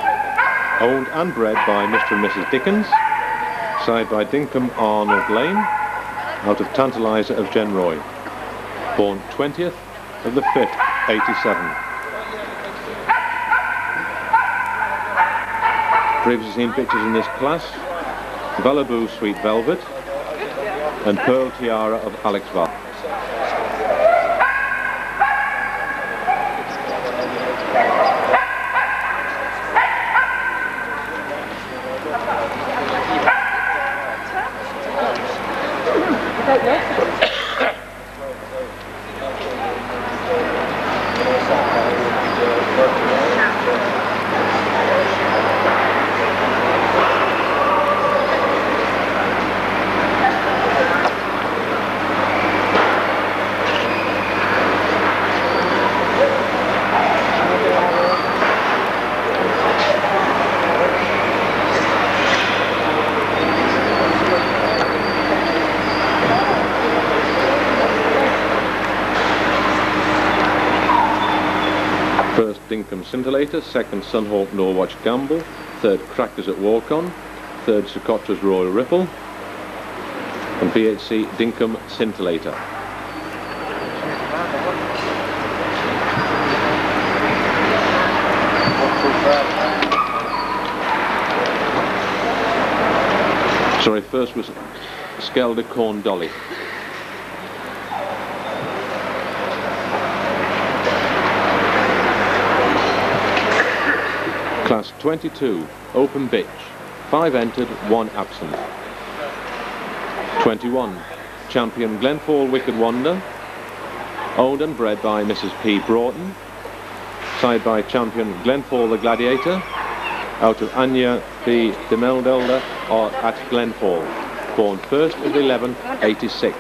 owned and bred by Mr. and Mrs. Dickens, side by Dinkum Arnold Lane, out of Tantalizer of Genroy, born 20th of the 5th, 87. Previously seen pictures in this class: Valaboo Sweet Velvet and Pearl Tiara of Alex Val. First Dinkum Scintillator, second Sunhawk Norwatch Gamble, third Crackers at Walcon, third Socotra's Royal Ripple, and VHC Dinkum Scintillator. Sorry, first was Skelder Corn Dolly. Class 22, Open Bitch, 5 entered, 1 absent. 21, Champion Glenfall Wicked Wonder, owned and bred by Mrs. P. Broughton, side by Champion Glenfall the Gladiator, out of Anya B. de Meldelder or at Glenfall, born 1st of 11/86.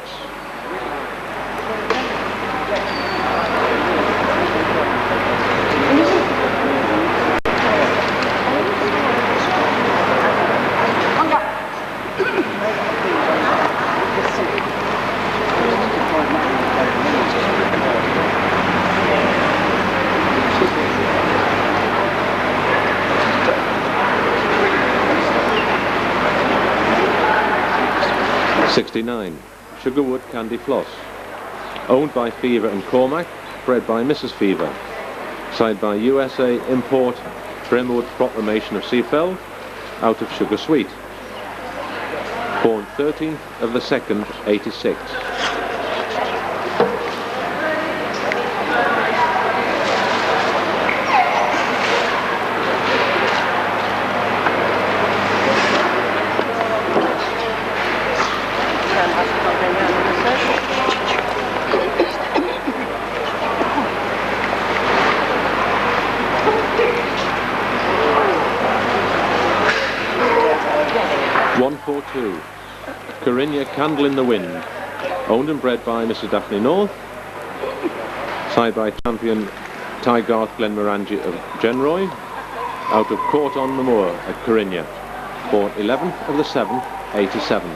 Sugarwood Candy Floss, owned by Fever and Cormac, bred by Mrs. Fever, side by USA Import Bremwood Proclamation of Seafeld, out of Sugar Sweet, born 13th of the 2nd, 86. Carinya Candle in the Wind, owned and bred by Mrs. Daphne North, side by Champion Tygarth Glenmorangie of Genroy, out of Court on the Moor at Carinya, born 11th of the 7th, 87.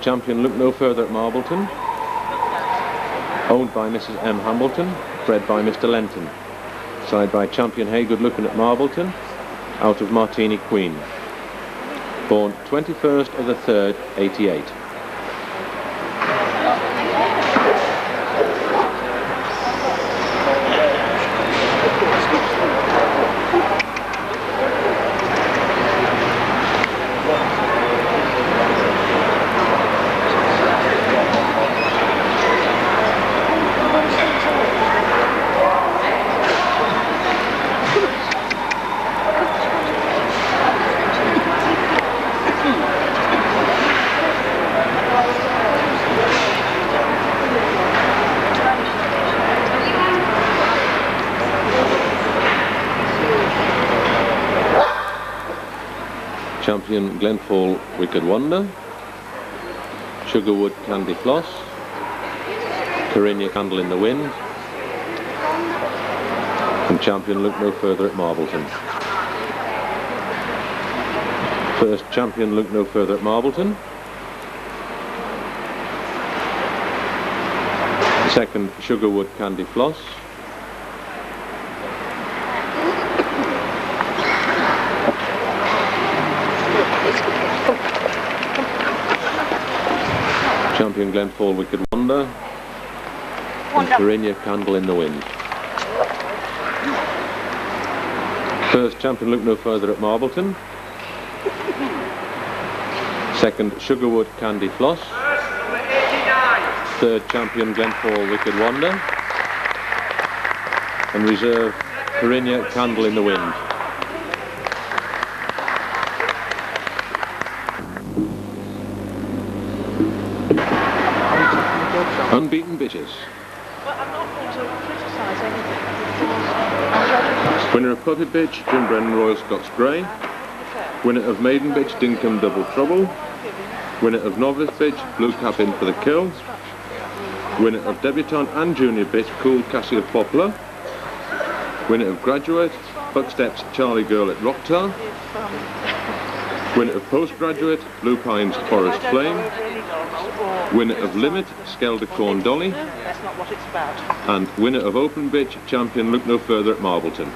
Champion Look No Further at Marbleton, owned by Mrs. M. Hambleton, bred by Mr. Lenton, side by Champion Hey Good Looking at Marbleton, out of Martini Queen, born 21st of the 3rd, 88. Champion Glenfall Wicked Wonder, Sugarwood Candy Floss, Carinya Candle in the Wind, and Champion Look No Further at Marbleton. First Champion Look No Further at Marbleton, second Sugarwood Candy Floss, Champion Glenfall Wicked Wonder, and Carinya Candle in the Wind. First Champion Look No Further at Marbleton, second Sugarwood Candy Floss, third Champion Glenfall Wicked Wonder, and reserve Carinya Candle in the Wind. Unbeaten bitches. Well, I'm not going to criticise anything because I'm ready Winner of Puppy Bitch, Jim Brennan Royal Scots Grey. Winner of Maiden Bitch, Dinkum Double Trouble. Winner of Novice Bitch, Blue Cap In for the Kill. Winner of Debutante and Junior Bitch, Cool Cassia Poplar. Winner of Graduate, Bucksteps Charlie Girl at Rocktar. Winner of Postgraduate, Blue Pines Forest Flame. Winner of Limit, Skelder Corn Dolly. That's not what it's about. And winner of Open Bitch, champion Look No Further at Marbleton.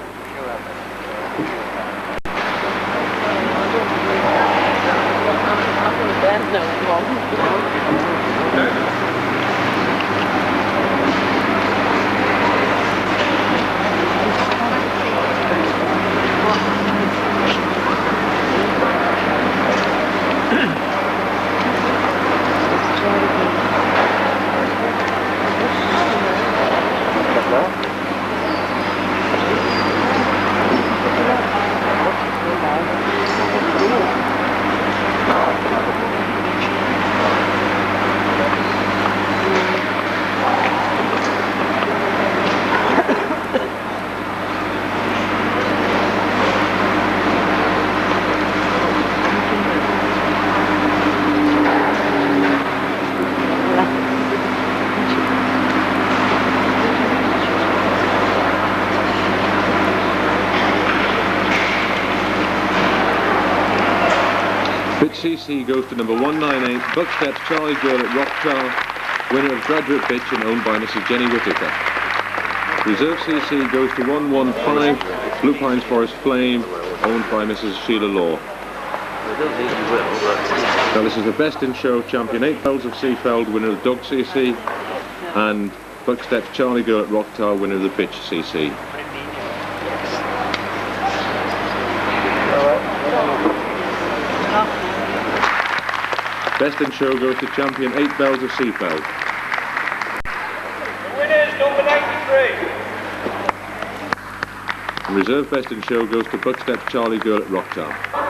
CC goes to number 198, Bucksteps Charlie Girl at Rocktar, winner of Graduate Bitch and owned by Mrs. Jenny Whittaker. Reserve CC goes to 115, Blue Pines Forest Flame, owned by Mrs. Sheila Law. Now this is the Best in Show champion, 8 bells of Seafeld, winner of Dog CC, and Bucksteps Charlie Girl at Rocktar, winner of the Bitch CC. Best in Show goes to champion 8 bells of Seafeld. Winners number 93. And reserve Best in Show goes to Bucksteps Charlie Girl at Rocktown.